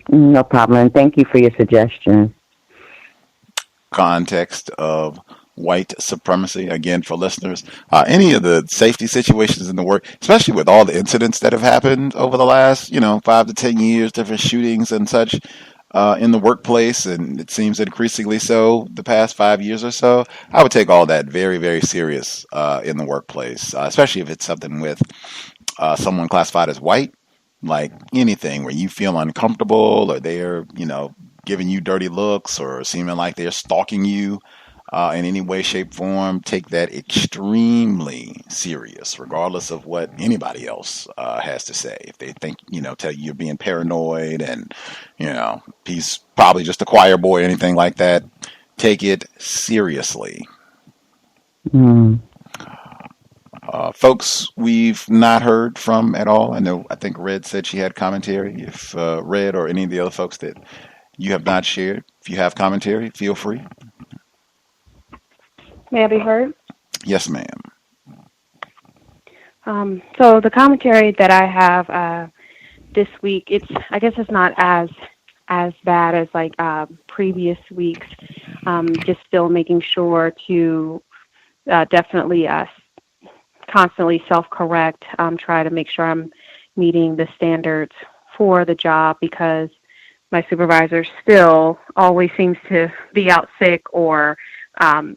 No problem. Thank you for your suggestion. Context of white supremacy. Again, for listeners, any of the safety situations in the work, especially with all the incidents that have happened over the last, 5 to 10 years, different shootings and such in the workplace, and it seems increasingly so the past 5 years or so. I would take all that very, very serious in the workplace, especially if it's something with someone classified as white, like anything where you feel uncomfortable or they're, giving you dirty looks or seeming like they're stalking you in any way, shape, form. Take that extremely serious, regardless of what anybody else has to say. If they think, tell you you're being paranoid and, he's probably just a choir boy or anything like that, take it seriously. Mm. Folks we've not heard from at all. I think Red said she had commentary. If Red or any of the other folks that you have not shared, if you have commentary, feel free. May I be heard? Yes, ma'am. So the commentary that I have this week, I guess it's not as bad as like previous weeks. Just still making sure to definitely constantly self-correct, try to make sure I'm meeting the standards for the job, because my supervisor still always seems to be out sick or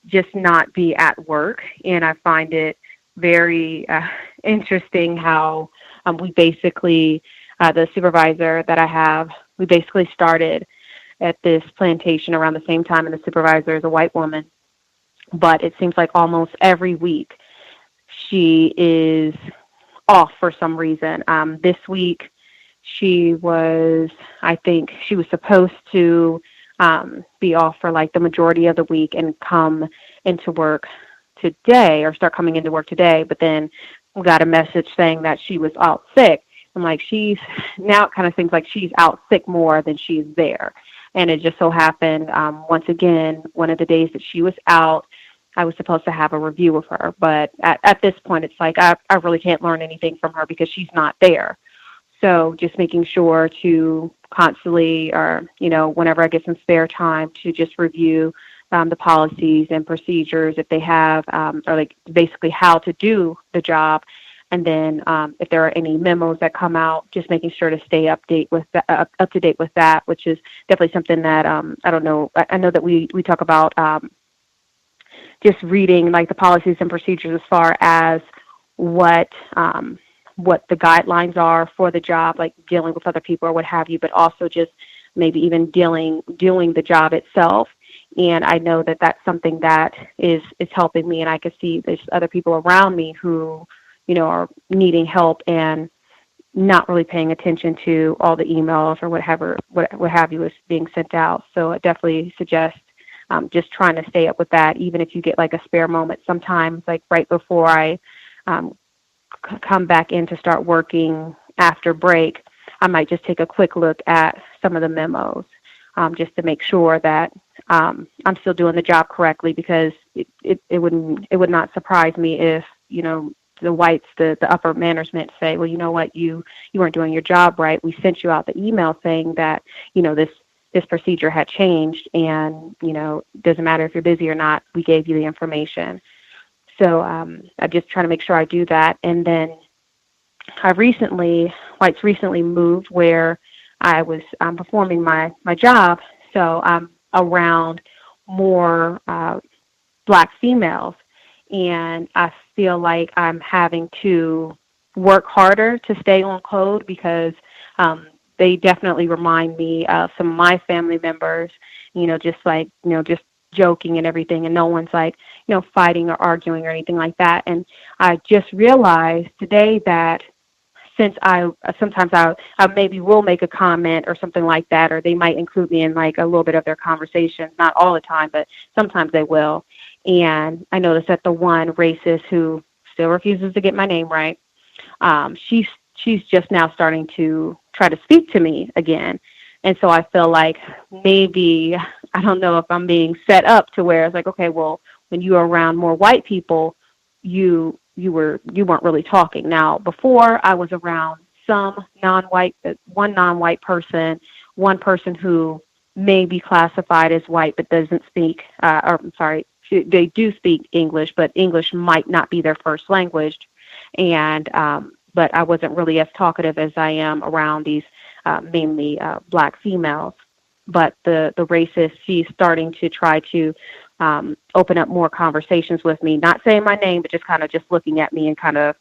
just not be at work. And I find it very interesting how we basically, the supervisor that I have, we basically started at this plantation around the same time, and the supervisor is a white woman. But it seems like almost every week she is off for some reason. This week I think she was supposed to be off for like the majority of the week and come into work today, or start coming into work today, but then we got a message saying that she was out sick. I'm like, now it kind of seems like she's out sick more than she's there. And it just so happened, once again, one of the days that she was out, I was supposed to have a review with her. But at this point, it's like I really can't learn anything from her because she's not there. So just making sure to constantly, or, whenever I get some spare time, to just review the policies and procedures if they have, or like basically how to do the job. And then if there are any memos that come out, just making sure to stay up to date with that, which is definitely something that I don't know. I know that we talk about just reading like the policies and procedures as far as what the guidelines are for the job, like dealing with other people or what have you, but also just maybe even doing the job itself. And I know that that's something that is helping me, and I can see there's other people around me who, are needing help and not really paying attention to all the emails or what have you is being sent out. So I definitely suggest just trying to stay up with that, even if you get like a spare moment. Sometimes, like right before I come back in to start working after break, I might just take a quick look at some of the memos just to make sure that I'm still doing the job correctly, because it would not surprise me if, the whites, the upper management say, well, you know what, you weren't doing your job right. We sent you out the email saying that, this procedure had changed, and, doesn't matter if you're busy or not, we gave you the information. So I just try to make sure I do that. And then whites recently moved where I was performing my job. So I'm around more Black females, and I feel like I'm having to work harder to stay on code, because they definitely remind me of some of my family members, just joking and everything, and no one's like, fighting or arguing or anything like that. And I just realized today that since sometimes I maybe will make a comment or something like that, or they might include me in like a little bit of their conversations, not all the time, but sometimes they will. And I noticed that the one racist who still refuses to get my name right, she's just now starting to try to speak to me again. And so I feel like maybe, I don't know if I'm being set up to where it's like, okay, well, when you are around more white people, you weren't really talking. Now, before I was around some one non-white person one person who may be classified as white but doesn't speak, they do speak English, but English might not be their first language. And but I wasn't really as talkative as I am around these mainly black females. But the racist, she's starting to try to open up more conversations with me, not saying my name, but just kind of just looking at me and kind of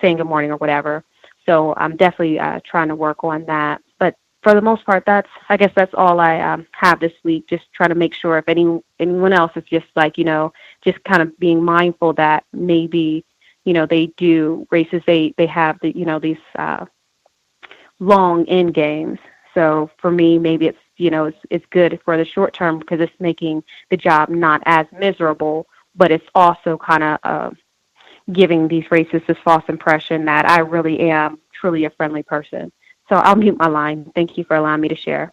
saying good morning or whatever. So I'm definitely trying to work on that. But for the most part, I guess that's all I have this week, just trying to make sure if anyone else is just like, just kind of being mindful that maybe, they do races, they have these long end games. So for me, maybe it's, it's good for the short term because it's making the job not as miserable, but it's also kind of giving these racists this false impression that I really am truly a friendly person. So I'll mute my line. Thank you for allowing me to share.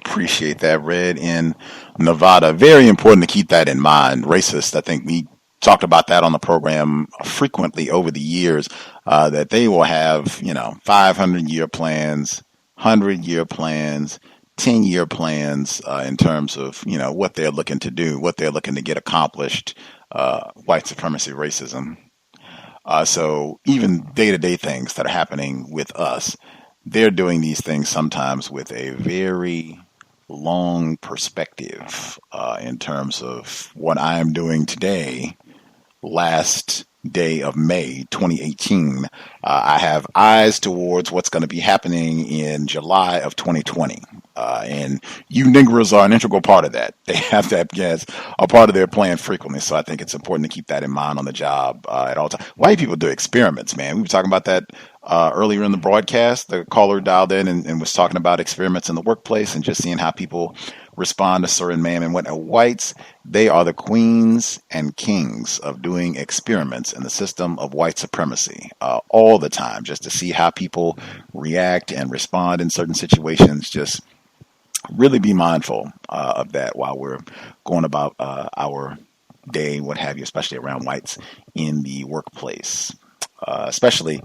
Appreciate that, Red in Nevada. Very important to keep that in mind. Racist, I think we talked about that on the program frequently over the years, that they will have, 500-year plans, 100-year plans, 10-year plans in terms of, what they're looking to do, what they're looking to get accomplished, white supremacy, racism. So even day-to-day things that are happening with us, they're doing these things sometimes with a very long perspective in terms of what I am doing today. Last day of May 2018, I have eyes towards what's going to be happening in July of 2020. And you niggers are an integral part of that. They have to have as a part of their plan frequently. So I think it's important to keep that in mind on the job at all times. White people do experiments, man. We were talking about that earlier in the broadcast. The caller dialed in and was talking about experiments in the workplace and just seeing how people respond to certain man and whatnot. Whites, they are the queens and kings of doing experiments in the system of white supremacy all the time, just to see how people react and respond in certain situations. Just really be mindful of that while we're going about our day, what have you, especially around whites in the workplace. Especially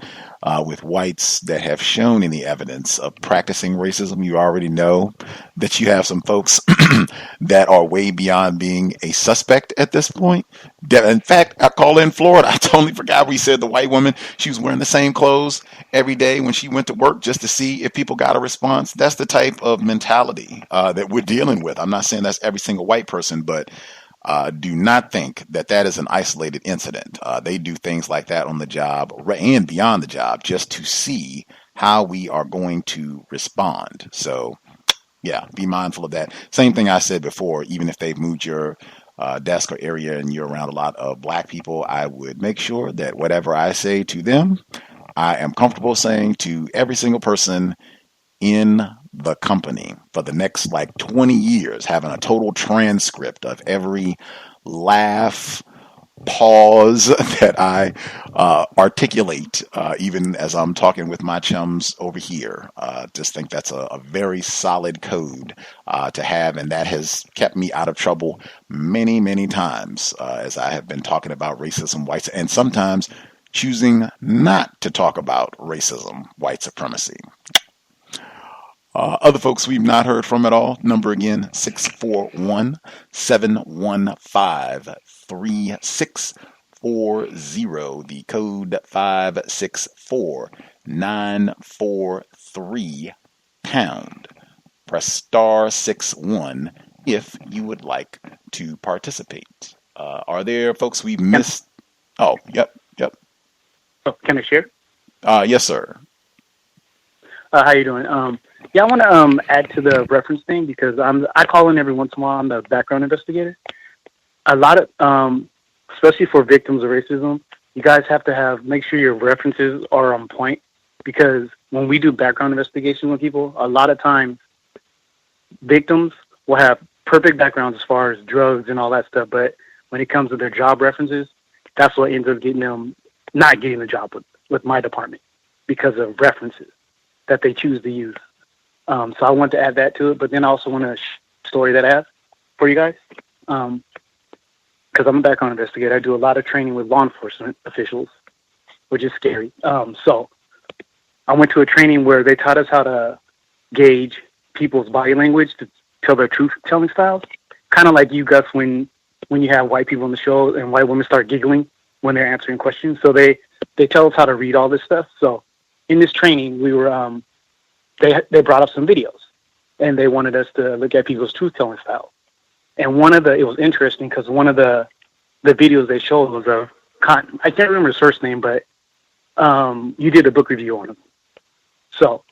with whites that have shown any evidence of practicing racism. You already know that you have some folks that are way beyond being a suspect at this point. In fact, I call in Florida. I totally forgot we said the white woman, she was wearing the same clothes every day when she went to work just to see if people got a response. That's the type of mentality that we're dealing with. I'm not saying that's every single white person, but do not think that that is an isolated incident. They do things like that on the job and beyond the job just to see how we are going to respond. So, yeah, be mindful of that. Same thing I said before, even if they've moved your desk or area and you're around a lot of black people, I would make sure that whatever I say to them, I am comfortable saying to every single person in the company for the next 20 years, having a total transcript of every laugh, pause that I articulate, even as I'm talking with my chums over here. Just think that's a very solid code to have, and that has kept me out of trouble many, many times as I have been talking about racism, whites, and sometimes choosing not to talk about racism, white supremacy. Other folks we've not heard from at all, number again, 641-715-3640, the code 564943#. Press *61 if you would like to participate. Are there folks we've missed? Oh, yep. Oh, can I share? Yes, sir. How you doing? Yeah, I want to add to the reference thing because I call in every once in a while. I'm the background investigator. A lot of, especially for victims of racism, you guys have to make sure your references are on point because when we do background investigations with people, a lot of times victims will have perfect backgrounds as far as drugs and all that stuff, but when it comes to their job references, that's what ends up getting them not getting the job with my department because of references that they choose to use. So I want to add that to it, but then I also want to story that I have for you guys. Because I'm a background investigator. I do a lot of training with law enforcement officials, which is scary. So I went to a training where they taught us how to gauge people's body language to tell their truth-telling styles. Kind of like you, Gus, when you have white people on the show and white women start giggling when they're answering questions. So they tell us how to read all this stuff. So in this training, we were they brought up some videos, and they wanted us to look at people's truth-telling style. And it was interesting because one of the videos they showed was of Cotton. I can't remember his first name, but you did a book review on him. So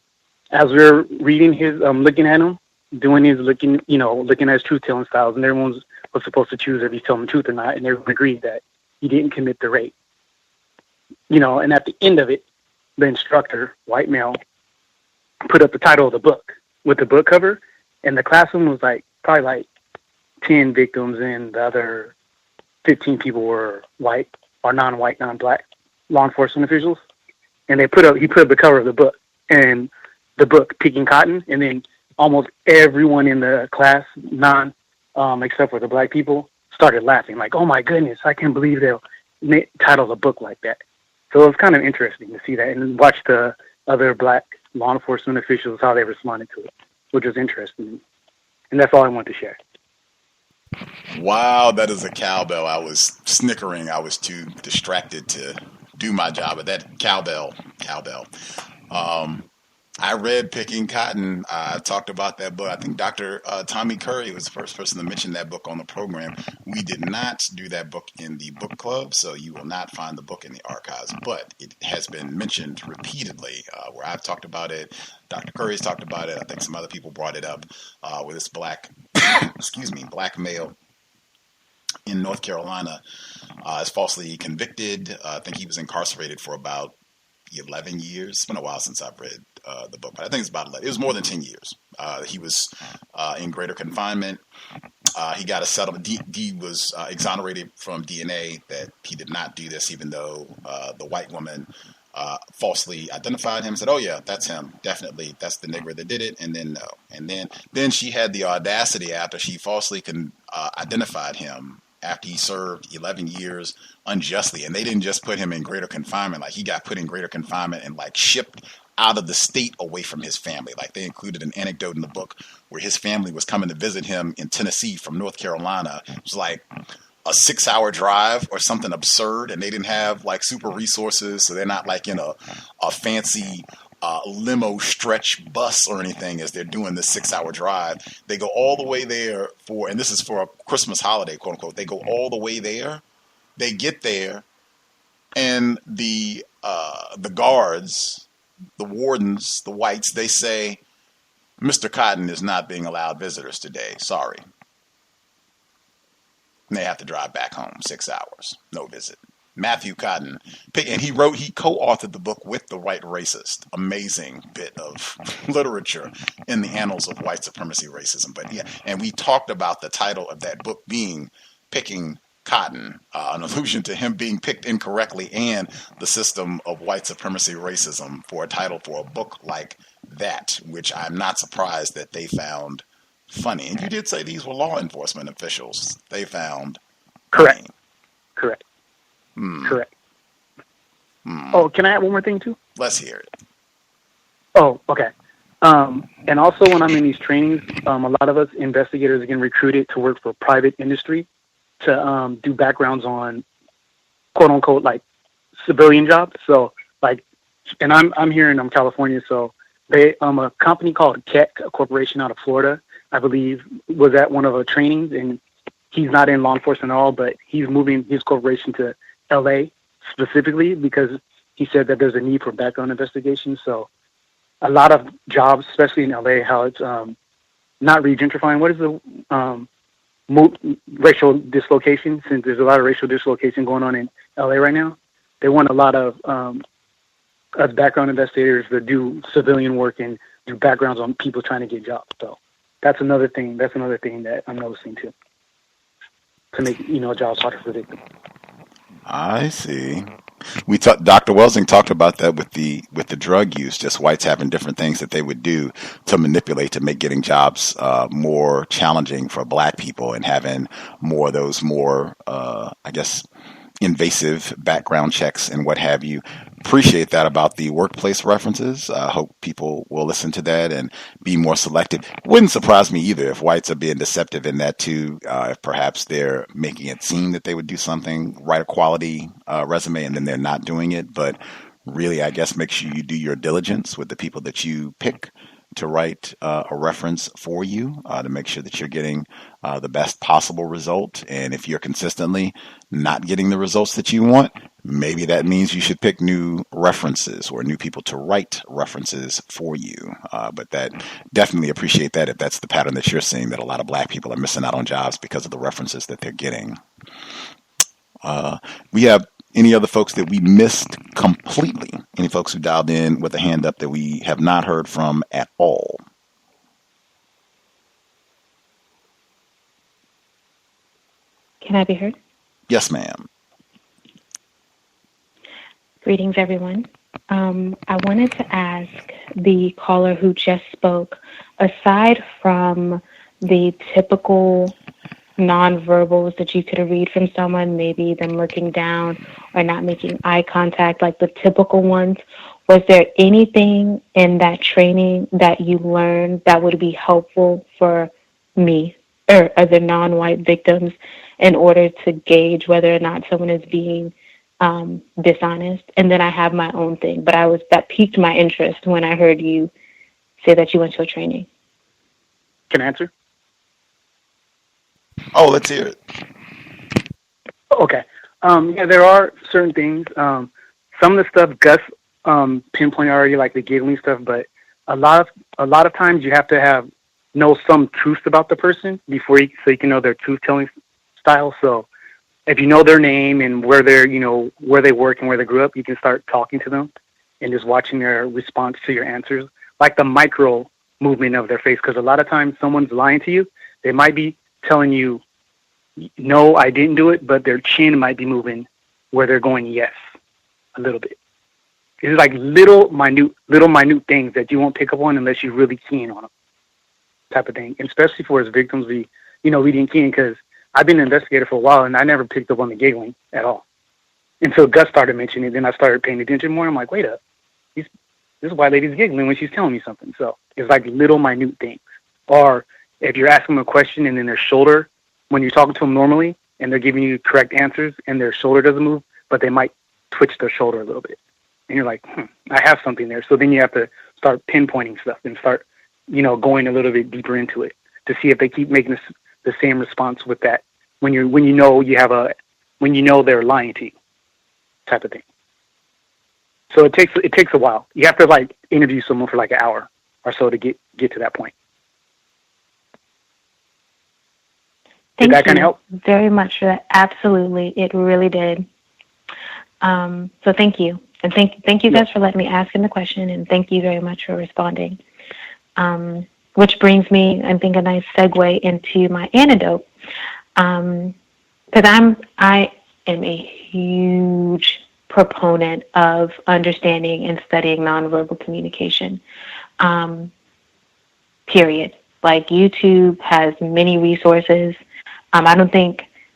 as we were reading his, looking at him, doing his looking at his truth-telling styles, and everyone was supposed to choose if he's telling the truth or not, and everyone agreed that he didn't commit the rape. And at the end of it, the instructor, white male, put up the title of the book with the book cover, and the classroom was probably like 10 victims, and the other 15 people were white or non-white, non-black law enforcement officials. And he put up the cover of the book, and the book Picking Cotton, and then almost everyone in the class, except for the black people, started laughing, like, "Oh my goodness, I can't believe they'll title a book like that." So it was kind of interesting to see that and watch the other black law enforcement officials, how they responded to it, which was interesting. And that's all I wanted to share. Wow, that is a cowbell. I was snickering. I was too distracted to do my job, but that cowbell. I read Picking Cotton. I talked about that book. I think Dr. Tommy Curry was the first person to mention that book on the program. We did not do that book in the book club, so you will not find the book in the archives, but it has been mentioned repeatedly where I've talked about it. Dr. Curry's talked about it. I think some other people brought it up with this black male in North Carolina is falsely convicted. I think he was incarcerated for about 11 years. It's been a while since I've read the book, but I think it's about 11. It was more than 10 years. He was in greater confinement. He got a settlement. D was exonerated from DNA that he did not do this, even though the white woman falsely identified him, said, "Oh yeah, that's him. Definitely, that's the nigger that did it." And then no. And then she had the audacity after she falsely identified him after he served 11 years unjustly. And they didn't just put him in greater confinement. Like, he got put in greater confinement and shipped out of the state away from his family. Like, they included an anecdote in the book where his family was coming to visit him in Tennessee from North Carolina. It was like a 6-hour drive or something absurd, and they didn't have super resources, so they're not in a fancy limo stretch bus or anything as they're doing this 6-hour drive. They go all the way there and this is for a Christmas holiday, quote unquote. They go all the way there. They get there, and the guards, the wardens, the whites, they say, "Mr. Cotton is not being allowed visitors today. Sorry." And they have to drive back home 6 hours. No visit. Matthew Cotton, and he co-authored the book with the white racist. Amazing bit of literature in the annals of white supremacy racism. But yeah, and we talked about the title of that book being Picking Cotton, an allusion to him being picked incorrectly and the system of white supremacy racism for a title for a book like that, which I'm not surprised that they found funny. And you did say these were law enforcement officials they found funny. Correct. Correct. Oh, can I add one more thing too? Let's hear it. Oh, okay. And also when I'm in these trainings, a lot of us investigators are getting recruited to work for private industry to do backgrounds on quote unquote civilian jobs. So and I'm here in California, so they a company called Keck, a corporation out of Florida, I believe, was at one of our trainings, and he's not in law enforcement at all, but he's moving his corporation to LA specifically because he said that there's a need for background investigation. So a lot of jobs, especially in LA, how it's not re-gentrifying. What is the racial dislocation? Since there's a lot of racial dislocation going on in LA right now, they want a lot of us background investigators to do civilian work and do backgrounds on people trying to get jobs. So that's another thing. That's another thing that I'm noticing too, to make jobs harder for victims. I see. Dr. Welsing talked about that with the drug use, just whites having different things that they would do to manipulate to make getting jobs more challenging for black people, and having more of those invasive background checks and what have you. Appreciate that about the workplace references. I hope people will listen to that and be more selective. Wouldn't surprise me either if whites are being deceptive in that too. If perhaps they're making it seem that they would do something, write a quality resume, and then they're not doing it. But really, I guess make sure you do your diligence with the people that you pick to write a reference for you to make sure that you're getting the best possible result. And if you're consistently not getting the results that you want, maybe that means you should pick new references or new people to write references for you. But that definitely appreciate that if that's the pattern that you're seeing, that a lot of black people are missing out on jobs because of the references that they're getting. We have any other folks that we missed completely? Any folks who dialed in with a hand up that we have not heard from at all? Can I be heard? Yes, ma'am. Greetings, everyone. I wanted to ask the caller who just spoke, aside from the typical nonverbals that you could read from someone, maybe them looking down or not making eye contact, like the typical ones, was there anything in that training that you learned that would be helpful for me or other non-white victims in order to gauge whether or not someone is being dishonest? And then I have my own thing, but that piqued my interest when I heard you say that you went to a training. Can I answer? Oh, let's hear it. Okay. Yeah, there are certain things. Some of the stuff Gus pinpointed already, like the giggling stuff, but a lot of times you have to know some truth about the person so you can know their truth telling style. So if you know their name and where they work and where they grew up, you can start talking to them and just watching their response to your answers, like the micro movement of their face. Because a lot of times someone's lying to you. They might be telling you, no, I didn't do it, but their chin might be moving where they're going, yes, a little bit. It's like little minute things that you won't pick up on unless you're really keen on them, type of thing. And especially for as victims, we didn't keen, because I've been an investigator for a while and I never picked up on the giggling at all until Gus started mentioning it. Then I started paying attention more. I'm like, wait up, this white lady's giggling when she's telling me something. So it's like little minute things. Or if you're asking them a question and then their shoulder, when you're talking to them normally and they're giving you correct answers and their shoulder doesn't move, but they might twitch their shoulder a little bit. And you're like, I have something there. So then you have to start pinpointing stuff and start, going a little bit deeper into it to see if they keep making the same response with that when you know they're lying to you, type of thing. So it takes a while. You have to interview someone for like an hour or so to get to that point. Did that kind of help? Very much for that. Absolutely. It really did. So thank you. And thank you guys for letting me ask him the question, and thank you very much for responding. Which brings me, I think, a nice segue into my antidote. Because I am a huge proponent of understanding and studying nonverbal communication. Period. Like, YouTube has many resources.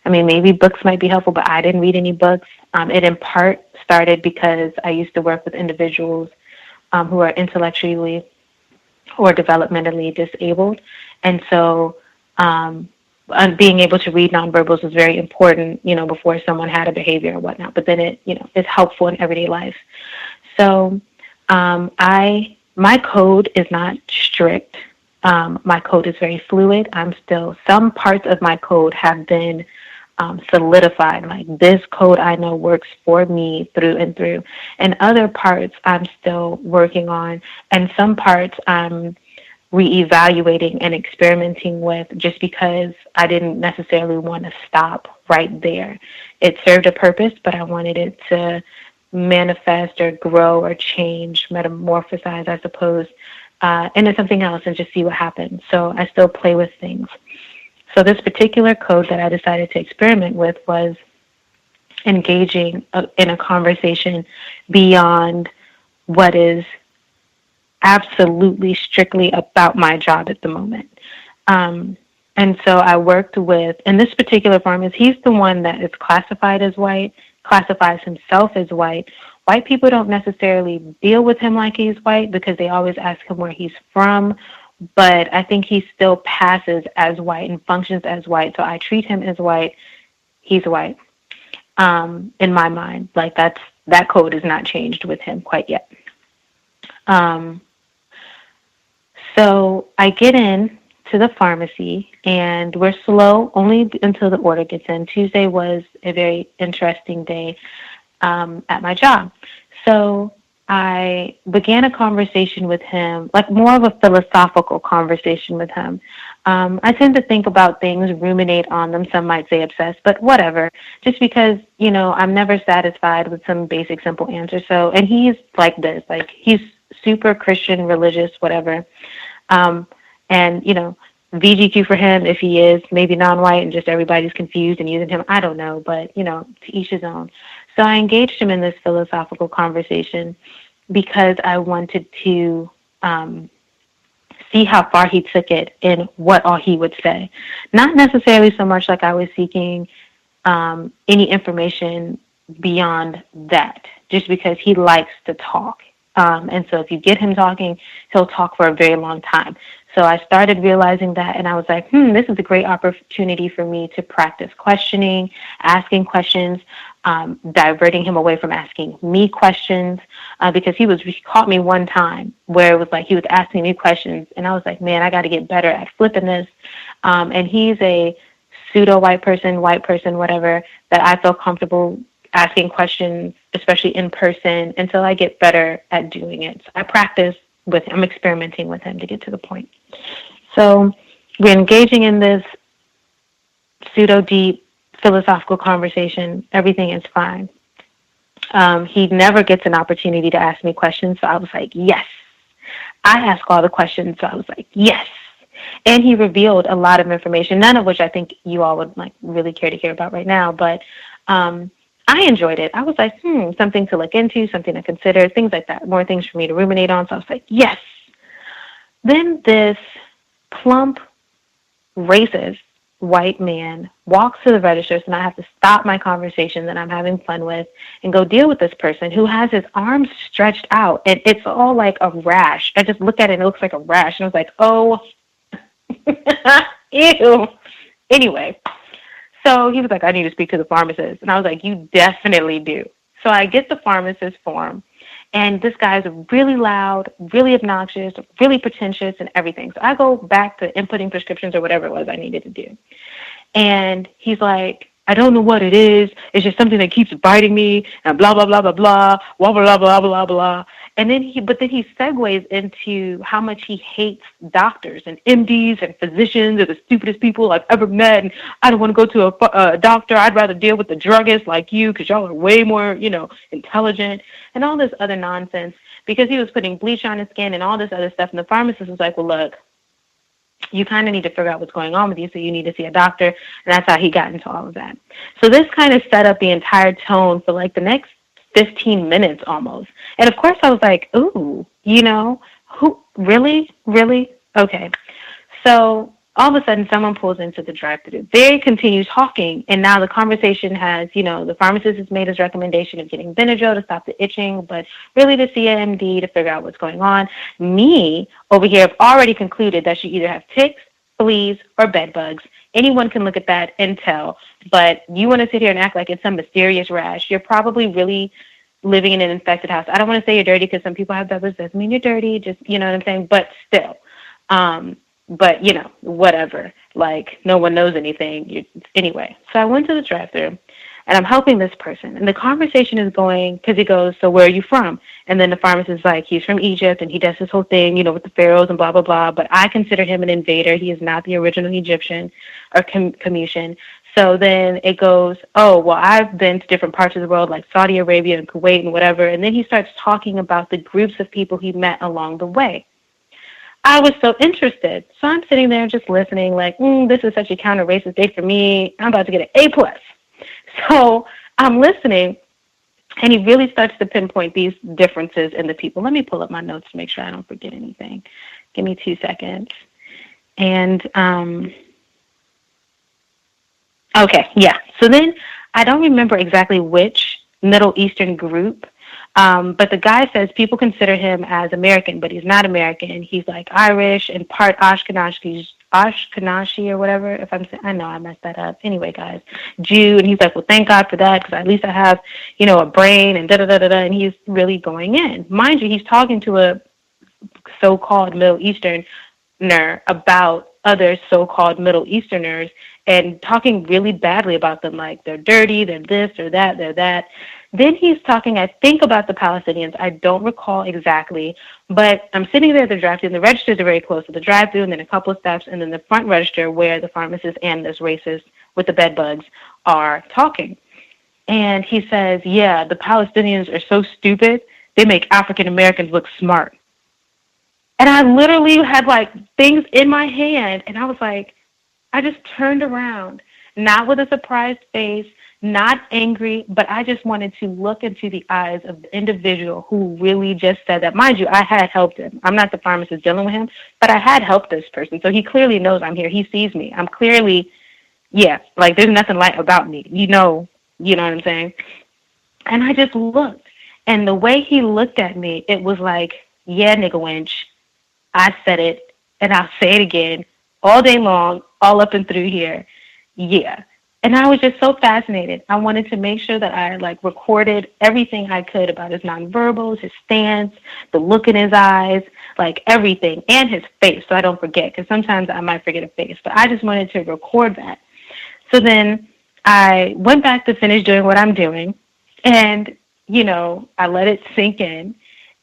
Maybe books might be helpful, but I didn't read any books. It in part started because I used to work with individuals who are intellectually or developmentally disabled. And so being able to read nonverbals was very important, before someone had a behavior or whatnot. But then it's helpful in everyday life. So my code is not strict. My code is very fluid. Some parts of my code have been solidified. Like, this code I know works for me through and through. And other parts I'm still working on. And some parts I'm reevaluating and experimenting with, just because I didn't necessarily want to stop right there. It served a purpose, but I wanted it to manifest or grow or change, metamorphosize, I suppose, into something else, and just see what happens. So I still play with things. So this particular code that I decided to experiment with was engaging in a conversation beyond what is absolutely strictly about my job at the moment. And so I worked with, in this particular pharmacist, he's the one that is classified as white. classifies himself as white. White people don't necessarily deal with him like he's white because they always ask him where he's from, but I think he still passes as white and functions as white. So I treat him as white. He's white. In my mind, like that code is not changed with him quite yet. So I get in to the pharmacy, and we're slow only until the order gets in. Tuesday was a very interesting day at my job. So I began a conversation with him, like more of a philosophical conversation with him. I tend to think about things, ruminate on them. Some might say obsess, but whatever. Just because, I'm never satisfied with some basic, simple answer. So, and he's like this, like he's super Christian, religious, whatever. And, VGQ for him, if he is maybe non-white and just everybody's confused and using him, I don't know, but, to each his own. So I engaged him in this philosophical conversation because I wanted to see how far he took it and what all he would say. Not necessarily so much like I was seeking any information beyond that, just because he likes to talk. And so if you get him talking, he'll talk for a very long time. So I started realizing that, and I was like, this is a great opportunity for me to practice questioning, asking questions, diverting him away from asking me questions, because he caught me one time where it was like he was asking me questions, and I was like, man, I got to get better at flipping this. And he's a pseudo-white person, whatever, that I feel comfortable asking questions, especially in person, until I get better at doing it. So I practice with him. I'm experimenting with him to get to the point. So we're engaging in this pseudo-deep philosophical conversation. Everything is fine. He never gets an opportunity to ask me questions, so I was like, yes. I ask all the questions, so I was like, yes. And he revealed a lot of information, none of which I think you all would like really care to hear about right now, but I enjoyed it. I was like, something to look into, something to consider, things like that, more things for me to ruminate on. So I was like, yes. Then this plump, racist white man walks to the registers, and I have to stop my conversation that I'm having fun with and go deal with this person who has his arms stretched out, and it's all like a rash. I just look at it and it looks like a rash, and I was like, oh, ew. Anyway, so he was like, I need to speak to the pharmacist, and I was like, you definitely do. So I get the pharmacist form, and this guy's really loud, really obnoxious, really pretentious, and everything. So I go back to inputting prescriptions or whatever it was I needed to do. And he's like, I don't know what it is. It's just something that keeps biting me, and blah, blah, blah, blah, blah, blah, blah, blah, blah, blah. And then he segues into how much he hates doctors and MDs and physicians are the stupidest people I've ever met. And I don't want to go to a doctor. I'd rather deal with the druggist like you because y'all are way more, intelligent and all this other nonsense, because he was putting bleach on his skin and all this other stuff. And the pharmacist was like, well, look, you kind of need to figure out what's going on with you, so you need to see a doctor. And that's how he got into all of that. So this kind of set up the entire tone for like the next 15 minutes almost. And of course I was like, ooh, who, really? Okay. So all of a sudden someone pulls into the drive-thru. They continue talking, and now the conversation has, the pharmacist has made his recommendation of getting Benadryl to stop the itching, but really to see an MD to figure out what's going on. Me over here have already concluded that she either has ticks, fleas, or bed bugs. Anyone can look at that and tell, but you want to sit here and act like it's some mysterious rash. You're probably really living in an infected house. I don't want to say you're dirty because some people have bed bugs. Doesn't mean you're dirty. Just, you know what I'm saying? But still, but whatever. Like no one knows anything. Anyway, so I went to the drive-thru, and I'm helping this person, and the conversation is going because he goes, so where are you from? And then the pharmacist is like, he's from Egypt, and he does this whole thing, with the pharaohs and blah, blah, blah. But I consider him an invader. He is not the original Egyptian or Comutian. So then it goes, oh, well, I've been to different parts of the world, like Saudi Arabia and Kuwait and whatever. And then he starts talking about the groups of people he met along the way. I was so interested. So I'm sitting there just listening like, this is such a counter-racist day for me. I'm about to get an A+. So I'm listening, and he really starts to pinpoint these differences in the people. Let me pull up my notes to make sure I don't forget anything. Give me 2 seconds. And, okay, yeah. So then I don't remember exactly which Middle Eastern group, but the guy says people consider him as American, but he's not American. He's like Irish and part Ashkenazi or whatever. If I'm saying, I know I messed that up. Anyway, guys, Jew, and he's like, well, thank God for that, because at least I have, a brain and da da da da da. And he's really going in. Mind you, he's talking to a so-called Middle Easterner about other so-called Middle Easterners and talking really badly about them, like they're dirty, they're this, or that, they're that. Then he's talking, I think, about the Palestinians. I don't recall exactly, but I'm sitting there at the drive-thru, and the registers are very close to the drive-thru, and then a couple of steps, and then the front register where the pharmacist and this racist with the bed bugs are talking. And he says, yeah, the Palestinians are so stupid, they make African Americans look smart. And I literally had things in my hand, and I was like, I just turned around, not with a surprised face, not angry, but I just wanted to look into the eyes of the individual who really just said that. Mind you, I had helped him. I'm not the pharmacist dealing with him, but I had helped this person. So he clearly knows I'm here. He sees me. I'm clearly, there's nothing light about me. You know what I'm saying? And I just looked, and the way he looked at me, it was like, yeah, nigga wench, I said it, and I'll say it again all day long, all up and through here. Yeah. And I was just so fascinated. I wanted to make sure that I recorded everything I could about his nonverbals, his stance, the look in his eyes, everything, and his face, so I don't forget, because sometimes I might forget a face. But I just wanted to record that. So then I went back to finish doing what I'm doing, and, I let it sink in.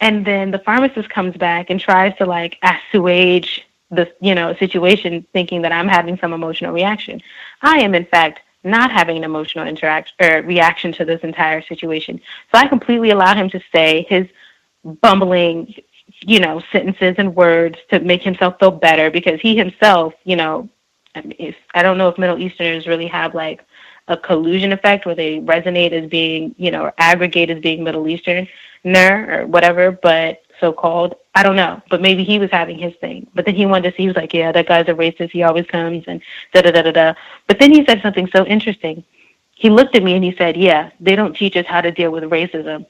And then the pharmacist comes back and tries to assuage the situation, thinking that I'm having some emotional reaction. I am, in fact, not having an emotional reaction to this entire situation. So I completely allow him to say his bumbling, sentences and words to make himself feel better, because he himself, I don't know if Middle Easterners really have a collusion effect where they resonate as being, or aggregate as being Middle Eastern or whatever, but so-called, I don't know, but maybe he was having his thing. But then he wanted to see, he was like, yeah, that guy's a racist, he always comes, and da-da-da-da-da. But then he said something so interesting. He looked at me and he said, yeah, they don't teach us how to deal with racism.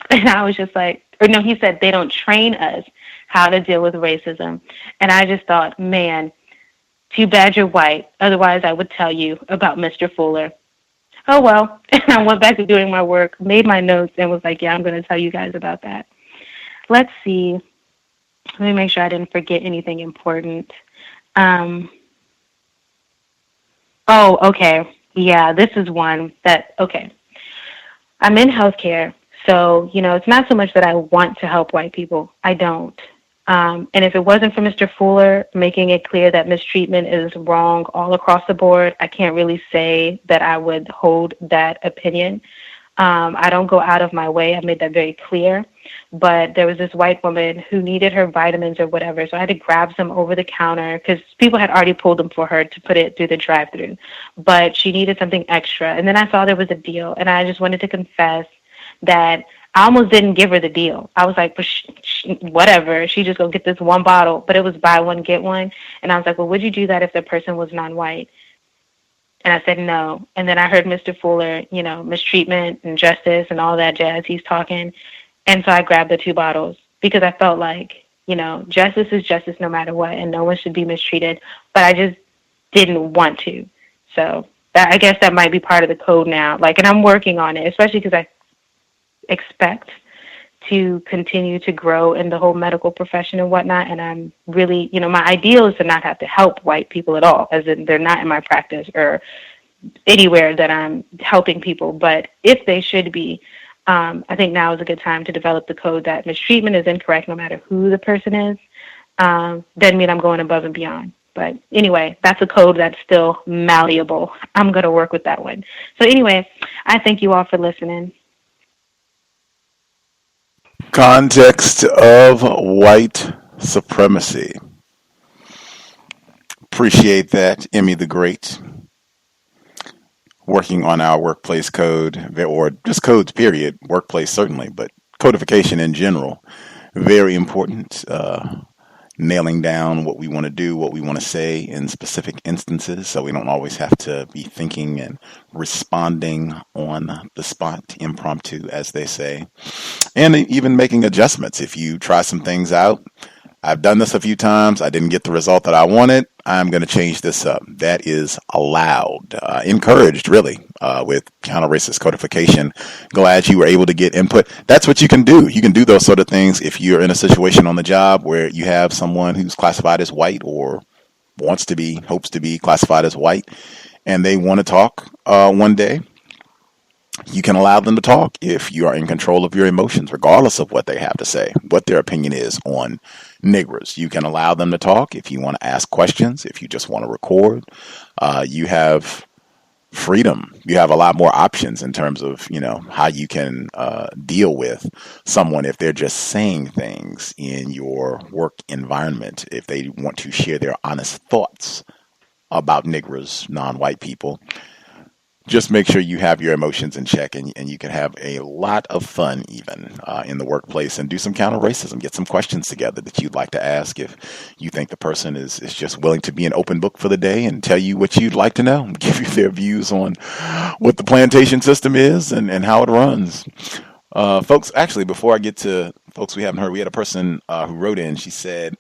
And I was just he said, they don't train us how to deal with racism. And I just thought, man, too bad you're white, otherwise I would tell you about Mr. Fuller. Oh, well. And I went back to doing my work, made my notes, and was like, yeah, I'm going to tell you guys about that. Let's see. Let me make sure I didn't forget anything important. Okay. Yeah, this is one that, okay. I'm in healthcare, so, it's not so much that I want to help white people. I don't. And if it wasn't for Mr. Fuller making it clear that mistreatment is wrong all across the board, I can't really say that I would hold that opinion. I don't go out of my way. I made that very clear. But there was this white woman who needed her vitamins or whatever, so I had to grab some over the counter because people had already pulled them for her to put it through the drive-thru. But she needed something extra. And then I saw there was a deal, and I just wanted to confess that I almost didn't give her the deal. I was like, whatever. She just go get this one bottle, but it was buy one, get one. And I was like, well, would you do that if the person was non-white? And I said no. And then I heard Mr. Fuller, mistreatment and justice and all that jazz. He's talking. And so I grabbed the 2 bottles because I felt like, justice is justice no matter what, and no one should be mistreated. But I just didn't want to. So I guess that might be part of the code now. And I'm working on it, especially because I expect to continue to grow in the whole medical profession and whatnot. And I'm really, my ideal is to not have to help white people at all, as in they're not in my practice or anywhere that I'm helping people. But if they should be, I think now is a good time to develop the code that mistreatment is incorrect no matter who the person is. Doesn't mean I'm going above and beyond. But anyway, that's a code that's still malleable. I'm going to work with that one. So anyway, I thank you all for listening. Context of White Supremacy. Appreciate that, Emmy the Great. Working on our workplace code, or just codes, period. Workplace, certainly, but codification in general. Very important. nailing down what we want to do, what we want to say in specific instances, so we don't always have to be thinking and responding on the spot, impromptu, as they say, and even making adjustments. If you try some things out, I've done this a few times, I didn't get the result that I wanted, I'm going to change this up. That is allowed, encouraged, really, with counter-racist codification. Glad you were able to get input. That's what you can do. You can do those sort of things if you're in a situation on the job where you have someone who's classified as white or wants to be, hopes to be classified as white, and they want to talk one day. You can allow them to talk if you are in control of your emotions, regardless of what they have to say, what their opinion is on niggers. You can allow them to talk if you want to ask questions, if you just want to record. You have freedom. You have a lot more options in terms of, how you can deal with someone if they're just saying things in your work environment, if they want to share their honest thoughts about niggers, non-white people. Just make sure you have your emotions in check, and you can have a lot of fun even in the workplace, and do some counter racism. Get some questions together that you'd like to ask if you think the person is just willing to be an open book for the day and tell you what you'd like to know, give you their views on what the plantation system is and how it runs. Folks, actually, before I get to folks we haven't heard, we had a person who wrote in. She said,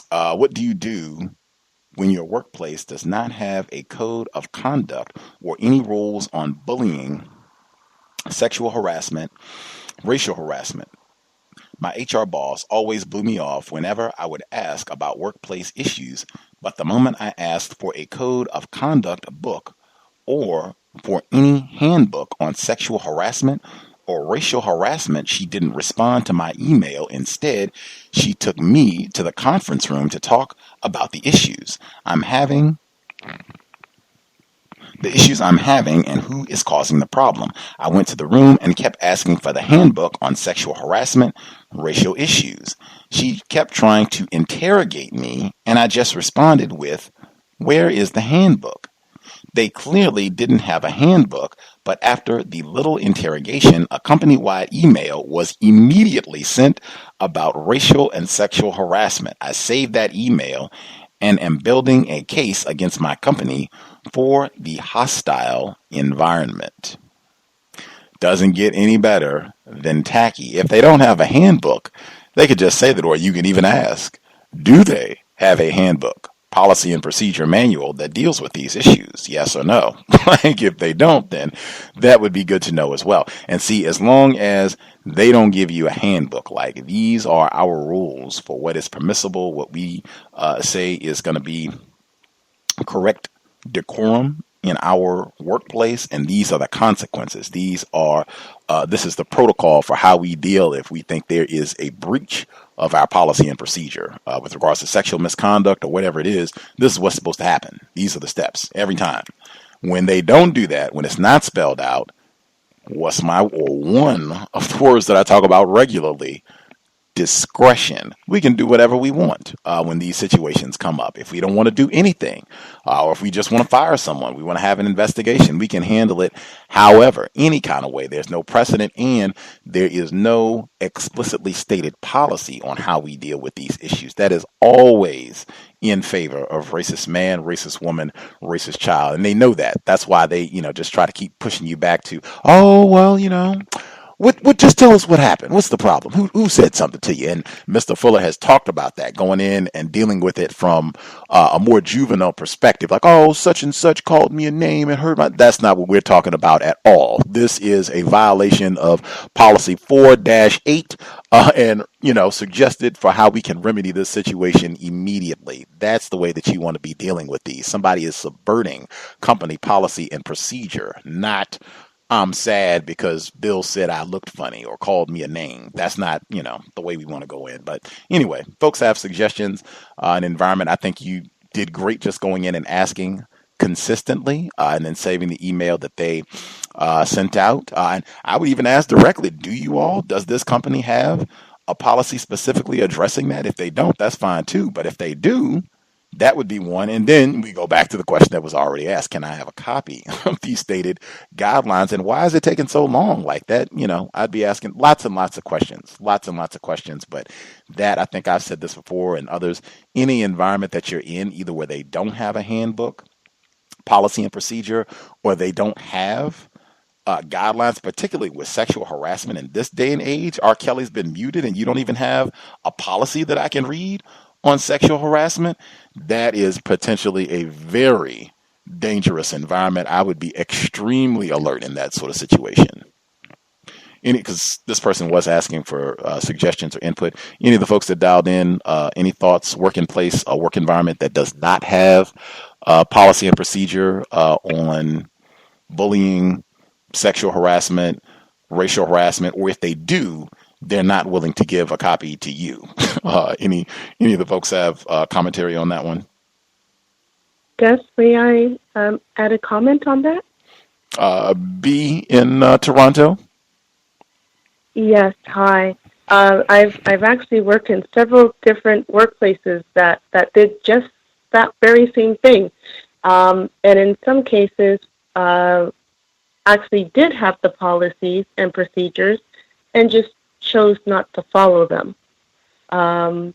what do you do when your workplace does not have a code of conduct or any rules on bullying, sexual harassment, racial harassment? My HR boss always blew me off whenever I would ask about workplace issues, but the moment I asked for a code of conduct book or for any handbook on sexual harassment or racial harassment, she didn't respond to my email. Instead, she took me to the conference room to talk about the issues I'm having and who is causing the problem. I went to the room and kept asking for the handbook on sexual harassment, racial issues. She kept trying to interrogate me, and I just responded with, "Where is the handbook?" They clearly didn't have a handbook, but after the little interrogation, a company-wide email was immediately sent about racial and sexual harassment. I saved that email and am building a case against my company for the hostile environment. Doesn't get any better than tacky. If they don't have a handbook, they could just say that, or you can even ask, do they have a handbook, policy and procedure manual that deals with these issues? Yes or no? Like, if they don't, then that would be good to know as well. And see, as long as they don't give you a handbook, like these are our rules for what is permissible, what we say is going to be correct decorum in our workplace, and these are the consequences. These are this is the protocol for how we deal if we think there is a breach of our policy and procedure with regards to sexual misconduct or whatever it is. This is what's supposed to happen. These are the steps every time. When they don't do that, when it's not spelled out, one of the words that I talk about regularly: discretion. We can do whatever we want when these situations come up. If we don't want to do anything, or if we just want to fire someone, we want to have an investigation, we can handle it however, any kind of way. There's no precedent, and there is no explicitly stated policy on how we deal with these issues. That is always in favor of racist man, racist woman, racist child. And they know that. That's why they, just try to keep pushing you back to, oh, well, What? Just tell us what happened. What's the problem? Who said something to you? And Mr. Fuller has talked about that, going in and dealing with it from a more juvenile perspective. Like, oh, such and such called me a name and hurt my... That's not what we're talking about at all. This is a violation of policy 4-8 and, suggested for how we can remedy this situation immediately. That's the way that you want to be dealing with these. Somebody is subverting company policy and procedure, not... I'm sad because Bill said I looked funny or called me a name. That's not, the way we want to go in. But anyway, folks have suggestions, an environment. I think you did great just going in and asking consistently and then saving the email that they sent out. And I would even ask directly, does this company have a policy specifically addressing that? If they don't, that's fine too. But if they do, That would be one. And then we go back to the question that was already asked. Can I have a copy of these stated guidelines? And why is it taking so long like that? I'd be asking lots and lots of questions, But that, I think I've said this before and others, any environment that you're in, either where they don't have a handbook, policy and procedure, or they don't have guidelines, particularly with sexual harassment in this day and age. R. Kelly's been muted and you don't even have a policy that I can read on sexual harassment. That is potentially a very dangerous environment. I would be extremely alert in that sort of situation. Because this person was asking for suggestions or input. Any of the folks that dialed in, any thoughts, work in place, a work environment that does not have policy and procedure on bullying, sexual harassment, racial harassment, or if they do, they're not willing to give a copy to you. Any of the folks have commentary on that one? Gus, may I add a comment on that? B in Toronto. Yes. Hi. I've actually worked in several different workplaces that did just that very same thing, and in some cases, actually did have the policies and procedures, and just chose not to follow them. I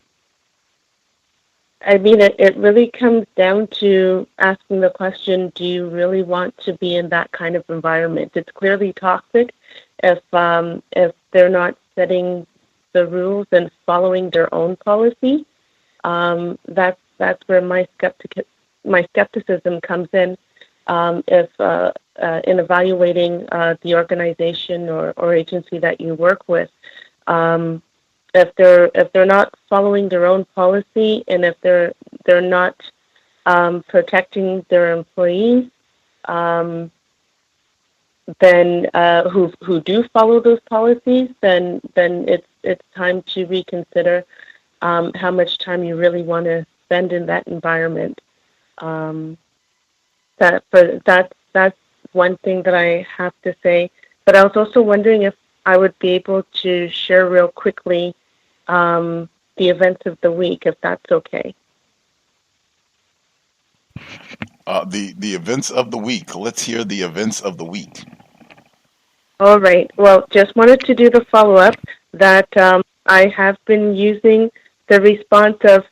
mean, it really comes down to asking the question, do you really want to be in that kind of environment? It's clearly toxic if they're not setting the rules and following their own policy. That's where my skepticism comes in. If in evaluating the organization or agency that you work with, if they're not following their own policy, and if they're not protecting their employees, then who do follow those policies, then it's time to reconsider how much time you really want to spend in that environment. That's one thing that I have to say. But I was also wondering if I would be able to share real quickly the events of the week, if that's okay. The events of the week. Let's hear the events of the week. All right. Well, just wanted to do the follow-up that I have been using the response of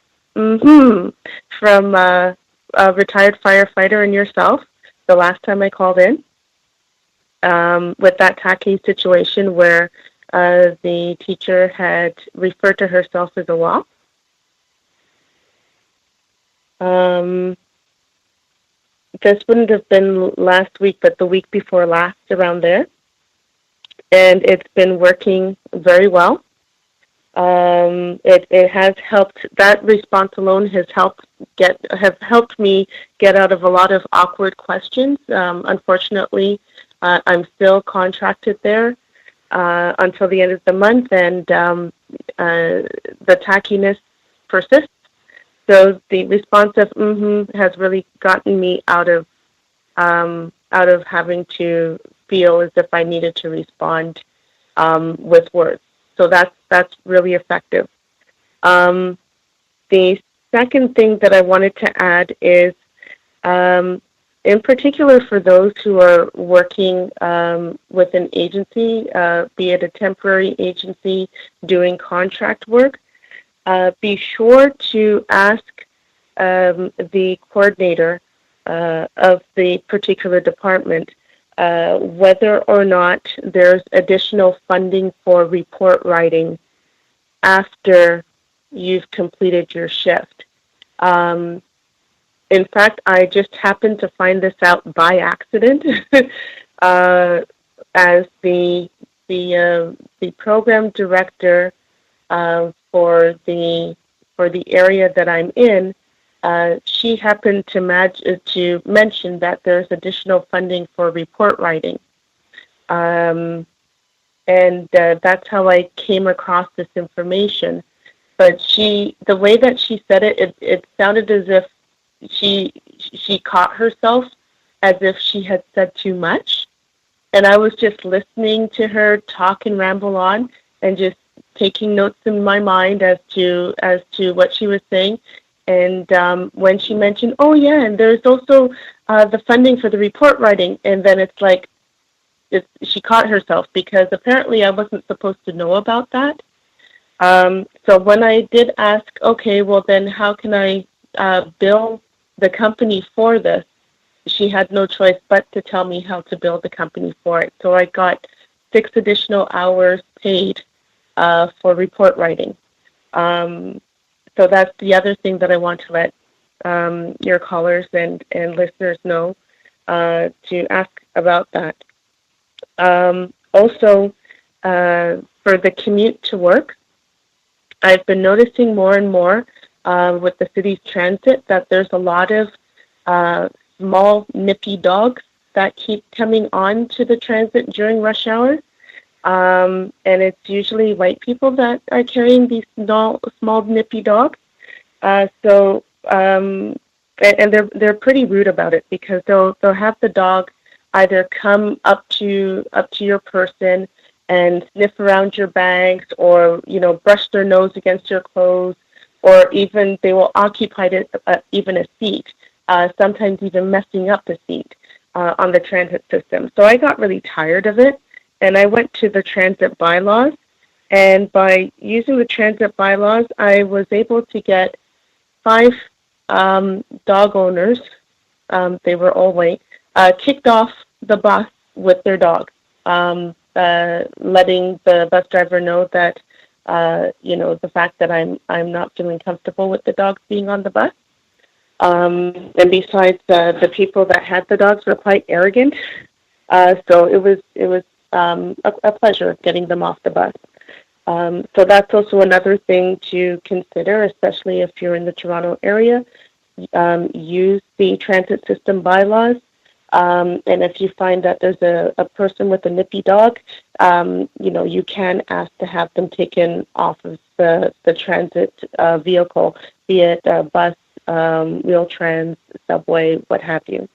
from a retired firefighter and yourself the last time I called in with that tacky situation where the teacher had referred to herself as a WAP. This wouldn't have been last week, but the week before last, around there. And it's been working very well. It has helped. That response alone has helped me get out of a lot of awkward questions. Unfortunately, I'm still contracted there until the end of the month, and the tackiness persists. So the response of has really gotten me out of having to feel as if I needed to respond with words. So that's really effective. The second thing that I wanted to add is, in particular for those who are working with an agency, be it a temporary agency doing contract work, be sure to ask the coordinator of the particular department whether or not there's additional funding for report writing after you've completed your shift. In fact, I just happened to find this out by accident as the program director for the area that I'm in. She happened to mention that there's additional funding for report writing. And that's how I came across this information. But the way that she said it sounded as if she caught herself as if she had said too much. And I was just listening to her talk and ramble on and just taking notes in my mind as to what she was saying. And when she mentioned, oh yeah, and there's also the funding for the report writing, and then it's like she caught herself because apparently I wasn't supposed to know about that. So when I did ask, okay, well then how can I bill the company for this? She had no choice but to tell me how to bill the company for it. So I got 6 additional hours paid for report writing. So that's the other thing that I want to let your callers and listeners know to ask about that. Also, for the commute to work, I've been noticing more and more with the city's transit that there's a lot of small, nippy dogs that keep coming on to the transit during rush hour. And it's usually white people that are carrying these small nippy dogs. And they're pretty rude about it because they'll have the dog either come up to your person and sniff around your bags, or brush their nose against your clothes, or even they will occupy even a seat. Sometimes even messing up the seat on the transit system. So I got really tired of it, and I went to the transit bylaws. And by using the transit bylaws, I was able to get 5 dog owners, they were all white, kicked off the bus with their dog, letting the bus driver know that, the fact that I'm not feeling comfortable with the dogs being on the bus. And besides, the people that had the dogs were quite arrogant. So it was a pleasure getting them off the bus. So that's also another thing to consider, especially if you're in the Toronto area. Use the transit system bylaws. And if you find that there's a person with a nippy dog, you can ask to have them taken off of the transit vehicle, be it a bus, Wheel-Trans, subway, what have you.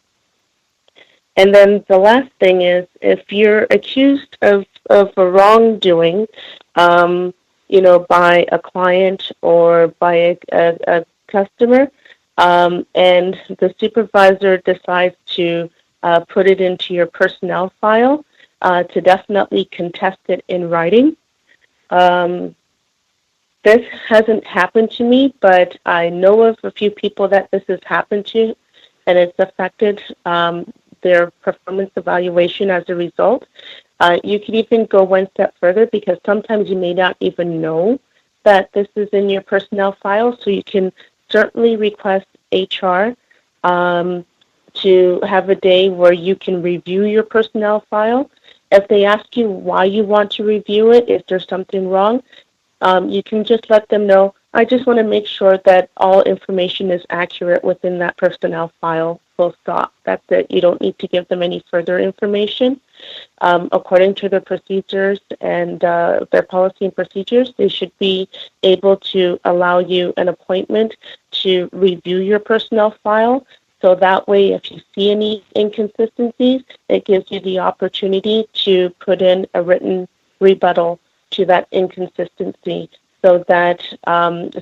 And then the last thing is, if you're accused of a wrongdoing, by a client or by a customer, and the supervisor decides to put it into your personnel file, to definitely contest it in writing. This hasn't happened to me, but I know of a few people that this has happened to, and it's affected their performance evaluation as a result. You can even go one step further, because sometimes you may not even know that this is in your personnel file, so you can certainly request HR to have a day where you can review your personnel file. If they ask you why you want to review it, if there's something wrong, you can just let them know, I just want to make sure that all information is accurate within that personnel file, full stop. That's it. You don't need to give them any further information. According to their procedures and their policy and procedures, they should be able to allow you an appointment to review your personnel file. So that way, if you see any inconsistencies, it gives you the opportunity to put in a written rebuttal to that inconsistency, so that,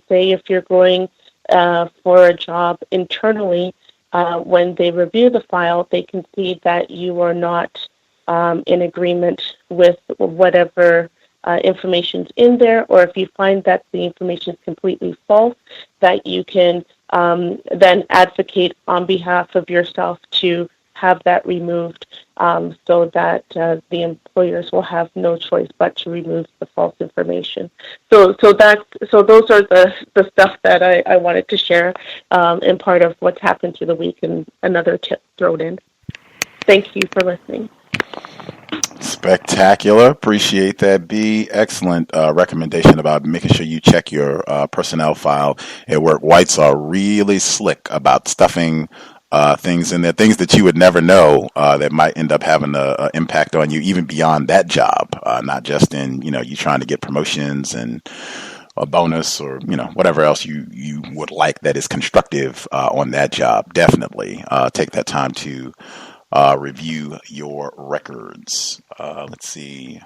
say, if you're going for a job internally, when they review the file, they can see that you are not in agreement with whatever information's in there, or if you find that the information is completely false, that you can then advocate on behalf of yourself to have that removed, so that the employers will have no choice but to remove the false information. So those are the stuff that I wanted to share, in part of what's happened through the week, and another tip thrown in. Thank you for listening. Spectacular. Appreciate that, B. Excellent recommendation about making sure you check your personnel file at work. Whites are really slick about stuffing things in there, things that you would never know that might end up having an impact on you, even beyond that job, not just in, you trying to get promotions and a bonus, or whatever else you would like that is constructive on that job. Definitely take that time to review your records. Let's see.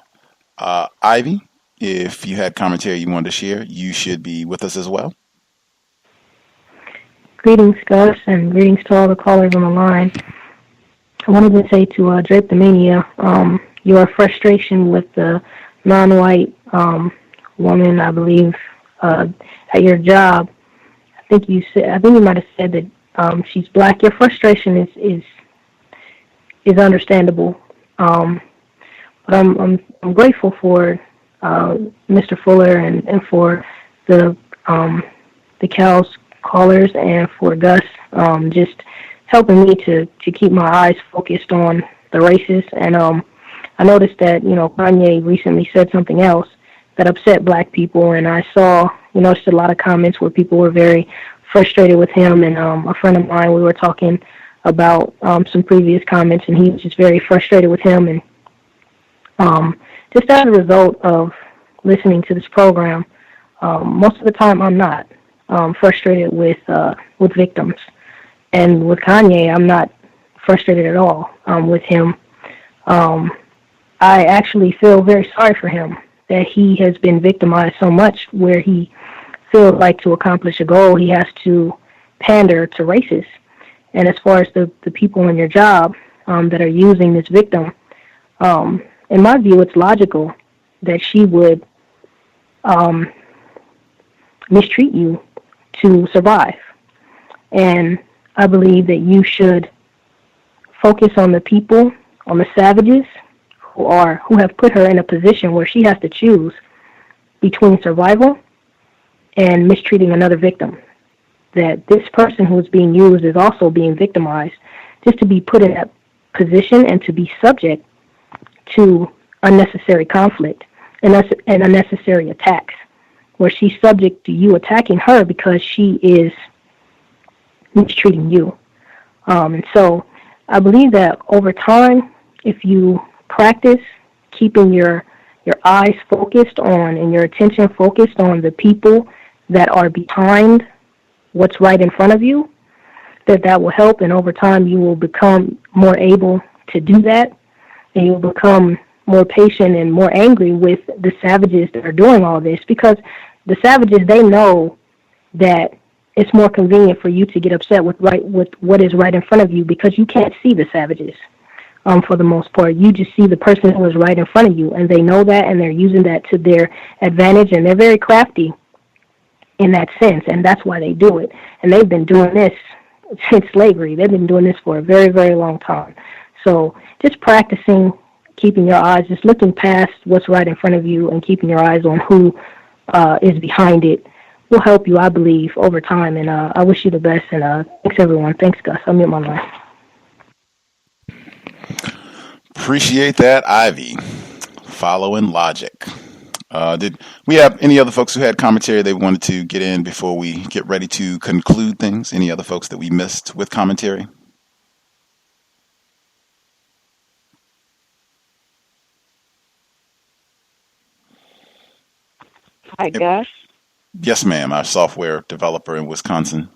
Ivy, if you had commentary you wanted to share, you should be with us as well. Greetings, Gus, and greetings to all the callers on the line. I wanted to say to Drape the Mania, your frustration with the non-white woman, I believe, at your job. I think you might have said that she's black. Your frustration is understandable. But I'm grateful for Mr. Fuller and for the COWS callers and for Gus just helping me to keep my eyes focused on the races. And I noticed that Kanye recently said something else that upset black people, and I noticed a lot of comments where people were very frustrated with him. And a friend of mine, we were talking about some previous comments, and he was just very frustrated with him. And just as a result of listening to this program, most of the time I'm not frustrated with victims. And with Kanye, I'm not frustrated at all with him. I actually feel very sorry for him that he has been victimized so much, where he feels like to accomplish a goal, he has to pander to racists. And as far as the people in your job that are using this victim, in my view, it's logical that she would mistreat you to survive. And I believe that you should focus on the people, on the savages who have put her in a position where she has to choose between survival and mistreating another victim. That this person who is being used is also being victimized, just to be put in that position and to be subject to unnecessary conflict and unnecessary attacks, where she's subject to you attacking her because she is mistreating you. And so I believe that over time, if you practice keeping your eyes focused on and your attention focused on the people that are behind what's right in front of you, that will help. And over time, you will become more able to do that, and you'll become more patient and more angry with the savages that are doing all this, because the savages, they know that it's more convenient for you to get upset with what is right in front of you, because you can't see the savages for the most part. You just see the person who is right in front of you, and they know that, and they're using that to their advantage, and they're very crafty in that sense, and that's why they do it. And they've been doing this since slavery. They've been doing this for a very, very long time. So just practicing keeping your eyes, just looking past what's right in front of you and keeping your eyes on who is behind it will help you, I believe, over time. And I wish you the best. And thanks, everyone. Thanks, Gus. I'll mute my line. Appreciate that, Ivy. Following logic. Did we have any other folks who had commentary they wanted to get in before we get ready to conclude things? Any other folks that we missed with commentary? Hi, Gus. Yes, ma'am. Our software developer in Wisconsin.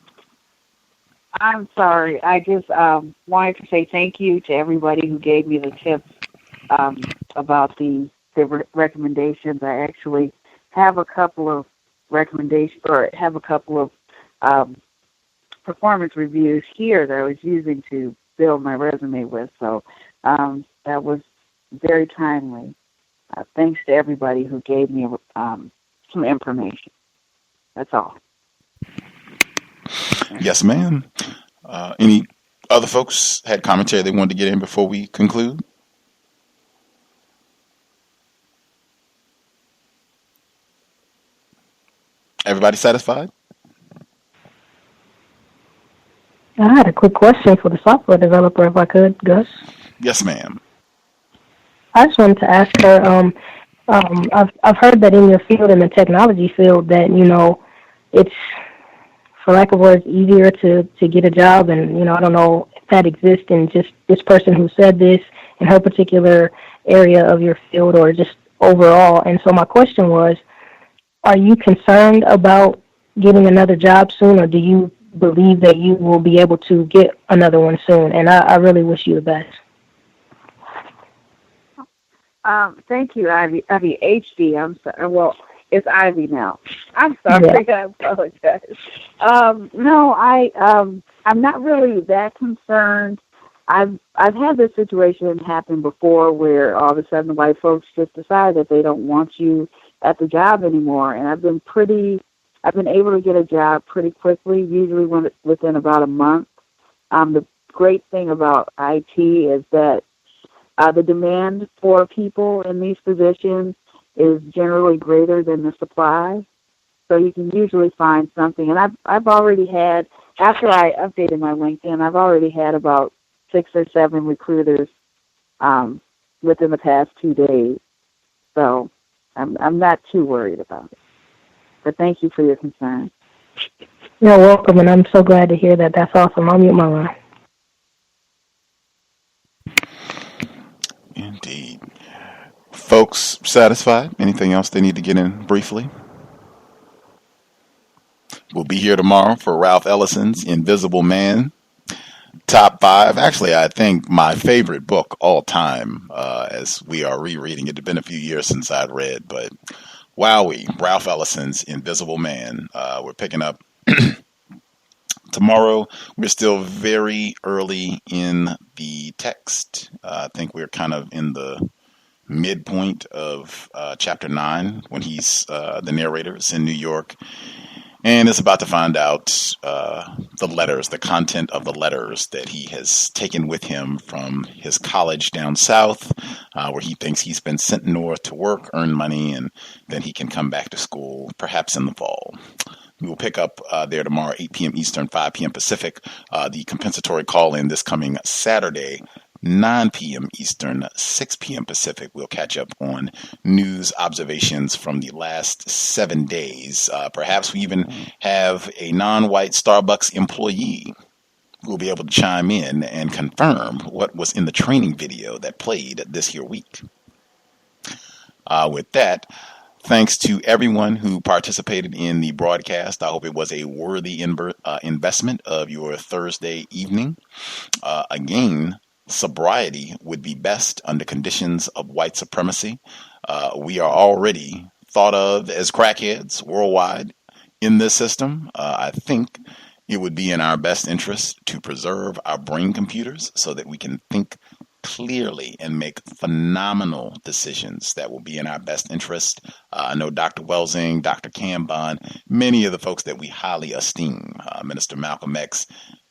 I'm sorry. I just wanted to say thank you to everybody who gave me the tips about the recommendations. I actually have a couple of recommendations, or have a couple of performance reviews here that I was using to build my resume with. So that was very timely. Thanks to everybody who gave me some information. That's all. Yes, ma'am. Any other folks had commentary they wanted to get in before we conclude? Everybody satisfied? I had a quick question for the software developer, if I could, Gus. Yes, ma'am. I just wanted to ask her, I've heard that in your field, in the technology field, that, it's, for lack of words, easier to get a job. And, I don't know if that exists in just this person who said this in her particular area of your field or just overall. And so my question was, are you concerned about getting another job soon, or do you believe that you will be able to get another one soon? And I really wish you the best. Thank you, Ivy HD. I'm sorry. Well, It's Ivy now. I'm sorry. Yeah. I apologize. No, I'm not really that concerned. I've had this situation happen before where all of a sudden the white folks just decide that they don't want you at the job anymore, and I've been able to get a job pretty quickly, usually within about a month. The great thing about IT is that the demand for people in these positions is generally greater than the supply, so you can usually find something. And I've already had, after I updated my LinkedIn, I've already had about 6 or 7 recruiters within the past 2 days. So I'm not too worried about it. But thank you for your concern. You're welcome, and I'm so glad to hear that. That's awesome. I'll mute my line. Indeed. Folks satisfied? Anything else they need to get in briefly? We'll be here tomorrow for Ralph Ellison's Invisible Man. Top 5. Actually, I think my favorite book all time, as we are rereading it. It's been a few years since I'd read, but wowee, Ralph Ellison's Invisible Man. We're picking up tomorrow. We're still very early in the text. I think we're kind of in the midpoint of chapter 9 when he's the narrator is in New York and is about to find out the letters, the content of the letters that he has taken with him from his college down south, where he thinks he's been sent north to work, earn money, and then he can come back to school perhaps in the fall. We will pick up there tomorrow, 8 p.m. Eastern, 5 p.m. Pacific. The compensatory call-in this coming Saturday, 9 p.m. Eastern, 6 p.m. Pacific. We'll catch up on news observations from the last 7 days. Perhaps we even have a non-white Starbucks employee who will be able to chime in and confirm what was in the training video that played this here week. With that, thanks to everyone who participated in the broadcast. I hope it was a worthy investment of your Thursday evening. Again, sobriety would be best under conditions of white supremacy. We are already thought of as crackheads worldwide in this system. I think it would be in our best interest to preserve our brain computers so that we can think clearly and make phenomenal decisions that will be in our best interest. I know Dr. Welsing, Dr. Cambon, many of the folks that we highly esteem, Minister Malcolm X,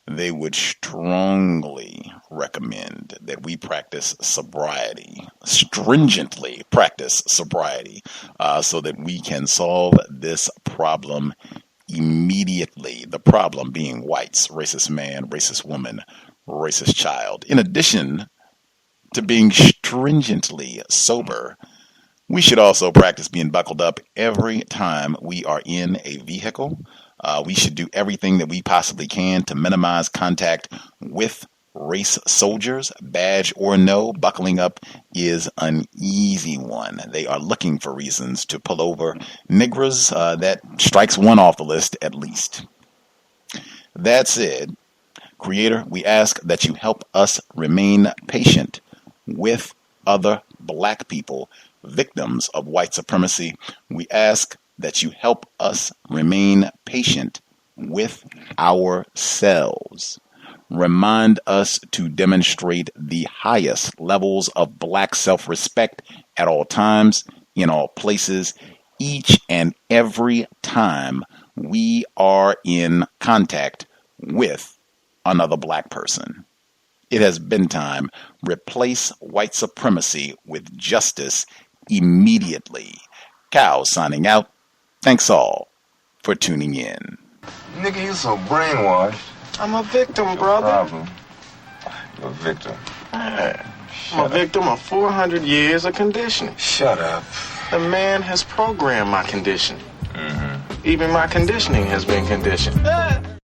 they would strongly recommend that we practice sobriety, stringently practice sobriety, so that we can solve this problem immediately. The problem being whites, racist man, racist woman, racist child. In addition to being stringently sober, we should also practice being buckled up every time we are in a vehicle. We should do everything that we possibly can to minimize contact with race soldiers, badge or no. Buckling up is an easy one. They are looking for reasons to pull over niggers. That strikes one off the list at least. That said, Creator, we ask that you help us remain patient with other black people, victims of white supremacy. We ask that you help us remain patient with ourselves. Remind us to demonstrate the highest levels of black self-respect at all times, in all places, each and every time we are in contact with another black person. It has been time. Replace white supremacy with justice immediately. Cow signing out. Thanks all for tuning in. Nigga, you so brainwashed. I'm a victim, brother. You're a victim. I'm a victim of 400 years of conditioning. Shut up. The man has programmed my conditioning. Even my conditioning has been conditioned.